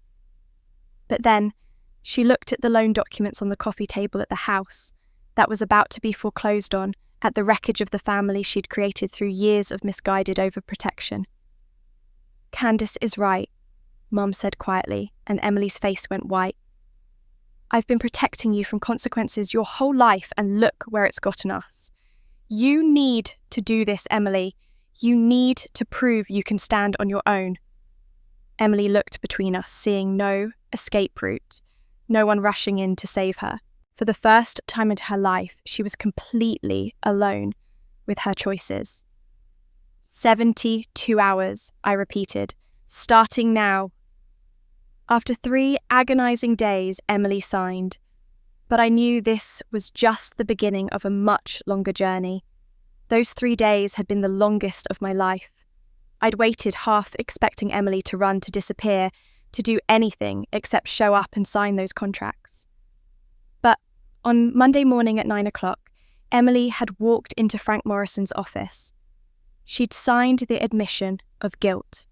But then, she looked at the loan documents on the coffee table at the house that was about to be foreclosed on, at the wreckage of the family she'd created through years of misguided overprotection. Candice is right, Mum said quietly, and Emily's face went white. I've been protecting you from consequences your whole life, and look where it's gotten us. You need to do this, Emily. You need to prove you can stand on your own. Emily looked between us, seeing no escape route, no one rushing in to save her. For the first time in her life, she was completely alone with her choices. 72 hours, I repeated, starting now. After 3 agonizing days, Emily signed. But I knew this was just the beginning of a much longer journey. Those 3 days had been the longest of my life. I'd waited, half expecting Emily to run, to disappear, to do anything except show up and sign those contracts. But on Monday morning at 9 o'clock, Emily had walked into Frank Morrison's office. She'd signed the admission of guilt.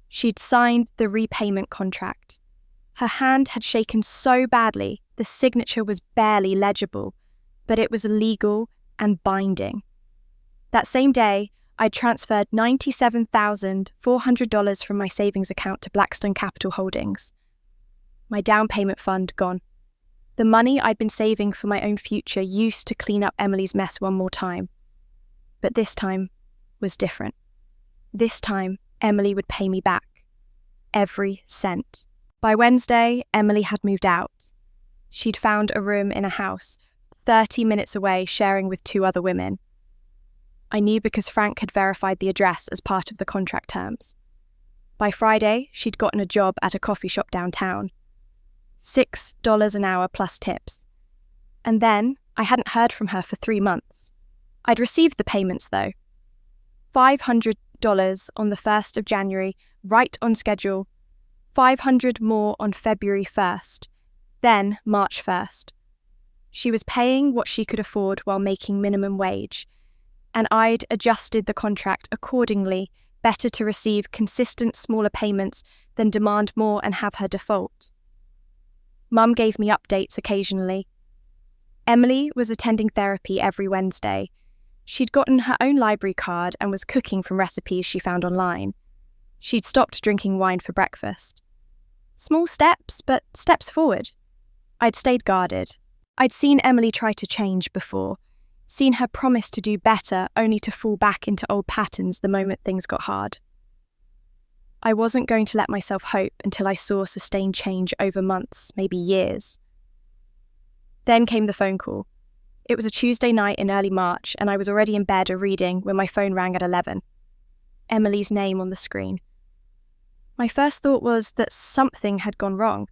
She'd signed the repayment contract. Her hand had shaken so badly, the signature was barely legible, but it was legal and binding. That same day, I transferred $97,400 from my savings account to Blackstone Capital Holdings. My down payment fund gone. The money I'd been saving for my own future used to clean up Emily's mess one more time. But this time was different. This time, Emily would pay me back. Every cent. By Wednesday, Emily had moved out. She'd found a room in a house 30 minutes away, sharing with 2 other women. I knew because Frank had verified the address as part of the contract terms. By Friday, she'd gotten a job at a coffee shop downtown. $6 an hour plus tips. And then I hadn't heard from her for 3 months. I'd received the payments though. $500 on the 1st of January, right on schedule. 500 more on February 1st, then March 1st. She was paying what she could afford while making minimum wage, and I'd adjusted the contract accordingly, better to receive consistent smaller payments than demand more and have her default. Mum gave me updates occasionally. Emily was attending therapy every Wednesday. She'd gotten her own library card and was cooking from recipes she found online. She'd stopped drinking wine for breakfast. Small steps, but steps forward. I'd stayed guarded. I'd seen Emily try to change before, seen her promise to do better only to fall back into old patterns the moment things got hard. I wasn't going to let myself hope until I saw sustained change over months, maybe years. Then came the phone call. It was a Tuesday night in early March, and I was already in bed or reading when my phone rang at 11. Emily's name on the screen. My first thought was that something had gone wrong.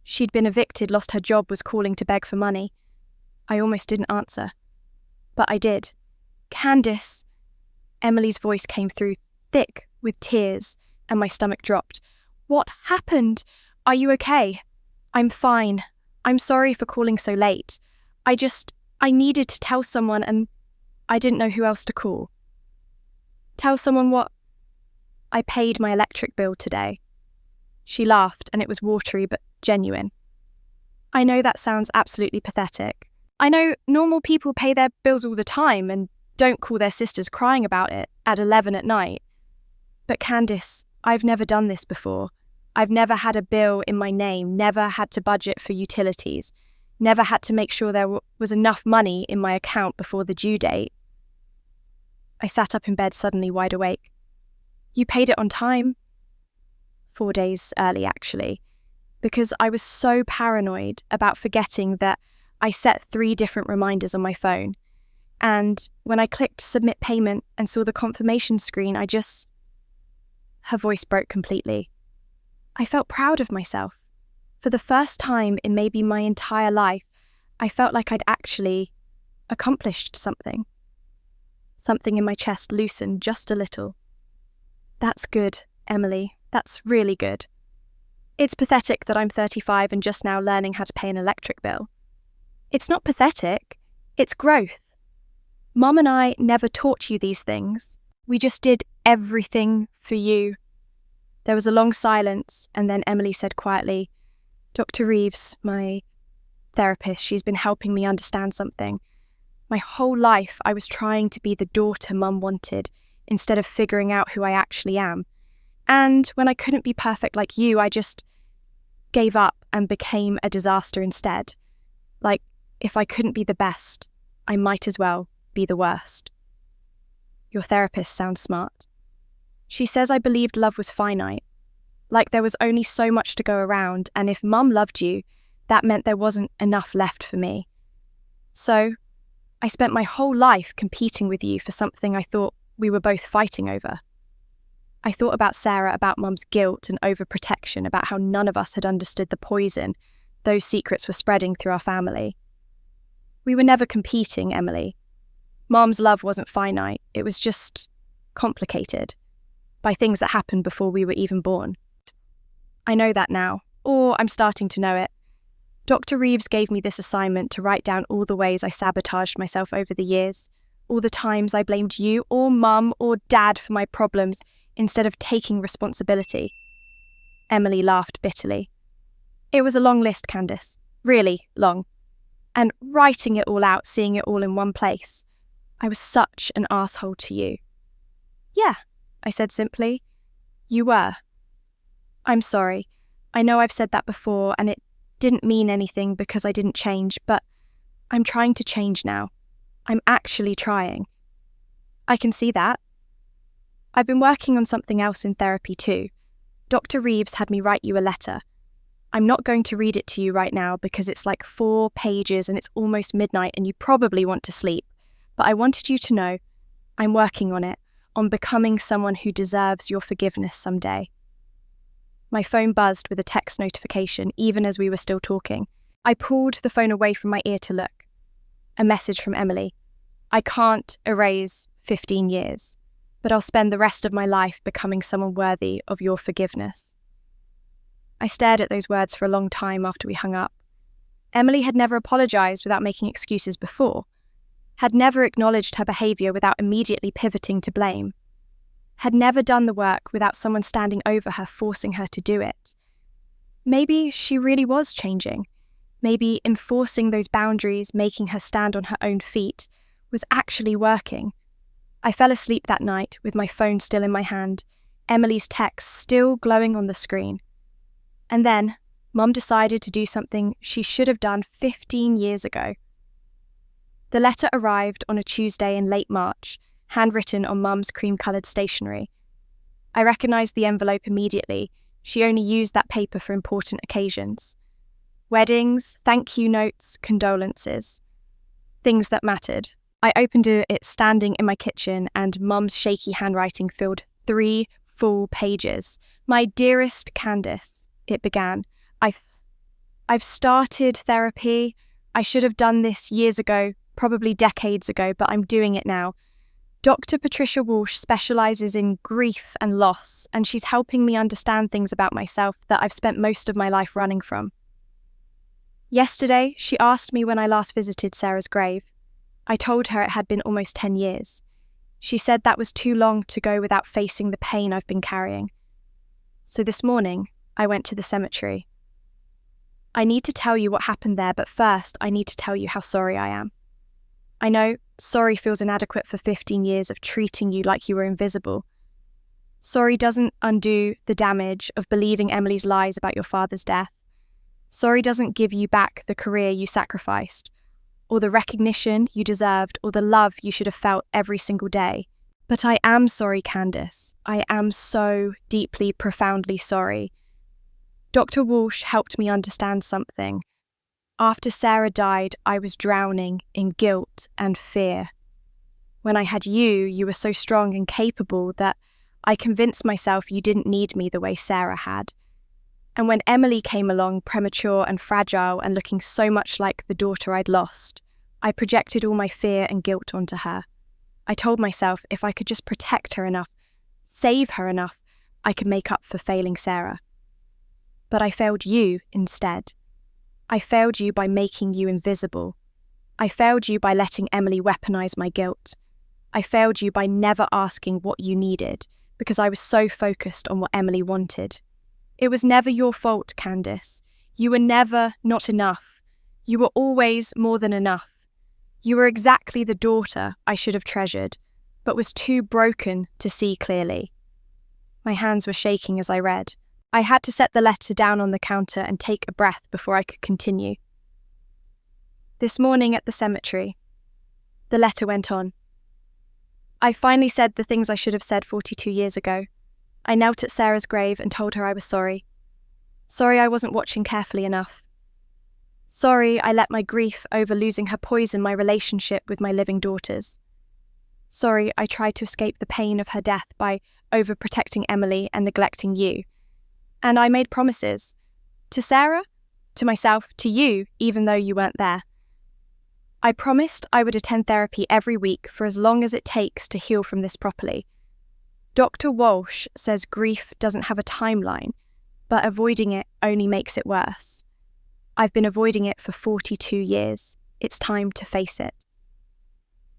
She'd been evicted, lost her job, was calling to beg for money. I almost didn't answer. But I did. Candice! Emily's voice came through, thick with tears, and my stomach dropped. What happened? Are you okay? I'm fine. I'm sorry for calling so late. I needed to tell someone and I didn't know who else to call. Tell someone what? I paid my electric bill today. She laughed, and it was watery but genuine. I know that sounds absolutely pathetic. I know normal people pay their bills all the time and don't call their sisters crying about it at 11 at night. But Candice, I've never done this before. I've never had a bill in my name, never had to budget for utilities, never had to make sure there was enough money in my account before the due date. I sat up in bed suddenly wide awake. You paid it on time. 4 days early, actually, because I was so paranoid about forgetting that I set 3 different reminders on my phone. And when I clicked submit payment and saw the confirmation screen, Her voice broke completely. I felt proud of myself. For the first time in maybe my entire life, I felt like I'd actually accomplished something. Something in my chest loosened just a little. That's good, Emily. That's really good. It's pathetic that I'm 35 and just now learning how to pay an electric bill. It's not pathetic, it's growth. Mum and I never taught you these things. We just did everything for you. There was a long silence, and then Emily said quietly, Dr. Reeves, my therapist, she's been helping me understand something. My whole life I was trying to be the daughter Mum wanted, instead of figuring out who I actually am. And when I couldn't be perfect like you, I just gave up and became a disaster instead. Like, if I couldn't be the best, I might as well be the worst. Your therapist sounds smart. She says I believed love was finite, like there was only so much to go around, and if Mum loved you, that meant there wasn't enough left for me. So, I spent my whole life competing with you for something I thought we were both fighting over. I thought about Sarah, about Mum's guilt and overprotection, about how none of us had understood the poison those secrets were spreading through our family. We were never competing, Emily. Mum's love wasn't finite, it was just complicated by things that happened before we were even born. I know that now, or I'm starting to know it. Dr. Reeves gave me this assignment to write down all the ways I sabotaged myself over the years, all the times I blamed you or Mum or Dad for my problems instead of taking responsibility. Emily laughed bitterly. It was a long list, Candice, really long. And writing it all out, seeing it all in one place, I was such an asshole to you. Yeah, I said simply. You were. I'm sorry. I know I've said that before and it didn't mean anything because I didn't change, but I'm trying to change now. I'm actually trying. I can see that. I've been working on something else in therapy too. Dr. Reeves had me write you a letter. I'm not going to read it to you right now because it's like 4 pages and it's almost midnight and you probably want to sleep. But I wanted you to know I'm working on it, on becoming someone who deserves your forgiveness someday. My phone buzzed with a text notification even as we were still talking. I pulled the phone away from my ear to look. A message from Emily. I can't erase 15 years, but I'll spend the rest of my life becoming someone worthy of your forgiveness. I stared at those words for a long time after we hung up. Emily had never apologized without making excuses before, had never acknowledged her behavior without immediately pivoting to blame, had never done the work without someone standing over her forcing her to do it. Maybe she really was changing. Maybe enforcing those boundaries, making her stand on her own feet, was actually working. I fell asleep that night with my phone still in my hand, Emily's text still glowing on the screen. And then, Mum decided to do something she should have done 15 years ago. The letter arrived on a Tuesday in late March, handwritten on Mum's cream-coloured stationery. I recognised the envelope immediately. She only used that paper for important occasions. Weddings, thank you notes, condolences. Things that mattered. I opened it standing in my kitchen, and Mum's shaky handwriting filled 3 full pages. My dearest Candice, it began. I've started therapy. I should have done this years ago, probably decades ago, but I'm doing it now. Dr. Patricia Walsh specialises in grief and loss, and she's helping me understand things about myself that I've spent most of my life running from. Yesterday, she asked me when I last visited Sarah's grave. I told her it had been almost 10 years. She said that was too long to go without facing the pain I've been carrying. So this morning, I went to the cemetery. I need to tell you what happened there, but first I need to tell you how sorry I am. I know sorry feels inadequate for 15 years of treating you like you were invisible. Sorry doesn't undo the damage of believing Emily's lies about your father's death. Sorry doesn't give you back the career you sacrificed, or the recognition you deserved, or the love you should have felt every single day. But I am sorry, Candice. I am so deeply, profoundly sorry. Dr. Walsh helped me understand something. After Sarah died, I was drowning in guilt and fear. When I had you, you were so strong and capable that I convinced myself you didn't need me the way Sarah had. And when Emily came along, premature and fragile and looking so much like the daughter I'd lost, I projected all my fear and guilt onto her. I told myself if I could just protect her enough, save her enough, I could make up for failing Sarah. But I failed you instead. I failed you by making you invisible. I failed you by letting Emily weaponize my guilt. I failed you by never asking what you needed, because I was so focused on what Emily wanted. It was never your fault, Candice. You were never not enough. You were always more than enough. You were exactly the daughter I should have treasured, but was too broken to see clearly. My hands were shaking as I read. I had to set the letter down on the counter and take a breath before I could continue. This morning at the cemetery, the letter went on. I finally said the things I should have said 42 years ago. I knelt at Sarah's grave and told her I was sorry. Sorry I wasn't watching carefully enough. Sorry I let my grief over losing her poison my relationship with my living daughters. Sorry I tried to escape the pain of her death by overprotecting Emily and neglecting you. And I made promises. To Sarah, to myself, to you, even though you weren't there. I promised I would attend therapy every week for as long as it takes to heal from this properly. Dr. Walsh says grief doesn't have a timeline, but avoiding it only makes it worse. I've been avoiding it for 42 years. It's time to face it.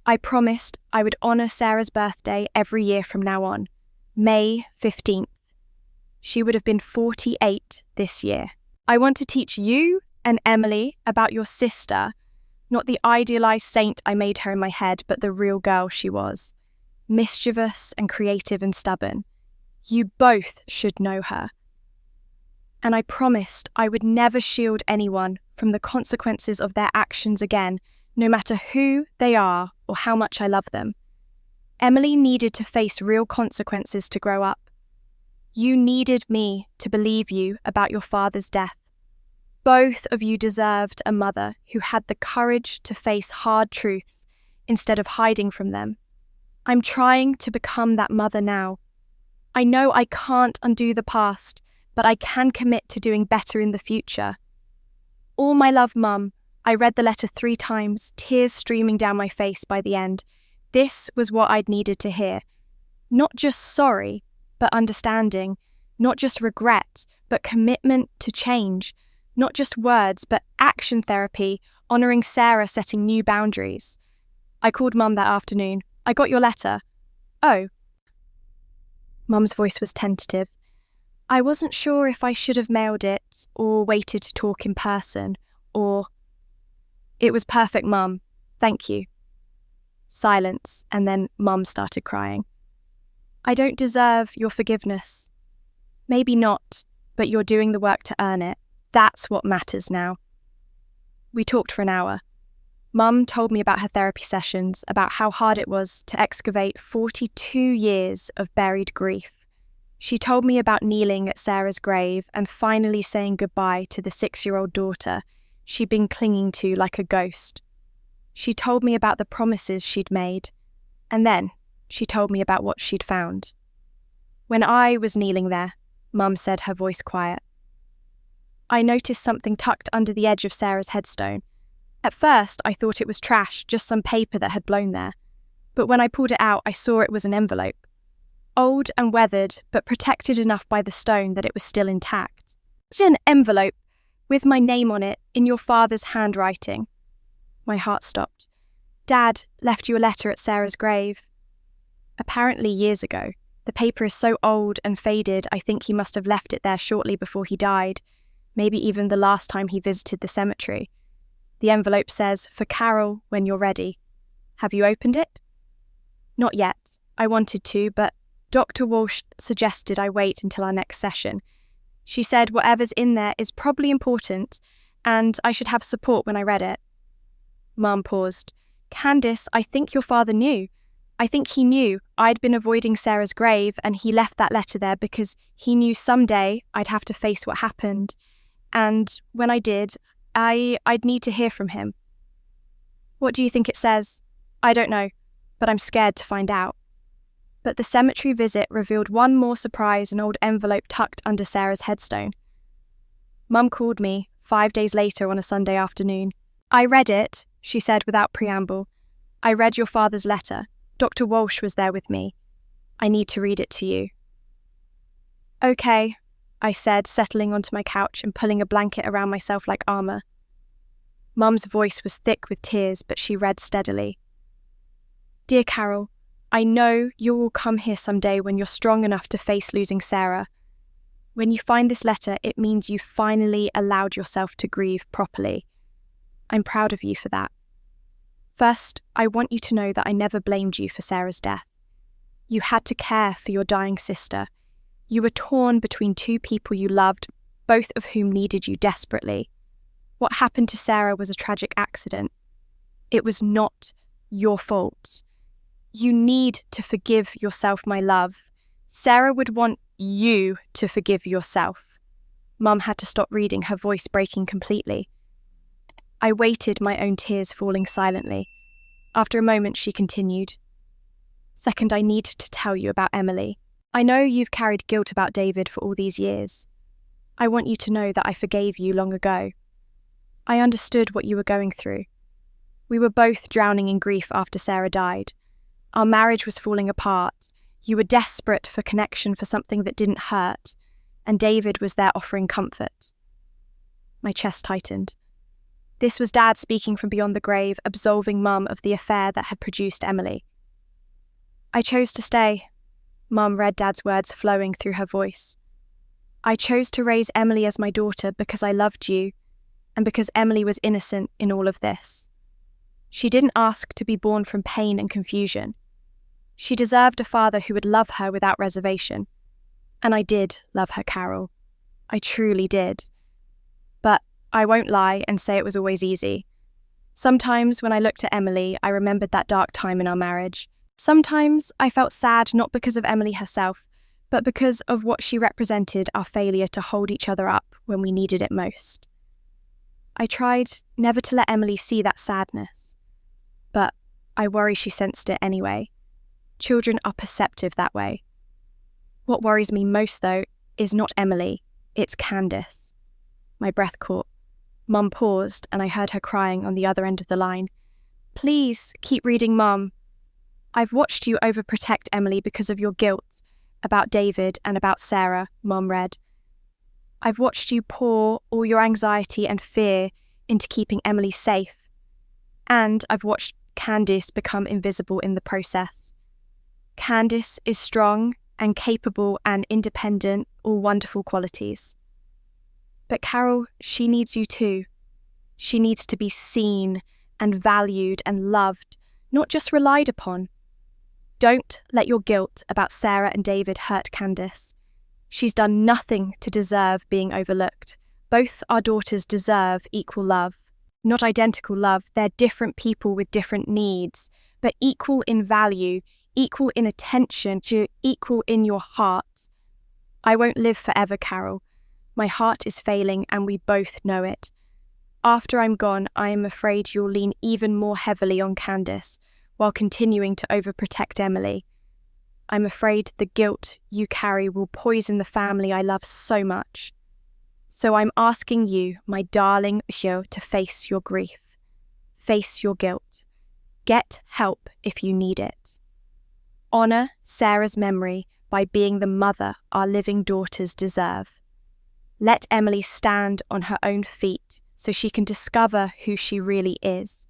I promised I would honour Sarah's birthday every year from now on, May 15th. She would have been 48 this year. I want to teach you and Emily about your sister, not the idealised saint I made her in my head, but the real girl she was. Mischievous and creative and stubborn. You both should know her. And I promised I would never shield anyone from the consequences of their actions again, no matter who they are or how much I love them. Emily needed to face real consequences to grow up. You needed me to believe you about your father's death. Both of you deserved a mother who had the courage to face hard truths instead of hiding from them. I'm trying to become that mother now. I know I can't undo the past, but I can commit to doing better in the future. All my love, Mum. I read the letter 3 times, tears streaming down my face by the end. This was what I'd needed to hear. Not just sorry, but understanding. Not just regret, but commitment to change. Not just words, but action therapy, honouring Sarah setting new boundaries. I called Mum that afternoon. I got your letter. Oh. Mum's voice was tentative. I wasn't sure if I should have mailed it, or waited to talk in person, or... It was perfect, Mum. Thank you. Silence, and then Mum started crying. I don't deserve your forgiveness. Maybe not, but you're doing the work to earn it. That's what matters now. We talked for an hour. Mum told me about her therapy sessions, about how hard it was to excavate 42 years of buried grief. She told me about kneeling at Sarah's grave and finally saying goodbye to the 6-year-old daughter she'd been clinging to like a ghost. She told me about the promises she'd made, and then she told me about what she'd found. When I was kneeling there, Mum said, her voice quiet, I noticed something tucked under the edge of Sarah's headstone. At first, I thought it was trash, just some paper that had blown there. But when I pulled it out, I saw it was an envelope. Old and weathered, but protected enough by the stone that it was still intact. It's an envelope with my name on it in your father's handwriting. My heart stopped. Dad left you a letter at Sarah's grave. Apparently years ago. The paper is so old and faded, I think he must have left it there shortly before he died, maybe even the last time he visited the cemetery. The envelope says, for Carol, when you're ready. Have you opened it? Not yet. I wanted to, but Dr. Walsh suggested I wait until our next session. She said whatever's in there is probably important, and I should have support when I read it. Mum paused. Candice, I think your father knew. I think he knew I'd been avoiding Sarah's grave, and he left that letter there because he knew someday I'd have to face what happened. And when I did, I'd need to hear from him. What do you think it says? I don't know, but I'm scared to find out. But the cemetery visit revealed one more surprise, an old envelope tucked under Sarah's headstone. Mum called me 5 days later on a Sunday afternoon. I read it, she said without preamble. I read your father's letter. Dr. Walsh was there with me. I need to read it to you. Okay, I said, settling onto my couch and pulling a blanket around myself like armour. Mum's voice was thick with tears, but she read steadily. Dear Carol, I know you will come here someday when you're strong enough to face losing Sarah. When you find this letter, it means you finally allowed yourself to grieve properly. I'm proud of you for that. First, I want you to know that I never blamed you for Sarah's death. You had to care for your dying sister. You were torn between 2 people you loved, both of whom needed you desperately. What happened to Sarah was a tragic accident. It was not your fault. You need to forgive yourself, my love. Sarah would want you to forgive yourself. Mum had to stop reading, her voice breaking completely. I waited, my own tears falling silently. After a moment, she continued. Second, I need to tell you about Emily. I know you've carried guilt about David for all these years. I want you to know that I forgave you long ago. I understood what you were going through. We were both drowning in grief after Sarah died. Our marriage was falling apart. You were desperate for connection, for something that didn't hurt, and David was there offering comfort. My chest tightened. This was Dad speaking from beyond the grave, absolving Mum of the affair that had produced Emily. I chose to stay. Mum read Dad's words flowing through her voice. I chose to raise Emily as my daughter because I loved you, and because Emily was innocent in all of this. She didn't ask to be born from pain and confusion. She deserved a father who would love her without reservation. And I did love her, Carol. I truly did. But I won't lie and say it was always easy. Sometimes when I looked at Emily, I remembered that dark time in our marriage. Sometimes I felt sad not because of Emily herself, but because of what she represented, our failure to hold each other up when we needed it most. I tried never to let Emily see that sadness, but I worry she sensed it anyway. Children are perceptive that way. What worries me most, though, is not Emily, It's Candice. My breath caught. Mum paused, and I heard her crying on the other end of the line. Please, keep reading, Mum. I've watched you overprotect Emily because of your guilt about David and about Sarah, Mum read. I've watched you pour all your anxiety and fear into keeping Emily safe. And I've watched Candice become invisible in the process. Candice is strong and capable and independent, all wonderful qualities. But Carol, she needs you too. She needs to be seen and valued and loved, not just relied upon. Don't let your guilt about Sarah and David hurt Candice. She's done nothing to deserve being overlooked. Both our daughters deserve equal love. Not identical love, they're different people with different needs, but equal in value, equal in attention, equal in your heart. I won't live forever, Carol. My heart is failing and we both know it. After I'm gone, I am afraid you'll lean even more heavily on Candice while continuing to overprotect Emily. I'm afraid the guilt you carry will poison the family I love so much. So I'm asking you, my darling Michelle, to face your grief. Face your guilt. Get help if you need it. Honour Sarah's memory by being the mother our living daughters deserve. Let Emily stand on her own feet so she can discover who she really is.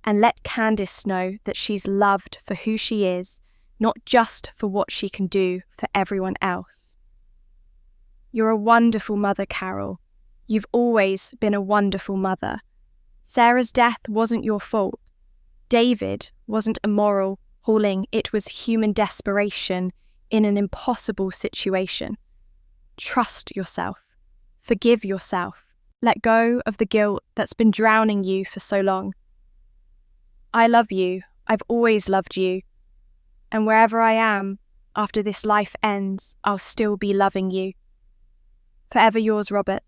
And let Candice know that she's loved for who she is, not just for what she can do for everyone else. You're a wonderful mother, Carol. You've always been a wonderful mother. Sarah's death wasn't your fault. David wasn't immoral, appalling. It was human desperation in an impossible situation. Trust yourself. Forgive yourself. Let go of the guilt that's been drowning you for so long. I love you. I've always loved you. And wherever I am, after this life ends, I'll still be loving you. Forever yours, Robert.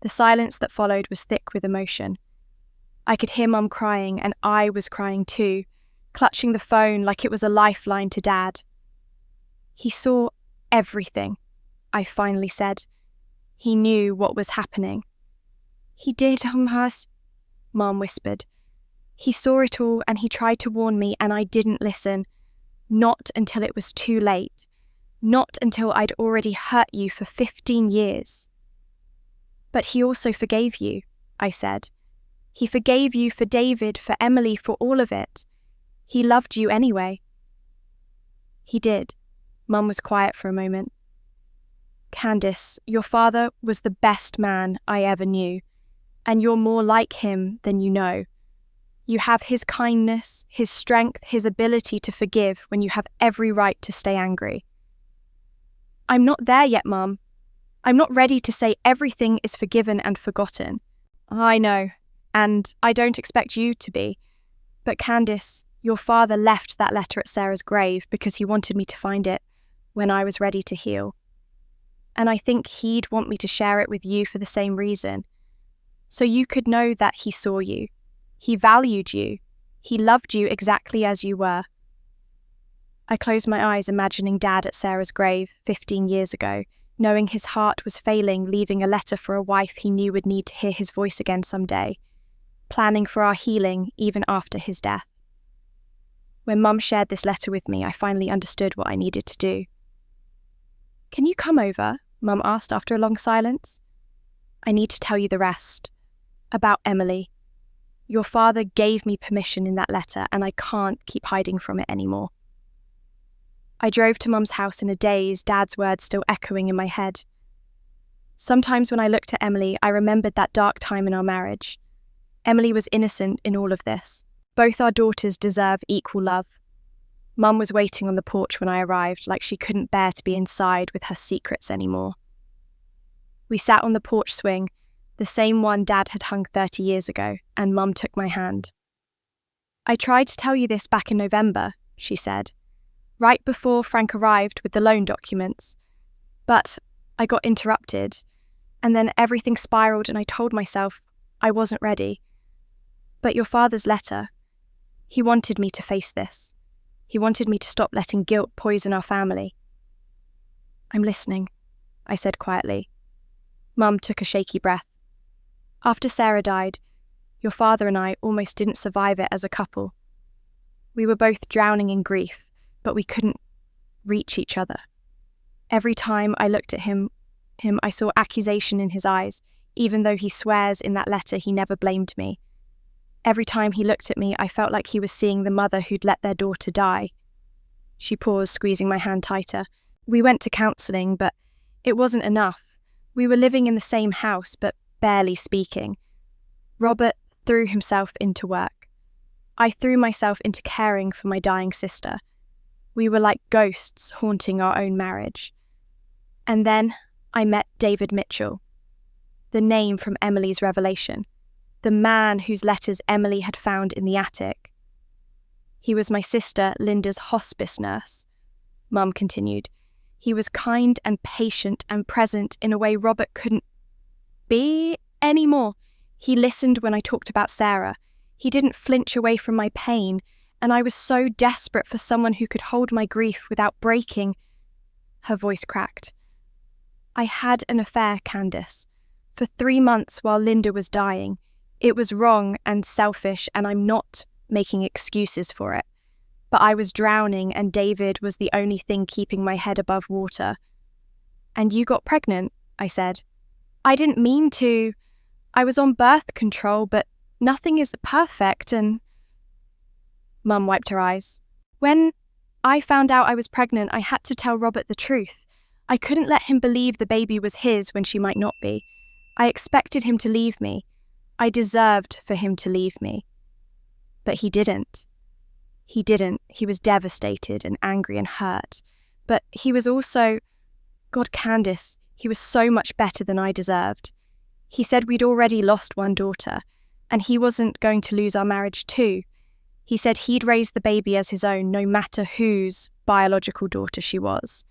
The silence that followed was thick with emotion. I could hear Mum crying, and I was crying too, clutching the phone like it was a lifeline to Dad. He saw everything, I finally said. He knew what was happening. He did, Mum whispered. He saw it all and he tried to warn me and I didn't listen. Not until it was too late. Not until I'd already hurt you for 15 years. But he also forgave you, I said. He forgave you for David, for Emily, for all of it. He loved you anyway. He did. Mum was quiet for a moment. Candice, your father was the best man I ever knew, and you're more like him than you know. You have his kindness, his strength, his ability to forgive when you have every right to stay angry. I'm not there yet, Mum. I'm not ready to say everything is forgiven and forgotten. I know, and I don't expect you to be. But Candice, your father left that letter at Sarah's grave because he wanted me to find it when I was ready to heal. And I think he'd want me to share it with you for the same reason. So you could know that he saw you. He valued you. He loved you exactly as you were. I closed my eyes imagining Dad at Sarah's grave 15 years ago, knowing his heart was failing, leaving a letter for a wife he knew would need to hear his voice again someday, planning for our healing even after his death. When Mum shared this letter with me, I finally understood what I needed to do. Can you come over? Mum asked after a long silence. I need to tell you the rest. About Emily. Your father gave me permission in that letter and I can't keep hiding from it anymore. I drove to Mum's house in a daze, Dad's words still echoing in my head. Sometimes when I looked at Emily, I remembered that dark time in our marriage. Emily was innocent in all of this. Both our daughters deserve equal love. Mum was waiting on the porch when I arrived, like she couldn't bear to be inside with her secrets anymore. We sat on the porch swing, the same one Dad had hung 30 years ago, and Mum took my hand. I tried to tell you this back in November, she said, right before Frank arrived with the loan documents. But I got interrupted, and then everything spiraled and I told myself I wasn't ready. But your father's letter, he wanted me to face this. He wanted me to stop letting guilt poison our family. I'm listening. I said quietly. Mum took a shaky breath. After Sarah died, your father and I almost didn't survive it as a couple. We were both drowning in grief, but we couldn't reach each other. Every time I looked at him, I saw accusation in his eyes, even though he swears in that letter he never blamed me. Every time he looked at me, I felt like he was seeing the mother who'd let their daughter die. She paused, squeezing my hand tighter. We went to counselling, but it wasn't enough. We were living in the same house, but barely speaking. Robert threw himself into work. I threw myself into caring for my dying sister. We were like ghosts haunting our own marriage. And then I met David Mitchell, the name from Emily's revelation, the man whose letters Emily had found in the attic. He was my sister Linda's hospice nurse, Mum continued. He was kind and patient and present in a way Robert couldn't be anymore. He listened when I talked about Sarah. He didn't flinch away from my pain, and I was so desperate for someone who could hold my grief without breaking. Her voice cracked. I had an affair, Candace, for 3 months while Linda was dying. It was wrong and selfish, and I'm not making excuses for it. But I was drowning, and David was the only thing keeping my head above water. And you got pregnant, I said. I didn't mean to. I was on birth control, but nothing is perfect, and... Mum wiped her eyes. When I found out I was pregnant, I had to tell Robert the truth. I couldn't let him believe the baby was his when she might not be. I expected him to leave me. I deserved for him to leave me. But he didn't. He didn't. He was devastated and angry and hurt. But he was also... God, Candace, he was so much better than I deserved. He said we'd already lost one daughter, and he wasn't going to lose our marriage too. He said he'd raise the baby as his own, no matter whose biological daughter she was.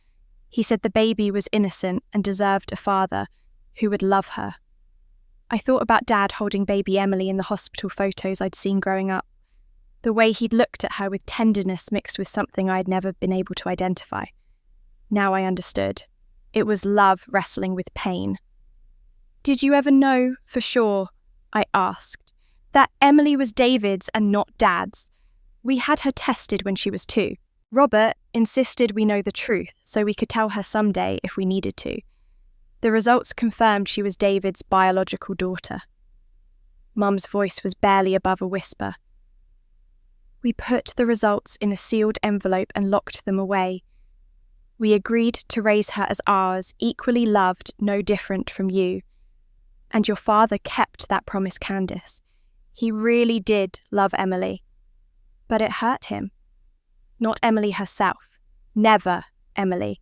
He said the baby was innocent and deserved a father who would love her. I thought about Dad holding baby Emily in the hospital photos I'd seen growing up. The way he'd looked at her with tenderness mixed with something I'd never been able to identify. Now I understood. It was love wrestling with pain. Did you ever know for sure, I asked, that Emily was David's and not Dad's? We had her tested when she was 2. Robert insisted we know the truth so we could tell her someday if we needed to. The results confirmed she was David's biological daughter. Mum's voice was barely above a whisper. We put the results in a sealed envelope and locked them away. We agreed to raise her as ours, equally loved, no different from you. And your father kept that promise, Candace. He really did love Emily. But it hurt him. Not Emily herself. Never Emily.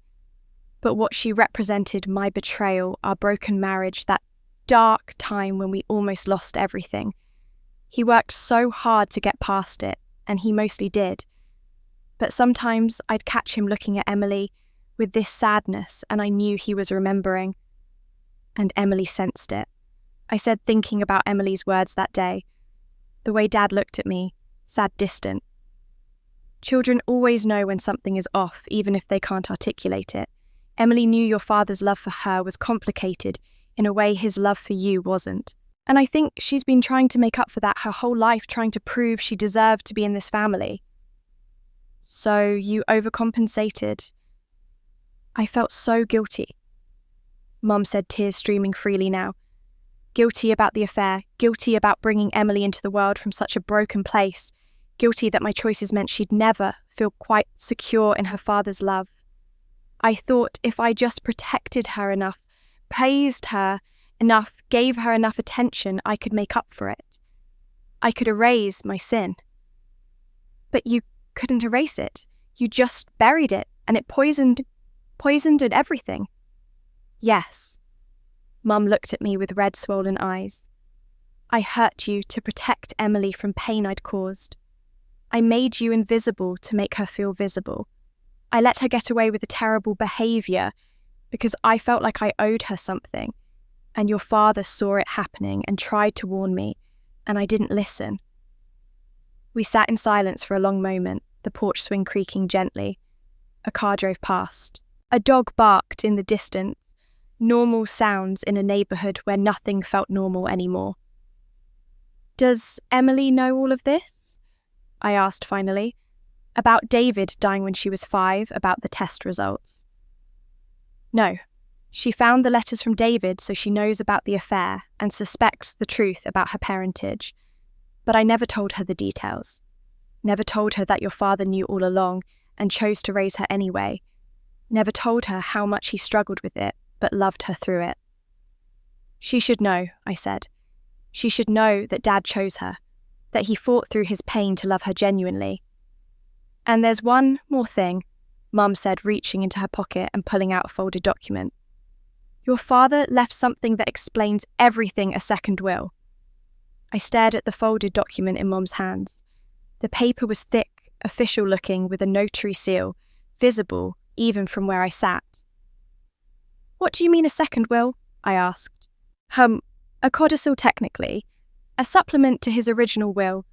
But what she represented, my betrayal, our broken marriage, that dark time when we almost lost everything. He worked so hard to get past it, and he mostly did. But sometimes I'd catch him looking at Emily with this sadness, and I knew he was remembering. And Emily sensed it. I said, thinking about Emily's words that day, the way Dad looked at me, sad distant. Children always know when something is off, even if they can't articulate it. Emily knew your father's love for her was complicated in a way his love for you wasn't. And I think she's been trying to make up for that her whole life, trying to prove she deserved to be in this family. So you overcompensated. I felt so guilty. Mum said, tears streaming freely now. Guilty about the affair, guilty about bringing Emily into the world from such a broken place, guilty that my choices meant she'd never feel quite secure in her father's love. I thought if I just protected her enough, praised her enough, gave her enough attention, I could make up for it. I could erase my sin. But you couldn't erase it. You just buried it, and it poisoned and everything. Yes. Mum looked at me with red, swollen eyes. I hurt you to protect Emily from pain I'd caused. I made you invisible to make her feel visible. I let her get away with the terrible behaviour because I felt like I owed her something, and your father saw it happening and tried to warn me, and I didn't listen. We sat in silence for a long moment, the porch swing creaking gently. A car drove past. A dog barked in the distance. normal sounds in a neighbourhood where nothing felt normal anymore. "Does Emily know all of this?" I asked finally. "About David dying when she was 5, about the test results." "No. She found the letters from David, so she knows about the affair and suspects the truth about her parentage. But I never told her the details. Never told her that your father knew all along and chose to raise her anyway. Never told her how much he struggled with it, but loved her through it." "She should know," I said. "She should know that Dad chose her, that he fought through his pain to love her genuinely. And there's one more thing," Mum said, reaching into her pocket and pulling out a folded document. "Your father left something that explains everything a second will." I stared at the folded document in Mum's hands. The paper was thick, official-looking, with a notary seal, visible even from where I sat. "What do you mean a second will?" I asked. A codicil technically, a supplement to his original will.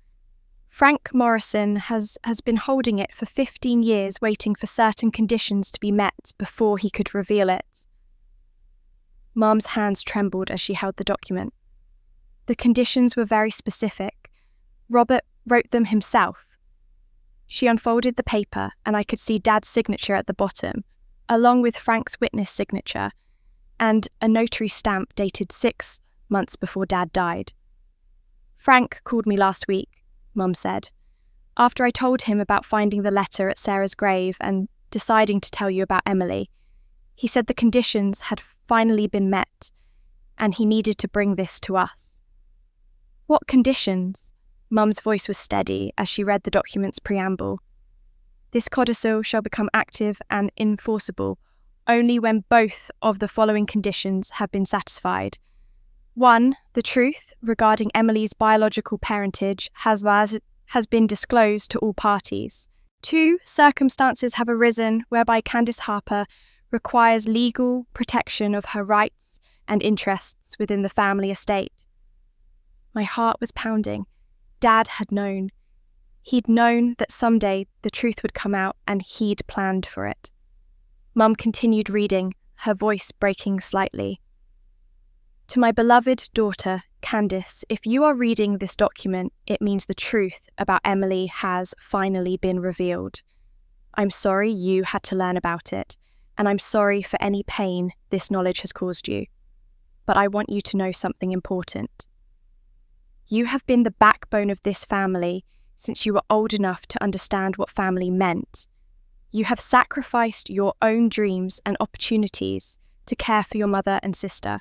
Frank Morrison has been holding it for 15 years, waiting for certain conditions to be met before he could reveal it." Mum's hands trembled as she held the document. The conditions were very specific. Robert wrote them himself. She unfolded the paper and I could see Dad's signature at the bottom, along with Frank's witness signature, and a notary stamp dated 6 months before Dad died. "Frank called me last week," Mum said, "after I told him about finding the letter at Sarah's grave and deciding to tell you about Emily. He said the conditions had finally been met, and he needed to bring this to us." "What conditions?" Mum's voice was steady as she read the document's preamble. "This codicil shall become active and enforceable only when both of the following conditions have been satisfied. 1. The truth regarding Emily's biological parentage has been disclosed to all parties. 2. Circumstances have arisen whereby Candice Harper requires legal protection of her rights and interests within the family estate." My heart was pounding. Dad had known. He'd known that someday the truth would come out and he'd planned for it. Mum continued reading, her voice breaking slightly. "To my beloved daughter, Candice, if you are reading this document, it means the truth about Emily has finally been revealed. I'm sorry you had to learn about it, and I'm sorry for any pain this knowledge has caused you. But I want you to know something important. You have been the backbone of this family since you were old enough to understand what family meant. You have sacrificed your own dreams and opportunities to care for your mother and sister.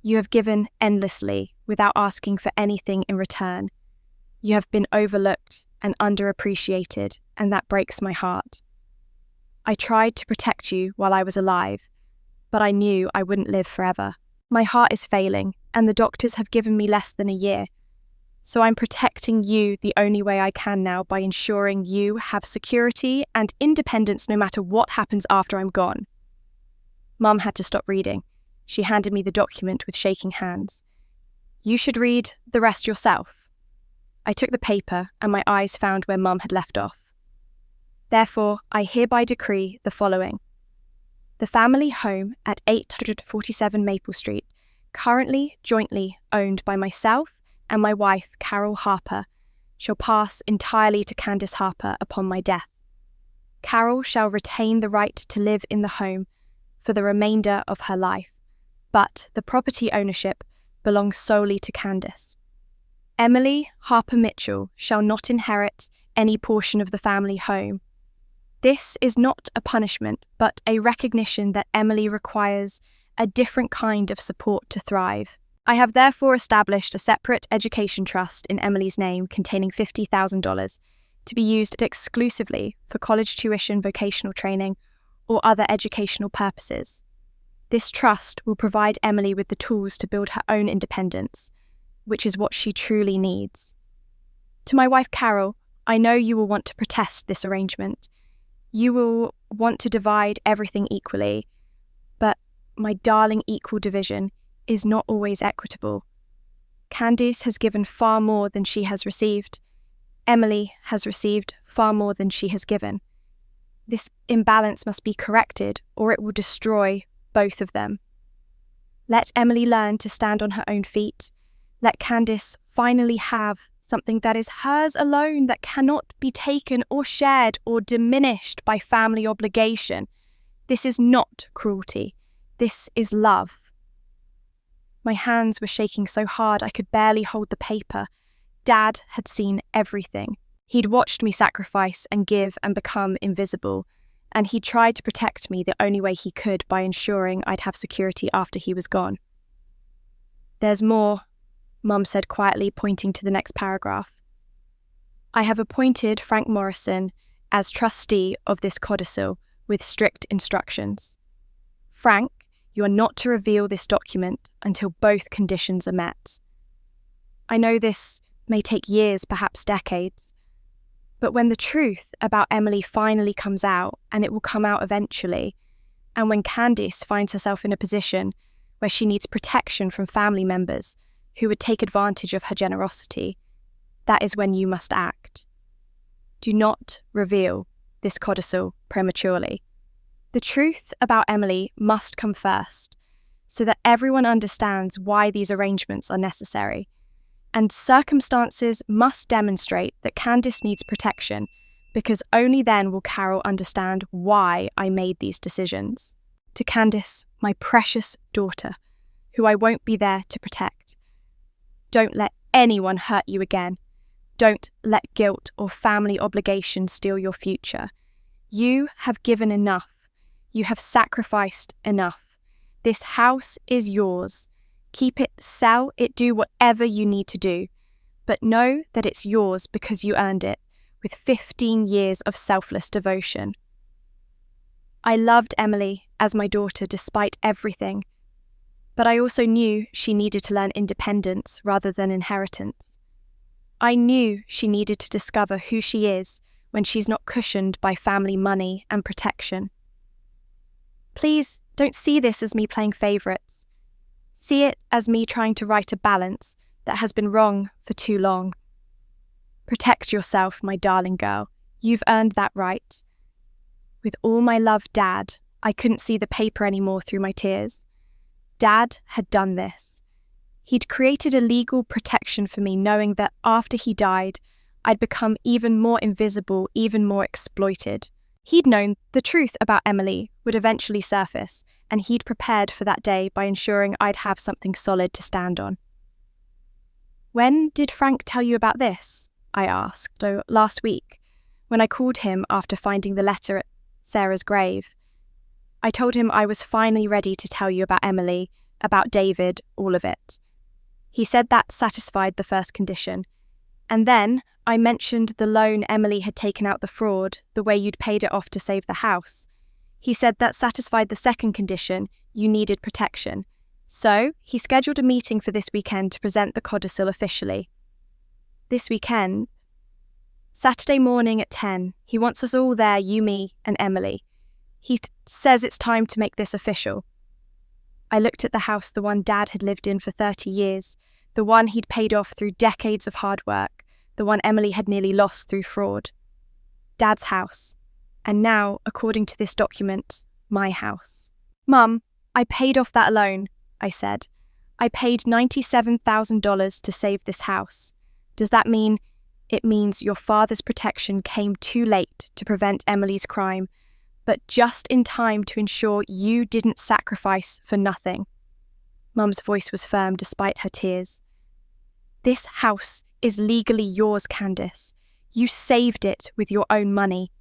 You have given endlessly without asking for anything in return. You have been overlooked and underappreciated, and that breaks my heart. I tried to protect you while I was alive, but I knew I wouldn't live forever. My heart is failing, and the doctors have given me less than a year. So I'm protecting you the only way I can now by ensuring you have security and independence no matter what happens after I'm gone." Mum had to stop reading. She handed me the document with shaking hands. "You should read the rest yourself." I took the paper and my eyes found where Mum had left off. "Therefore, I hereby decree the following. The family home at 847 Maple Street, currently jointly owned by myself and my wife, Carol Harper, shall pass entirely to Candice Harper upon my death. Carol shall retain the right to live in the home for the remainder of her life, but the property ownership belongs solely to Candice. Emily Harper Mitchell shall not inherit any portion of the family home. This is not a punishment, but a recognition that Emily requires a different kind of support to thrive. I have therefore established a separate education trust in Emily's name containing $50,000 to be used exclusively for college tuition, vocational training, or other educational purposes. This trust will provide Emily with the tools to build her own independence, which is what she truly needs. To my wife Carol, I know you will want to protest this arrangement. You will want to divide everything equally, but my darling, equal division is not always equitable. Candice has given far more than she has received. Emily has received far more than she has given. This imbalance must be corrected, or it will destroy both of them. Let Emily learn to stand on her own feet. Let Candice finally have something that is hers alone, that cannot be taken or shared or diminished by family obligation. This is not cruelty. This is love. My hands were shaking so hard I could barely hold the paper. Dad had seen everything. He'd watched me sacrifice and give and become invisible, and he tried to protect me the only way he could by ensuring I'd have security after he was gone. There's more, Mum said quietly, pointing to the next paragraph. I have appointed Frank Morrison as trustee of this codicil with strict instructions. Frank, you are not to reveal this document until both conditions are met. I know this may take years, perhaps decades, but when the truth about Emily finally comes out, and it will come out eventually, and when Candice finds herself in a position where she needs protection from family members who would take advantage of her generosity, that is when you must act. Do not reveal this codicil prematurely. The truth about Emily must come first, so that everyone understands why these arrangements are necessary. And circumstances must demonstrate that Candice needs protection, because only then will Carol understand why I made these decisions. To Candice, my precious daughter, who I won't be there to protect. Don't let anyone hurt you again. Don't let guilt or family obligation steal your future. You have given enough. You have sacrificed enough. This house is yours. Keep it, sell it, do whatever you need to do. But know that it's yours because you earned it, with 15 years of selfless devotion. I loved Emily as my daughter despite everything, but I also knew she needed to learn independence rather than inheritance. I knew she needed to discover who she is when she's not cushioned by family money and protection. Please don't see this as me playing favourites. See it as me trying to right a balance that has been wrong for too long. Protect yourself, my darling girl. You've earned that right. With all my love, Dad, I couldn't see the paper anymore through my tears. Dad had done this. He'd created a legal protection for me, knowing that after he died, I'd become even more invisible, even more exploited. He'd known the truth about Emily would eventually surface, and he'd prepared for that day by ensuring I'd have something solid to stand on. When did Frank tell you about this? I asked. Oh, last week, when I called him after finding the letter at Sarah's grave. I told him I was finally ready to tell you about Emily, about David, all of it. He said that satisfied the first condition. And then I mentioned the loan Emily had taken out the fraud, the way you'd paid it off to save the house. He said that satisfied the second condition, you needed protection. So he scheduled a meeting for this weekend to present the codicil officially. This weekend? Saturday morning at 10. He wants us all there, you, me, and Emily. He says it's time to make this official. I looked at the house, the one Dad had lived in for 30 years, the one he'd paid off through decades of hard work, the one Emily had nearly lost through fraud. Dad's house. And now, according to this document, my house. Mum, I paid off that loan, I said. I paid $97,000 to save this house. Does that mean it means your father's protection came too late to prevent Emily's crime, but just in time to ensure you didn't sacrifice for nothing? Mum's voice was firm despite her tears. This house is legally yours, Candice. You saved it with your own money.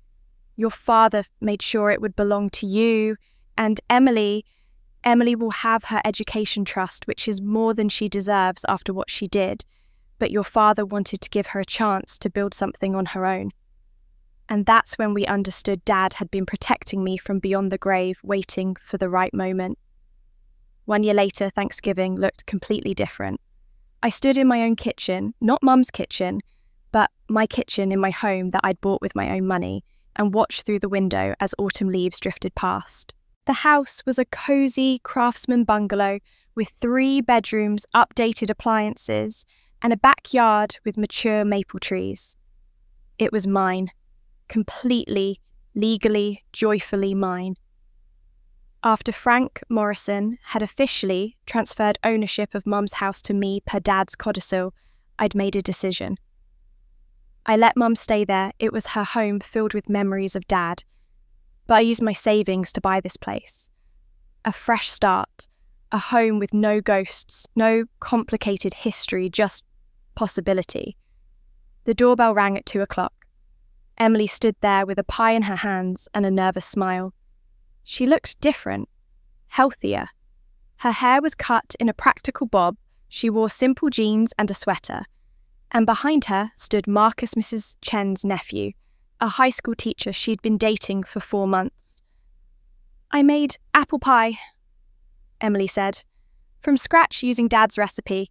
Your father made sure it would belong to you, and Emily will have her education trust, which is more than she deserves after what she did, but your father wanted to give her a chance to build something on her own. And that's when we understood Dad had been protecting me from beyond the grave, waiting for the right moment. 1 year later, Thanksgiving looked completely different. I stood in my own kitchen, not Mum's kitchen, but my kitchen in my home that I'd bought with my own money, and watched through the window as autumn leaves drifted past. The house was a cozy craftsman bungalow with 3 bedrooms, updated appliances, and a backyard with mature maple trees. It was mine. Completely, legally, joyfully mine. After Frank Morrison had officially transferred ownership of Mum's house to me per Dad's codicil, I'd made a decision. I let Mum stay there. It was her home filled with memories of Dad. But I used my savings to buy this place. A fresh start, a home with no ghosts, no complicated history, just possibility. The doorbell rang at 2:00. Emily stood there with a pie in her hands and a nervous smile. She looked different, healthier. Her hair was cut in a practical bob, she wore simple jeans and a sweater, and behind her stood Marcus, Mrs. Chen's nephew, a high school teacher she'd been dating for 4 months. "I made apple pie," Emily said, "from scratch using Dad's recipe.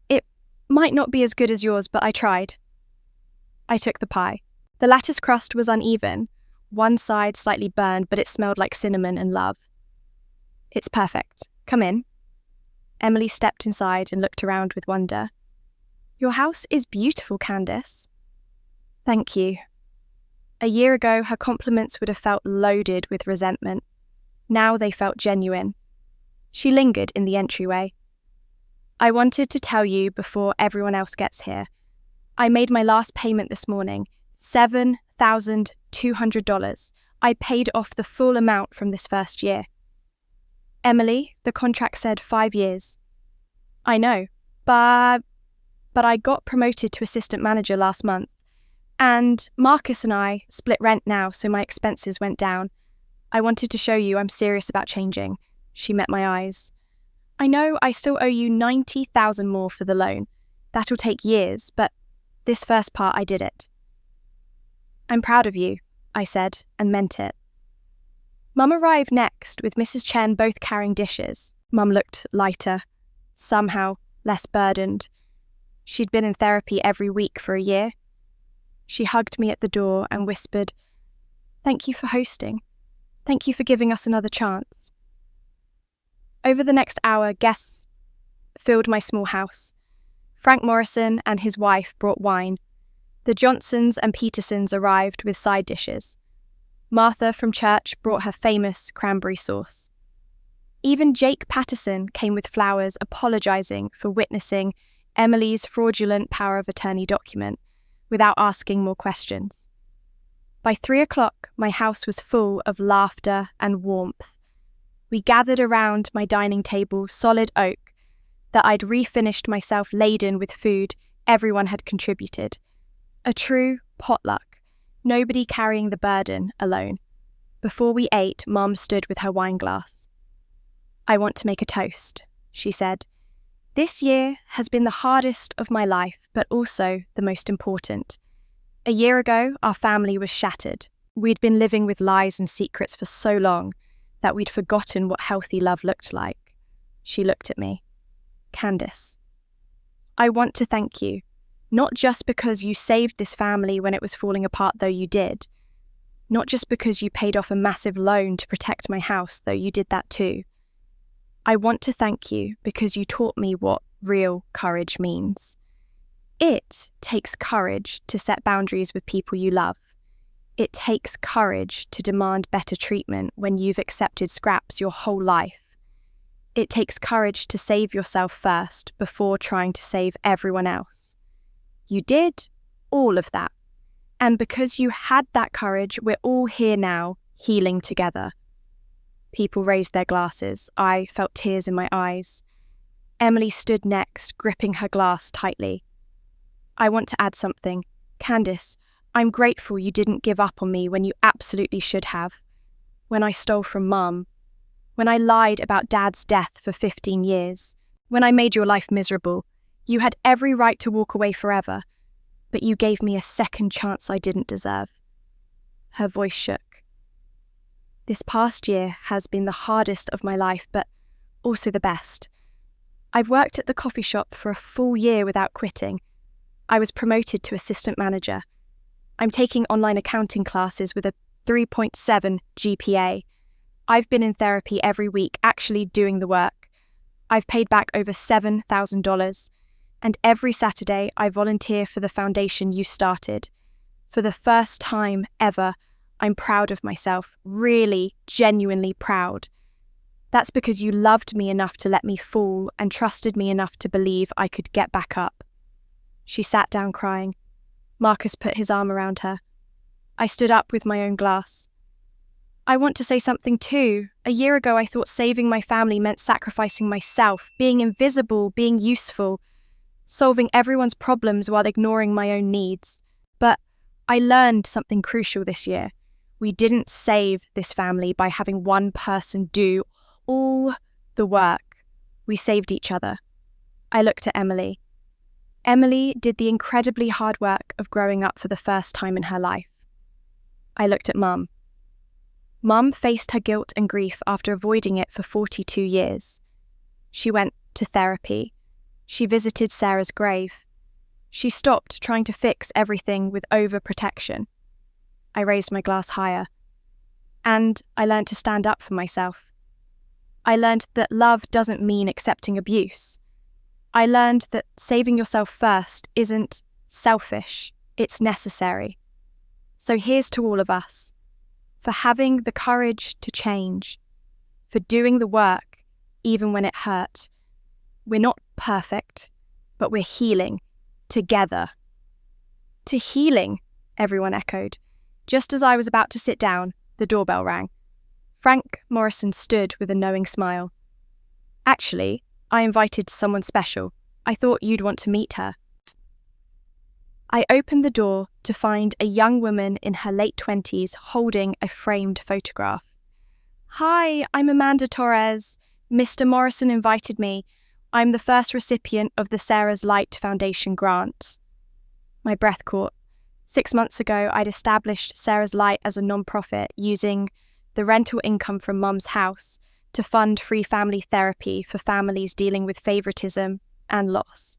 It might not be as good as yours, but I tried." I took the pie. The lattice crust was uneven, one side slightly burned, but it smelled like cinnamon and love. "It's perfect. Come in." Emily stepped inside and looked around with wonder. "Your house is beautiful, Candice." "Thank you." A year ago, her compliments would have felt loaded with resentment. Now they felt genuine. She lingered in the entryway. "I wanted to tell you before everyone else gets here. I made my last payment this morning, $7,200. I paid off the full amount from this first year." "Emily, the contract said 5 years." "I know, but I got promoted to assistant manager last month. And Marcus and I split rent now, so my expenses went down. I wanted to show you I'm serious about changing." She met my eyes. "I know I still owe you $90,000 more for the loan. That'll take years, but this first part I did it." "I'm proud of you," I said, and meant it. Mum arrived next, with Mrs. Chen both carrying dishes. Mum looked lighter, somehow less burdened. She'd been in therapy every week for a year. She hugged me at the door and whispered, "Thank you for hosting. Thank you for giving us another chance." Over the next hour, guests filled my small house. Frank Morrison and his wife brought wine. The Johnsons and Petersons arrived with side dishes. Martha from church brought her famous cranberry sauce. Even Jake Patterson came with flowers, apologising for witnessing Emily's fraudulent power of attorney document without asking more questions. By 3:00, my house was full of laughter and warmth. We gathered around my dining table, solid oak, that I'd refinished myself laden with food everyone had contributed. A true potluck, nobody carrying the burden alone. Before we ate, Mum stood with her wine glass. "I want to make a toast," she said. "This year has been the hardest of my life, but also the most important. A year ago, our family was shattered. We'd been living with lies and secrets for so long that we'd forgotten what healthy love looked like." She looked at me. "Candice, I want to thank you, not just because you saved this family when it was falling apart, though you did. Not just because you paid off a massive loan to protect my house, though you did that too. I want to thank you because you taught me what real courage means. It takes courage to set boundaries with people you love. It takes courage to demand better treatment when you've accepted scraps your whole life. It takes courage to save yourself first before trying to save everyone else. You did all of that. And because you had that courage, we're all here now, healing together." People raised their glasses. I felt tears in my eyes. Emily stood next, gripping her glass tightly. "I want to add something. Candice, I'm grateful you didn't give up on me when you absolutely should have. When I stole from Mum. When I lied about Dad's death for 15 years. When I made your life miserable. You had every right to walk away forever, but you gave me a second chance I didn't deserve." Her voice shook. "This past year has been the hardest of my life, but also the best. I've worked at the coffee shop for a full year without quitting. I was promoted to assistant manager. I'm taking online accounting classes with a 3.7 GPA. I've been in therapy every week, actually doing the work. I've paid back over $7,000, and every Saturday I volunteer for the foundation you started. For the first time ever, I'm proud of myself, really, genuinely proud. That's because you loved me enough to let me fall and trusted me enough to believe I could get back up. She sat down crying. Marcus put his arm around her. I stood up with my own glass. I want to say something too. A year ago, I thought saving my family meant sacrificing myself, being invisible, being useful, solving everyone's problems while ignoring my own needs. But I learned something crucial this year. We didn't save this family by having one person do all the work. We saved each other. I looked at Emily. Emily did the incredibly hard work of growing up for the first time in her life. I looked at Mum. Mum faced her guilt and grief after avoiding it for 42 years. She went to therapy. She visited Sarah's grave. She stopped trying to fix everything with overprotection. I raised my glass higher. And I learned to stand up for myself. I learned that love doesn't mean accepting abuse. I learned that saving yourself first isn't selfish, it's necessary. So here's to all of us, for having the courage to change, for doing the work even when it hurt. We're not perfect, but we're healing together. To healing, everyone echoed. Just as I was about to sit down, the doorbell rang. Frank Morrison stood with a knowing smile. Actually, I invited someone special. I thought you'd want to meet her. I opened the door to find a young woman in her late 20s holding a framed photograph. Hi, I'm Amanda Torres. Mr. Morrison invited me. I'm the first recipient of the Sarah's Light Foundation grant. My breath caught. 6 months ago, I'd established Sarah's Light as a non-profit using the rental income from Mum's house to fund free family therapy for families dealing with favoritism and loss.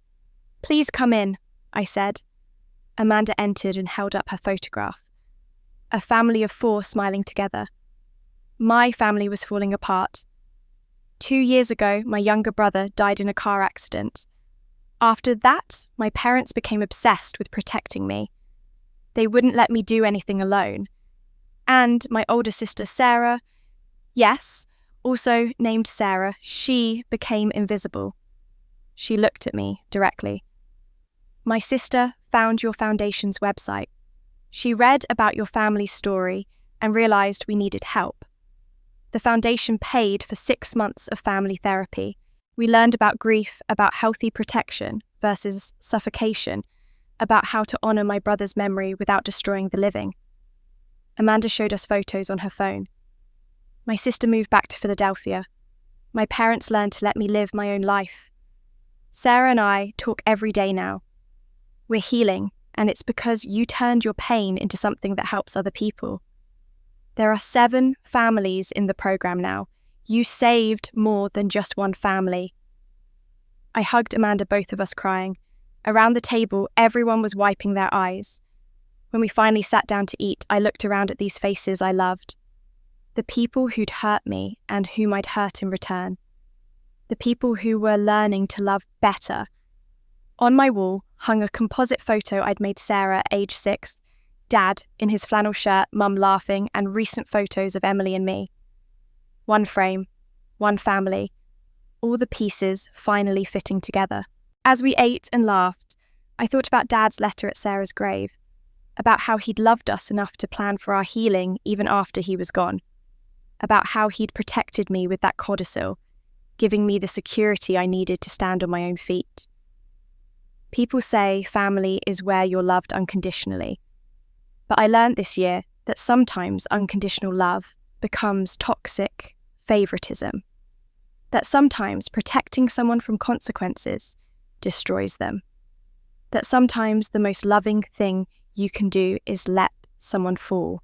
Please come in, I said. Amanda entered and held up her photograph. A family of 4 smiling together. My family was falling apart. 2 years ago, my younger brother died in a car accident. After that, my parents became obsessed with protecting me. They wouldn't let me do anything alone. And my older sister Sarah, yes, also named Sarah, she became invisible. She looked at me directly. My sister found your foundation's website. She read about your family's story and realized we needed help. The foundation paid for 6 months of family therapy. We learned about grief, about healthy protection versus suffocation, about how to honor my brother's memory without destroying the living. Amanda showed us photos on her phone. My sister moved back to Philadelphia. My parents learned to let me live my own life. Sarah and I talk every day now. We're healing, and it's because you turned your pain into something that helps other people. There are 7 families in the program now. You saved more than just one family. I hugged Amanda, both of us crying. Around the table, everyone was wiping their eyes. When we finally sat down to eat, I looked around at these faces I loved. The people who'd hurt me and whom I'd hurt in return. The people who were learning to love better. On my wall hung a composite photo I'd made Sarah at age 6, Dad in his flannel shirt, Mum laughing, and recent photos of Emily and me. One frame, one family, all the pieces finally fitting together. As we ate and laughed, I thought about Dad's letter at Sarah's grave, about how he'd loved us enough to plan for our healing even after he was gone, about how he'd protected me with that codicil, giving me the security I needed to stand on my own feet. People say family is where you're loved unconditionally, but I learned this year that sometimes unconditional love becomes toxic favoritism, that sometimes protecting someone from consequences destroys them, that sometimes the most loving thing you can do is let someone fall.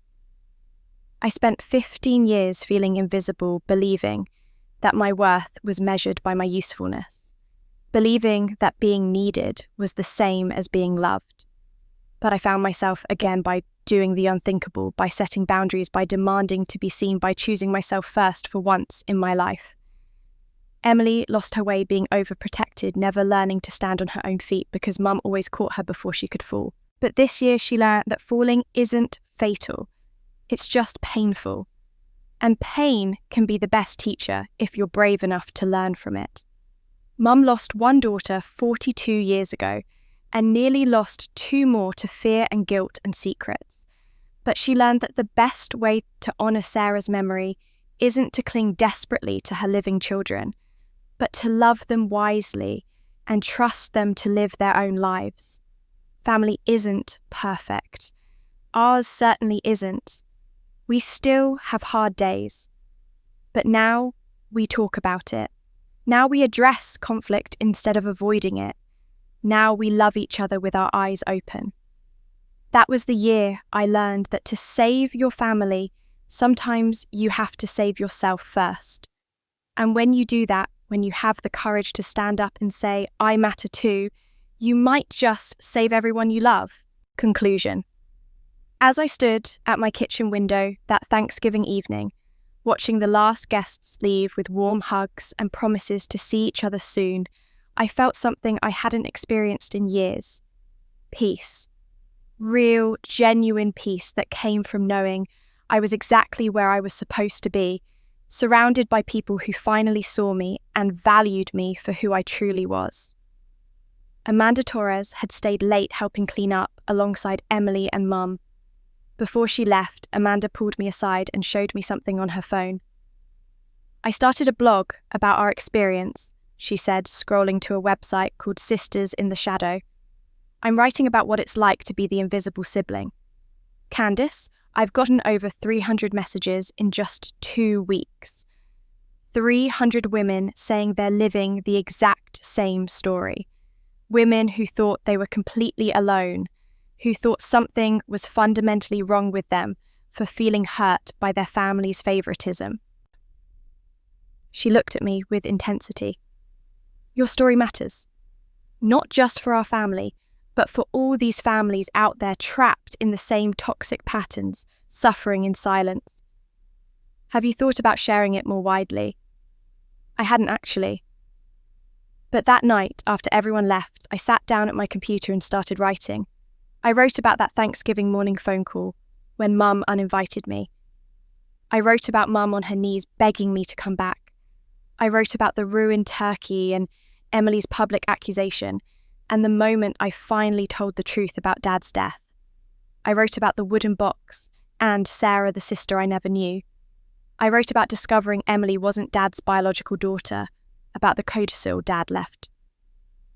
I spent 15 years feeling invisible, believing that my worth was measured by my usefulness, believing that being needed was the same as being loved. But I found myself again by doing the unthinkable, by setting boundaries, by demanding to be seen, by choosing myself first for once in my life. Emily lost her way being overprotected, never learning to stand on her own feet because Mum always caught her before she could fall. But this year she learned that falling isn't fatal. It's just painful. And pain can be the best teacher if you're brave enough to learn from it. Mum lost one daughter 42 years ago and nearly lost two more to fear and guilt and secrets. But she learned that the best way to honour Sarah's memory isn't to cling desperately to her living children, but to love them wisely and trust them to live their own lives. Family isn't perfect. Ours certainly isn't. We still have hard days. But now we talk about it. Now we address conflict instead of avoiding it. Now we love each other with our eyes open. That was the year I learned that to save your family, sometimes you have to save yourself first. And when you do that, when you have the courage to stand up and say, I matter too, you might just save everyone you love. Conclusion. As I stood at my kitchen window that Thanksgiving evening, watching the last guests leave with warm hugs and promises to see each other soon, I felt something I hadn't experienced in years. Peace. Real, genuine peace that came from knowing I was exactly where I was supposed to be, surrounded by people who finally saw me and valued me for who I truly was. Amanda Torres had stayed late helping clean up alongside Emily and Mum. Before she left, Amanda pulled me aside and showed me something on her phone. I started a blog about our experience, she said, scrolling to a website called Sisters in the Shadow. I'm writing about what it's like to be the invisible sibling. Candice, I've gotten over 300 messages in just 2 weeks. 300 women saying they're living the exact same story. Women who thought they were completely alone, who thought something was fundamentally wrong with them for feeling hurt by their family's favoritism. She looked at me with intensity. Your story matters. Not just for our family, but for all these families out there trapped in the same toxic patterns, suffering in silence. Have you thought about sharing it more widely? I hadn't actually. But that night, after everyone left, I sat down at my computer and started writing. I wrote about that Thanksgiving morning phone call, when Mum uninvited me. I wrote about Mum on her knees begging me to come back. I wrote about the ruined turkey and Emily's public accusation, and the moment I finally told the truth about Dad's death. I wrote about the wooden box and Sarah, the sister I never knew. I wrote about discovering Emily wasn't Dad's biological daughter, about the codicil Dad left,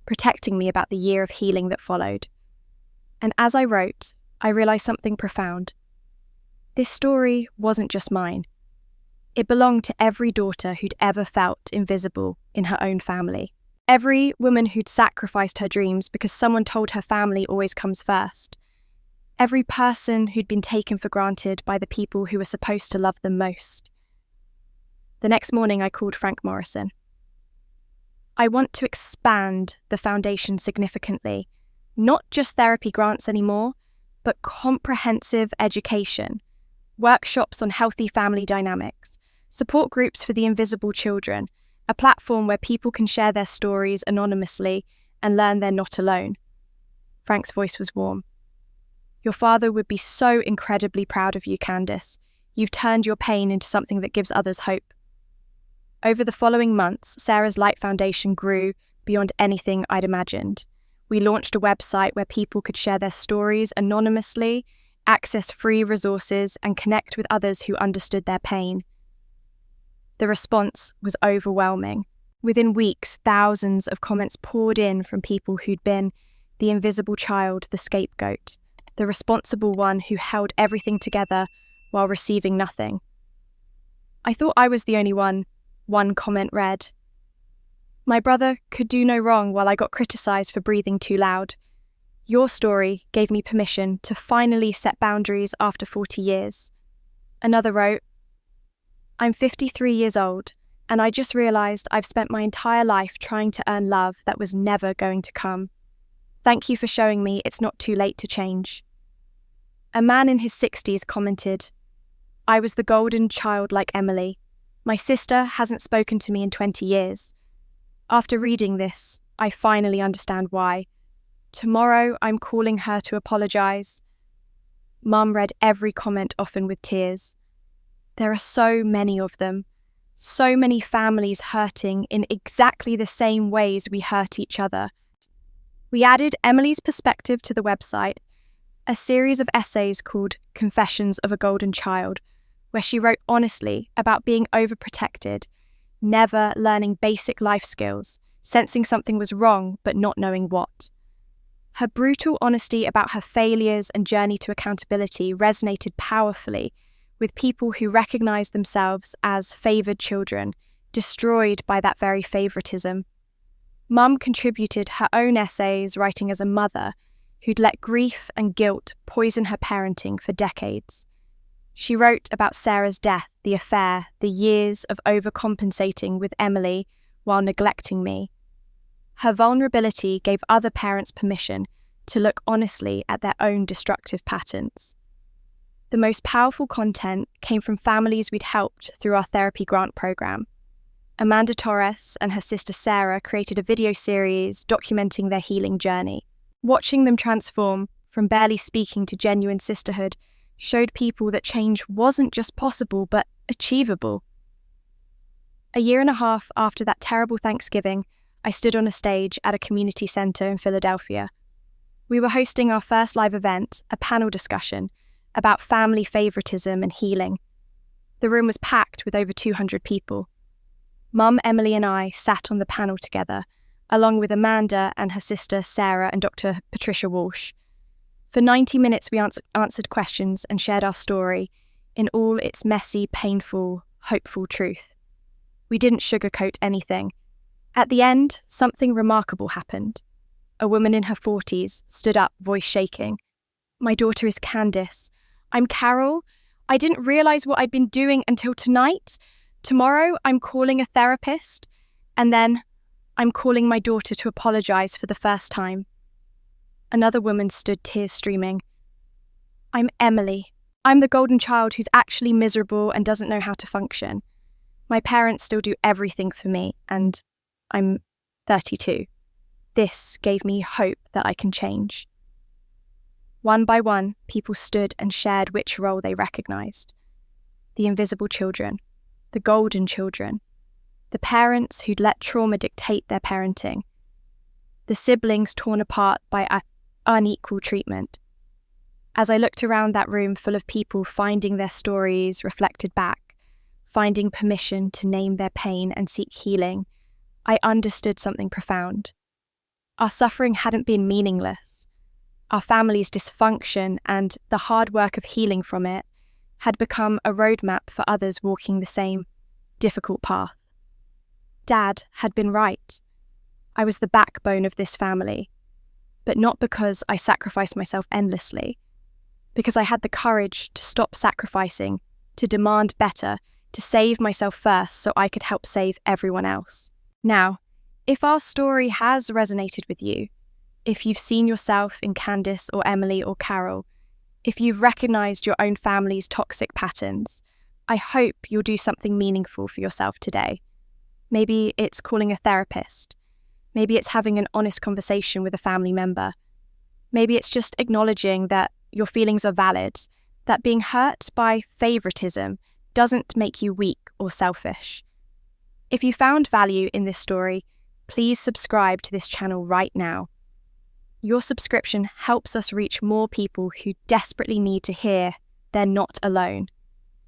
protecting me about the year of healing that followed. And as I wrote, I realised something profound. This story wasn't just mine. It belonged to every daughter who'd ever felt invisible in her own family. Every woman who'd sacrificed her dreams because someone told her family always comes first. Every person who'd been taken for granted by the people who were supposed to love them most. The next morning I called Frank Morrison. I want to expand the foundation significantly. Not just therapy grants anymore, but comprehensive education, workshops on healthy family dynamics, support groups for the invisible children, a platform where people can share their stories anonymously and learn they're not alone. Frank's voice was warm. Your father would be so incredibly proud of you, Candice. You've turned your pain into something that gives others hope. Over the following months, Sarah's Light Foundation grew beyond anything I'd imagined. We launched a website where people could share their stories anonymously, access free resources, and connect with others who understood their pain. The response was overwhelming. Within weeks, thousands of comments poured in from people who'd been the invisible child, the scapegoat, the responsible one who held everything together while receiving nothing. I thought I was the only one comment read. My brother could do no wrong while I got criticised for breathing too loud. Your story gave me permission to finally set boundaries after 40 years. Another wrote, I'm 53 years old, and I just realised I've spent my entire life trying to earn love that was never going to come. Thank you for showing me it's not too late to change. A man in his 60s commented, I was the golden child like Emily. My sister hasn't spoken to me in 20 years. After reading this, I finally understand why. Tomorrow, I'm calling her to apologise. Mum read every comment, often with tears. There are so many of them. So many families hurting in exactly the same ways we hurt each other. We added Emily's perspective to the website, a series of essays called Confessions of a Golden Child, where she wrote honestly about being overprotected, never learning basic life skills, sensing something was wrong but not knowing what. Her brutal honesty about her failures and journey to accountability resonated powerfully with people who recognized themselves as favoured children, destroyed by that very favouritism. Mum contributed her own essays, writing as a mother who'd let grief and guilt poison her parenting for decades. She wrote about Sarah's death, the affair, the years of overcompensating with Emily while neglecting me. Her vulnerability gave other parents permission to look honestly at their own destructive patterns. The most powerful content came from families we'd helped through our therapy grant program. Amanda Torres and her sister Sarah created a video series documenting their healing journey. Watching them transform from barely speaking to genuine sisterhood showed people that change wasn't just possible but achievable. A year and a half after that terrible Thanksgiving, I stood on a stage at a community centre in Philadelphia. We were hosting our first live event, a panel discussion, about family favouritism and healing. The room was packed with over 200 people. Mum, Emily and I sat on the panel together, along with Amanda and her sister Sarah and Dr. Patricia Walsh. For 90 minutes we answered questions and shared our story in all its messy, painful, hopeful truth. We didn't sugarcoat anything. At the end, something remarkable happened. A woman in her 40s stood up, voice shaking. "My daughter is Candice. I'm Carol. I didn't realise what I'd been doing until tonight. Tomorrow, I'm calling a therapist. And then, I'm calling my daughter to apologise for the first time." Another woman stood, tears streaming. "I'm Emily. I'm the golden child who's actually miserable and doesn't know how to function. My parents still do everything for me, and I'm 32. This gave me hope that I can change." One by one, people stood and shared which role they recognised. The invisible children, the golden children, the parents who'd let trauma dictate their parenting, the siblings torn apart by unequal treatment. As I looked around that room full of people finding their stories reflected back, finding permission to name their pain and seek healing, I understood something profound. Our suffering hadn't been meaningless. Our family's dysfunction and the hard work of healing from it had become a roadmap for others walking the same difficult path. Dad had been right. I was the backbone of this family, but not because I sacrificed myself endlessly, because I had the courage to stop sacrificing, to demand better, to save myself first so I could help save everyone else. Now, if our story has resonated with you, if you've seen yourself in Candice or Emily or Carol, if you've recognised your own family's toxic patterns, I hope you'll do something meaningful for yourself today. Maybe it's calling a therapist. Maybe it's having an honest conversation with a family member. Maybe it's just acknowledging that your feelings are valid, that being hurt by favouritism doesn't make you weak or selfish. If you found value in this story, please subscribe to this channel right now. Your subscription helps us reach more people who desperately need to hear they're not alone,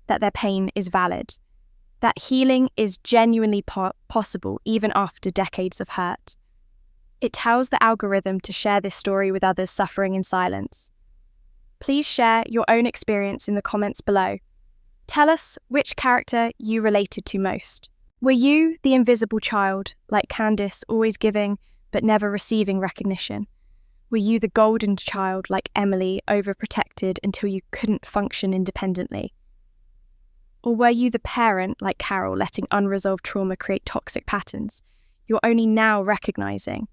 that their pain is valid, that healing is genuinely possible even after decades of hurt. It tells the algorithm to share this story with others suffering in silence. Please share your own experience in the comments below. Tell us which character you related to most. Were you the invisible child, like Candice, always giving but never receiving recognition? Were you the golden child, like Emily, overprotected until you couldn't function independently? Or were you the parent, like Carol, letting unresolved trauma create toxic patterns you're only now recognising?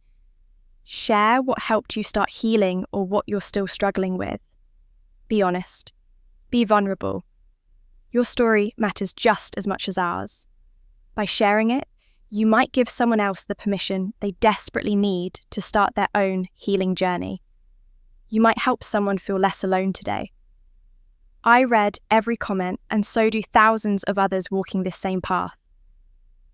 Share what helped you start healing or what you're still struggling with. Be honest. Be vulnerable. Your story matters just as much as ours. By sharing it, you might give someone else the permission they desperately need to start their own healing journey. You might help someone feel less alone today. I read every comment, and so do thousands of others walking this same path.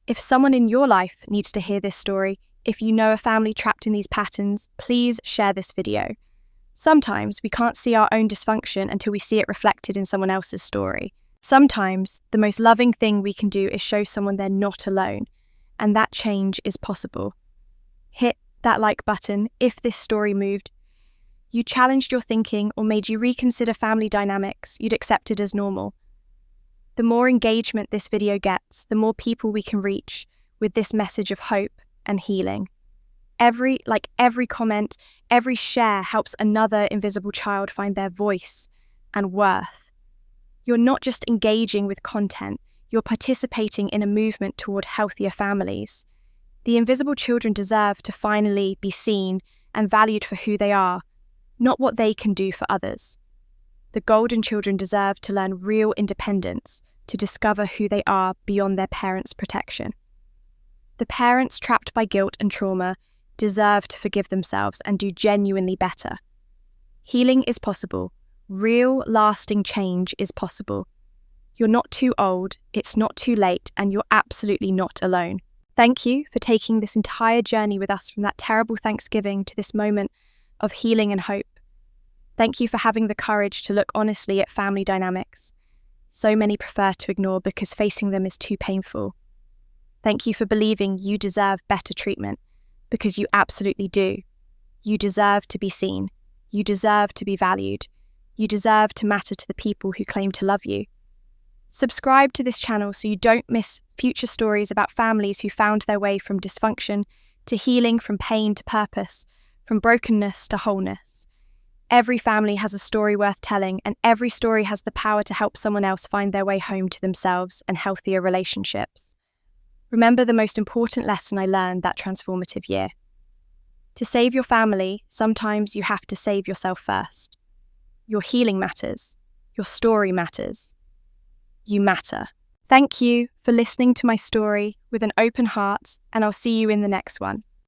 If someone in your life needs to hear this story, if you know a family trapped in these patterns, please share this video. Sometimes we can't see our own dysfunction until we see it reflected in someone else's story. Sometimes the most loving thing we can do is show someone they're not alone, and that change is possible. Hit that like button if this story moved you, challenged your thinking, or made you reconsider family dynamics you'd accepted as normal. The more engagement this video gets, the more people we can reach with this message of hope and healing. Every comment, every share helps another invisible child find their voice and worth. You're not just engaging with content, you're participating in a movement toward healthier families. The invisible children deserve to finally be seen and valued for who they are, not what they can do for others. The golden children deserve to learn real independence, to discover who they are beyond their parents' protection. The parents trapped by guilt and trauma deserve to forgive themselves and do genuinely better. Healing is possible. Real, lasting change is possible. You're not too old, it's not too late, and you're absolutely not alone. Thank you for taking this entire journey with us from that terrible Thanksgiving to this moment of healing and hope. Thank you for having the courage to look honestly at family dynamics. So many prefer to ignore because facing them is too painful. Thank you for believing you deserve better treatment, because you absolutely do. You deserve to be seen. You deserve to be valued. You deserve to matter to the people who claim to love you. Subscribe to this channel so you don't miss future stories about families who found their way from dysfunction to healing, from pain to purpose, from brokenness to wholeness. Every family has a story worth telling, and every story has the power to help someone else find their way home to themselves and healthier relationships. Remember the most important lesson I learned that transformative year. To save your family, sometimes you have to save yourself first. Your healing matters. Your story matters. You matter. Thank you for listening to my story with an open heart, and I'll see you in the next one.